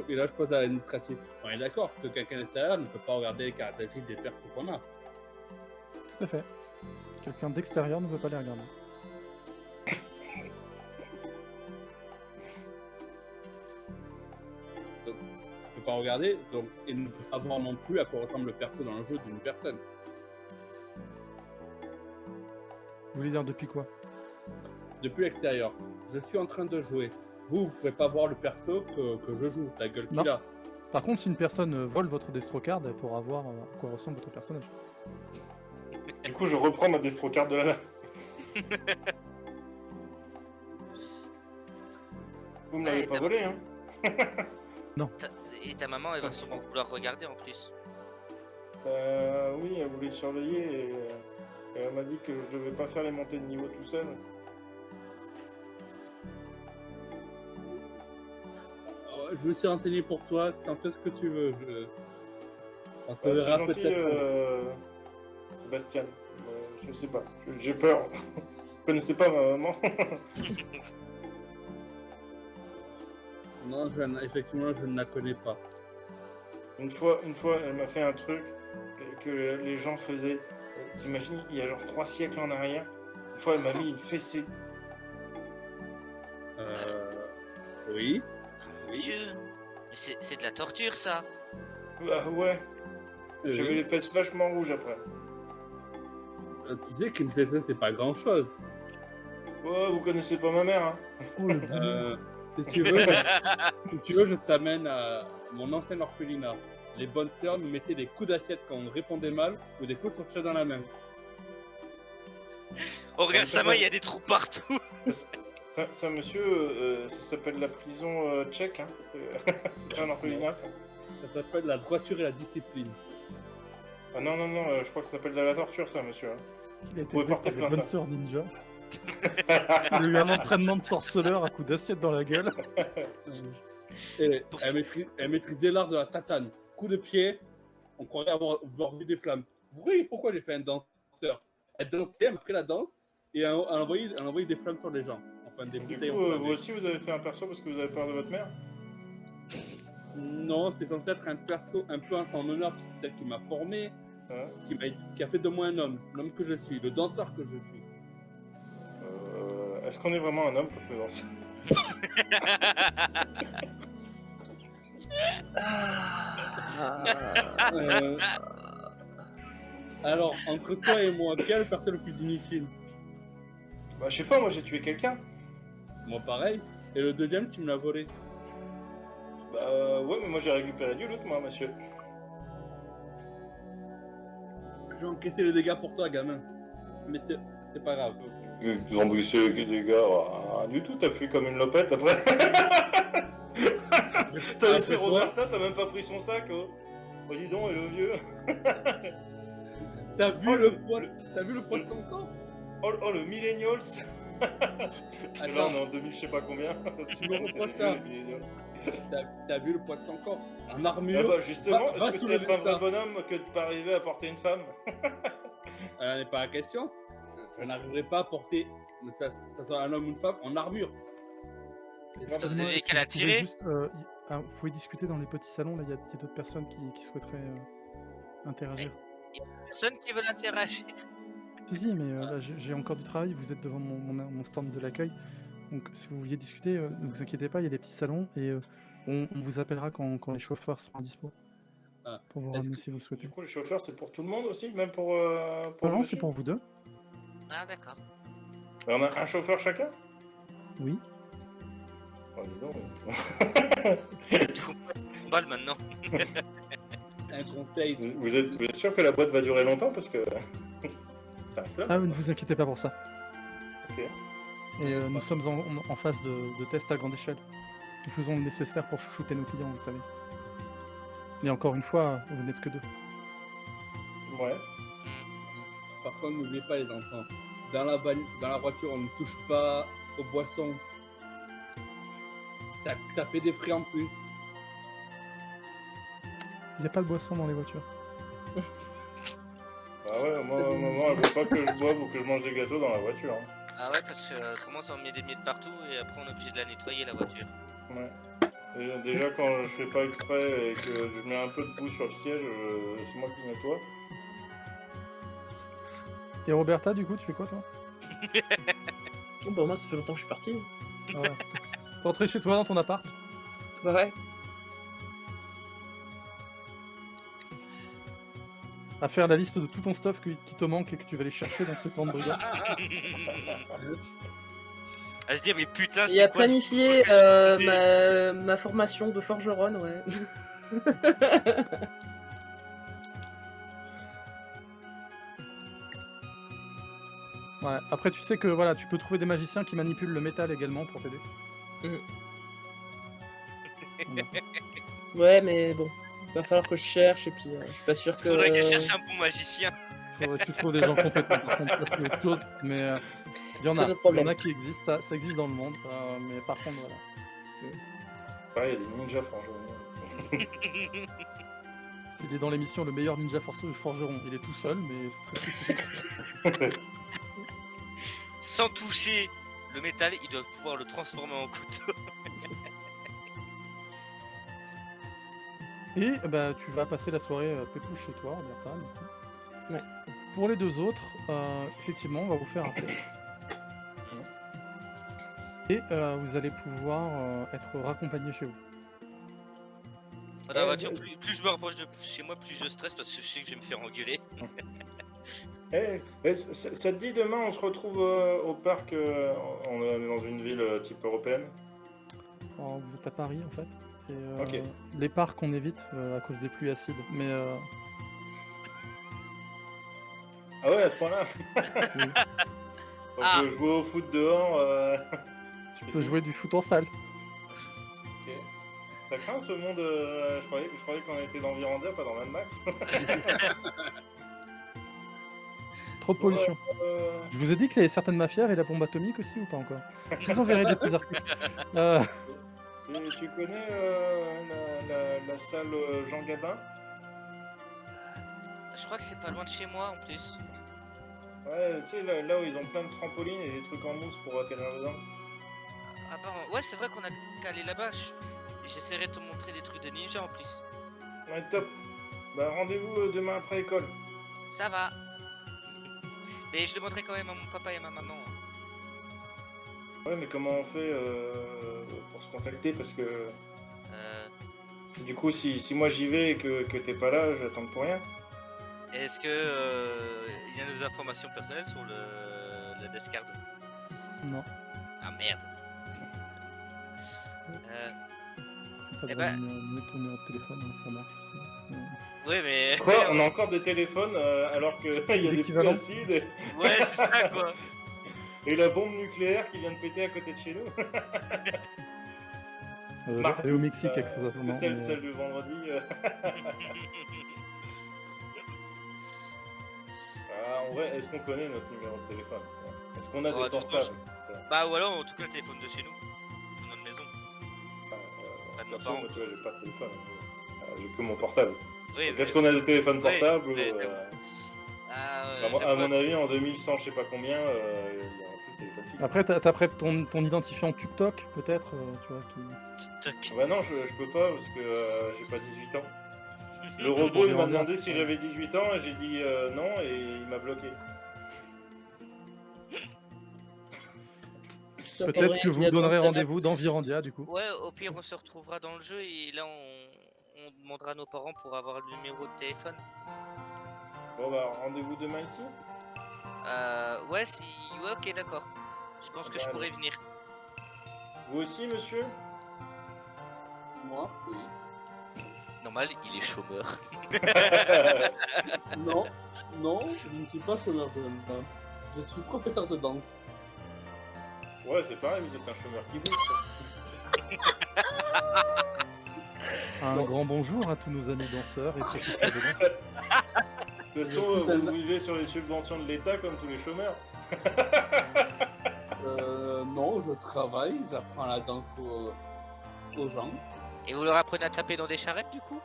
Et là, je pose à l'administratif. On est d'accord que quelqu'un d'extérieur ne peut pas regarder les caractéristiques des persos qu'on a. Tout à fait. Quelqu'un d'extérieur ne peut pas les regarder. Donc, ne peut pas regarder, donc il ne peut pas voir non plus à quoi ressemble le perso dans le jeu d'une personne. Vous voulez dire depuis quoi? Depuis l'extérieur, je suis en train de jouer. Vous ne pourrez pas voir le perso que je joue, la gueule qu'il Non. a. Par contre, si une personne vole votre destrocard, elle pourra voir à quoi ressemble votre personnage. Du coup, je reprends ma destrocard de la. Vous me l'avez Ouais, pas t'as- volé, hein? Et ta maman, elle va sûrement vouloir regarder en plus. Oui, elle voulait surveiller et elle m'a dit que je devais pas faire les montées de niveau tout seul. Je me suis renseigné pour toi, quand est-ce que tu veux. On se C'est verra gentil, peut-être. Sébastien. Je sais pas, j'ai peur. Vous connaissez pas ma maman? Non, effectivement, je ne la connais pas. Une fois, elle m'a fait un truc que les gens faisaient. T'imagines, il y a genre 3 siècles en arrière. Une fois, elle m'a mis une fessée. Oui. Mon Dieu. Mais c'est de la torture, ça. Ah ouais, j'avais Oui. les fesses vachement rouges après. Tu sais qu'une fessée, c'est pas grand chose. Ouais, vous connaissez pas ma mère, hein? Oh le boulot. Si tu veux, je t'amène à mon ancien orphelinat. Les bonnes sœurs nous mettaient des coups d'assiette quand on répondait mal ou des coups de fourchette dans la main. Oh, regarde ça, sa main, ça- il y a des trous partout. Ça, monsieur, ça s'appelle la prison tchèque, hein? C'est pas un orphelinat, ça? Ça s'appelle la droiture et la discipline. Ah non, je crois que ça s'appelle de la torture, ça, monsieur. Il a été pouvez élevé porter par les plainte, bonnes hein. sœurs ninja. Il a eu un entraînement de sorceleur à coups d'assiette dans la gueule. Et elle maîtrisait l'art de la tatane. Coup de pied, on croirait avoir vu des flammes. Oui, pourquoi j'ai fait un danseur? Elle dansait, elle a pris la danse et elle a envoyé des flammes sur les gens. Enfin, des Du bouteilles. coup, enflammées. vous aussi, vous avez fait un perso parce que vous avez peur de votre mère? Non, c'est censé être un perso un peu en son honneur, parce que c'est celle qui m'a formé, Ouais. qui a fait de moi un homme, l'homme que je suis, le danseur que je suis. Est-ce qu'on est vraiment un homme quand on danse? Euh, Alors, entre toi et moi, quel est le perso le plus inutile? Bah, je sais pas, moi j'ai tué quelqu'un. Moi, pareil. Et le deuxième, tu me l'as volé. Bah, ouais, mais moi j'ai récupéré du loot, moi, monsieur. J'ai encaissé les dégâts pour toi, gamin. Mais c'est pas grave. Ils ont brisé les gars, rien du tout, t'as fui comme une lopette après. T'as laissé Après toi, Roberta, t'as même pas pris son sac, oh. Oh, dis donc, et le vieux. T'as vu Oh, le poids de ton corps? Oh, le millennials. Parce que là, on est en 2000, je sais pas combien. Tu me reproches C'est ça. les millennials. T'as vu le poids de son corps en Ah armure. bah justement, Va est-ce que c'est soulever être un vrai ça. bonhomme que de pas arriver à porter une femme? N'est pas la question. Je n'arriverai pas à porter, que ça soit un homme ou une femme, en armure. Excusez-moi, avez est-ce que qu'à la vous pouvez tirer juste, vous pouvez discuter dans les petits salons, là, il y a d'autres personnes qui souhaiteraient interagir. Personne qui veut l'interagir. Si, mais là, j'ai encore du travail, vous êtes devant mon stand de l'accueil, donc si vous vouliez discuter, ne vous inquiétez pas, il y a des petits salons, et on vous appellera quand les chauffeurs seront dispo, Ah, pour vous est-ce ramener que- si vous le souhaitez. Du coup, les chauffeurs, c'est pour tout le monde aussi, même pour Non, le non, monsieur c'est pour vous deux. Ah, d'accord. Mais on a un chauffeur chacun? Oui. Oh, dis donc. Tu comprends on balle maintenant. Un conseil. Vous êtes sûr que la boîte va durer longtemps? Parce que... T'arrives là? Ah, ne vous inquiétez pas pour ça. Ok. Et nous sommes en phase de tests à grande échelle. Nous faisons le nécessaire pour chouchouter nos clients, vous savez. Et encore une fois, vous n'êtes que deux. Ouais. Par contre, n'oubliez pas les enfants. Dans la voiture, on ne touche pas aux boissons. Ça fait des frais en plus. Il n'y a pas de boisson dans les voitures. Bah ouais, moi, maman, elle veut pas que je boive ou que je mange des gâteaux dans la voiture. Hein. Ah ouais, parce que autrement ça en met des miettes partout et après on est obligé de la nettoyer la voiture. Ouais. Déjà, quand je fais pas exprès et que je mets un peu de boue sur le siège, c'est moi qui nettoie. Et Roberta, du coup, tu fais quoi, toi? Oh, bah, moi, ça fait longtemps que je suis parti. Ah ouais. T'es rentré chez toi dans ton appart? Bah ouais. À faire la liste de tout ton stuff qui te manque et que tu vas aller chercher dans ce camp de brigade. À se dire, mais putain, Et à c'est quoi planifier ce- ma formation de forgeronne, ouais. Ouais. Après, tu sais que voilà, tu peux trouver des magiciens qui manipulent le métal également pour t'aider. Voilà. Ouais, mais bon, va falloir que je cherche, et puis je suis pas sûr que... Faudrait que je cherche un bon magicien. Faudrait que tu trouves des gens compétents. Par contre, ça c'est autre chose. Mais il y en C'est a. notre Il y problème. en a qui existent. Ça existe dans le monde. Mais par contre, voilà. Pareil, il y a des ninjas forgerons. Il est dans l'émission Le meilleur ninja forgeron. Il est tout seul, mais c'est très spécifique. Sans toucher le métal, ils doivent pouvoir le transformer en couteau. Et bah, tu vas passer la soirée pépouche chez toi, Roberta. du coup. Ouais. Pour les deux autres, effectivement, on va vous faire appeler. Et vous allez pouvoir être raccompagné chez vous. Dans la Ouais, voiture, plus je me rapproche de chez moi, plus je stresse parce que je sais que je vais me faire engueuler. Ça te dit demain, on se retrouve au parc, on est dans une ville type européenne? Alors, vous êtes à Paris en fait. Et, Ok. Les parcs on évite à cause des pluies acides. Mais Ah ouais, à ce point-là. oui, Donc Ah. jouer au foot dehors. tu peux jouer du foot en salle. Ok. Ça craint ce monde, je croyais qu'on était dans Virandia, pas dans Mad Max. Trop de pollution. Je vous ai dit que les certaines mafias avaient la bombe atomique aussi ou pas encore? Je vous enverrai des petits articles. Et tu connais la salle Jean Gabin? Je crois que c'est pas loin de chez moi en plus. Ouais, tu sais, là où ils ont plein de trampolines et des trucs en mousse pour atterrir dedans. Ah bah, ouais, c'est vrai qu'on a qu'à aller là-bas. J'essaierai de te montrer des trucs de ninja en plus. Ouais, top. Bah, rendez-vous demain après école. Ça va. Mais je demanderai quand même à mon papa et à ma maman. Ouais, mais comment on fait pour se contacter? Parce que du coup, si moi j'y vais et que t'es pas là, j'attends pour rien. Est-ce que il y a nos informations personnelles sur la Descard? Non. Ah merde. T'as Eh le droit ben- de mettre ton numéro de téléphone, hein, ça marche aussi. Ouais, mais. Quoi, on a encore des téléphones alors qu'il y a des pluies L'équivalent. acides Ouais, c'est ça quoi. et la bombe nucléaire qui vient de péter à côté de chez nous. Marc, Elle est au Mexique avec ses Parce que appartements. celle du vendredi. En vrai, est-ce qu'on connaît notre numéro de téléphone? Est-ce qu'on a Oh, des portables? Bah ou alors en tout cas le téléphone de chez nous, de notre maison. Pas de nos Perso, parents. moi, tu vois, j'ai pas de téléphone. J'ai que mon portable. Oui, Donc, est-ce qu'on a des téléphones oui, portables oui, ou, c'est bon. Ah, à mon avis, en 2100, je sais pas combien, il y aura plus de téléphone fixe. Après, t'as prêt ton identifiant TikTok, peut-être, tu vois, qui... TikTok. Bah non, je peux pas parce que j'ai pas 18 ans. Le robot, il m'a demandé si j'avais 18 ans et j'ai dit non et il m'a bloqué. Peut-être que vous donnerez rendez-vous dans Virandia, du coup. Ouais, au pire on se retrouvera dans le jeu et là on demandera à nos parents pour avoir le numéro de téléphone. Bon bah rendez-vous demain ici. Ouais, si... Ouais, ok, d'accord. Je pense que je pourrais venir. Vous aussi, monsieur? Moi, oui. Normal, il est chômeur. Non, non, je ne suis pas chômeur de même temps. Je suis professeur de danse. Ouais, c'est pareil, vous êtes un chômeur qui bouge. Un grand bonjour à tous nos amis danseurs et professeurs de danse. De toute façon, vous vivez sur les subventions de l'État comme tous les chômeurs. Non, je travaille, j'apprends la danse aux gens. Et vous leur apprenez à taper dans des charrettes du coup?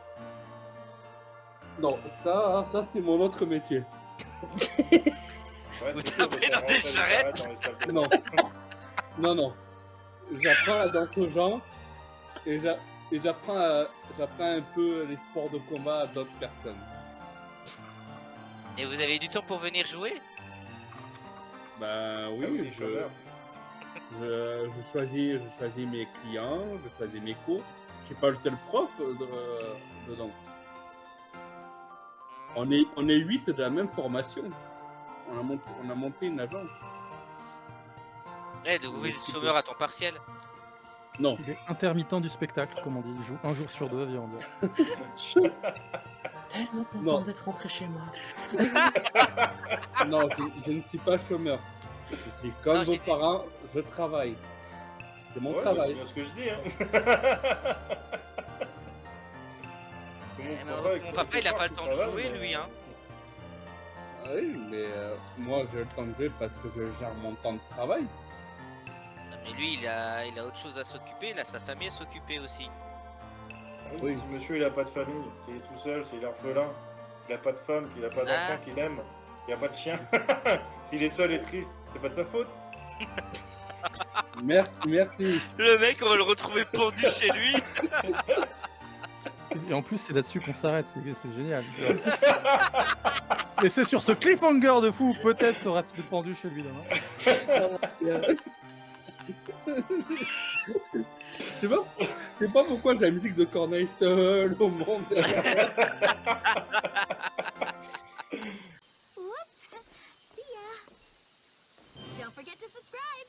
Non, ça c'est mon autre métier. Ouais, Vous c'est tapez cool, dans des rentrer charrettes dans les salles de Non, danse. non. J'apprends la danse aux gens et j'apprends un peu les sports de combat à d'autres personnes. Et vous avez du temps pour venir jouer? Ben Ah oui, les chômeurs. je choisis mes clients, je choisis mes cours. Je suis pas le seul prof dedans. On est 8 de la même formation. On a monté une agence. Ouais, donc vous êtes chômeur à temps partiel. Non, Il est intermittent du spectacle, comme on dit. Il joue un jour sur deux à Virandia. Tellement content Non. d'être rentré chez moi. non, je ne suis pas chômeur. Je suis comme Non, vos j'ai dit- parents, je travaille. C'est mon Ouais, travail. c'est bien ce que je dis. Hein. Mon papa il a pas le temps de jouer lui hein. Ah oui, mais moi j'ai le temps de jouer parce que je gère mon temps de travail. Non, mais lui il a autre chose à s'occuper, il a sa famille à s'occuper aussi. Oui. Si monsieur il a pas de famille, s'il est tout seul, s'il est orphelin, qu'il a pas de femme, qu'il a pas d'enfant qu'il aime, qu'il a pas de chien, s'il est seul et triste, c'est pas de sa faute. Merci. Le mec on va le retrouver pendu chez lui. Et en plus, c'est là-dessus qu'on s'arrête, c'est génial. Et c'est sur ce cliffhanger de fou, peut-être sera-t-il pendu chez lui demain. Je sais pas pourquoi j'ai la musique de Corneille seul au monde. Whoops. See ya. Don't forget to subscribe.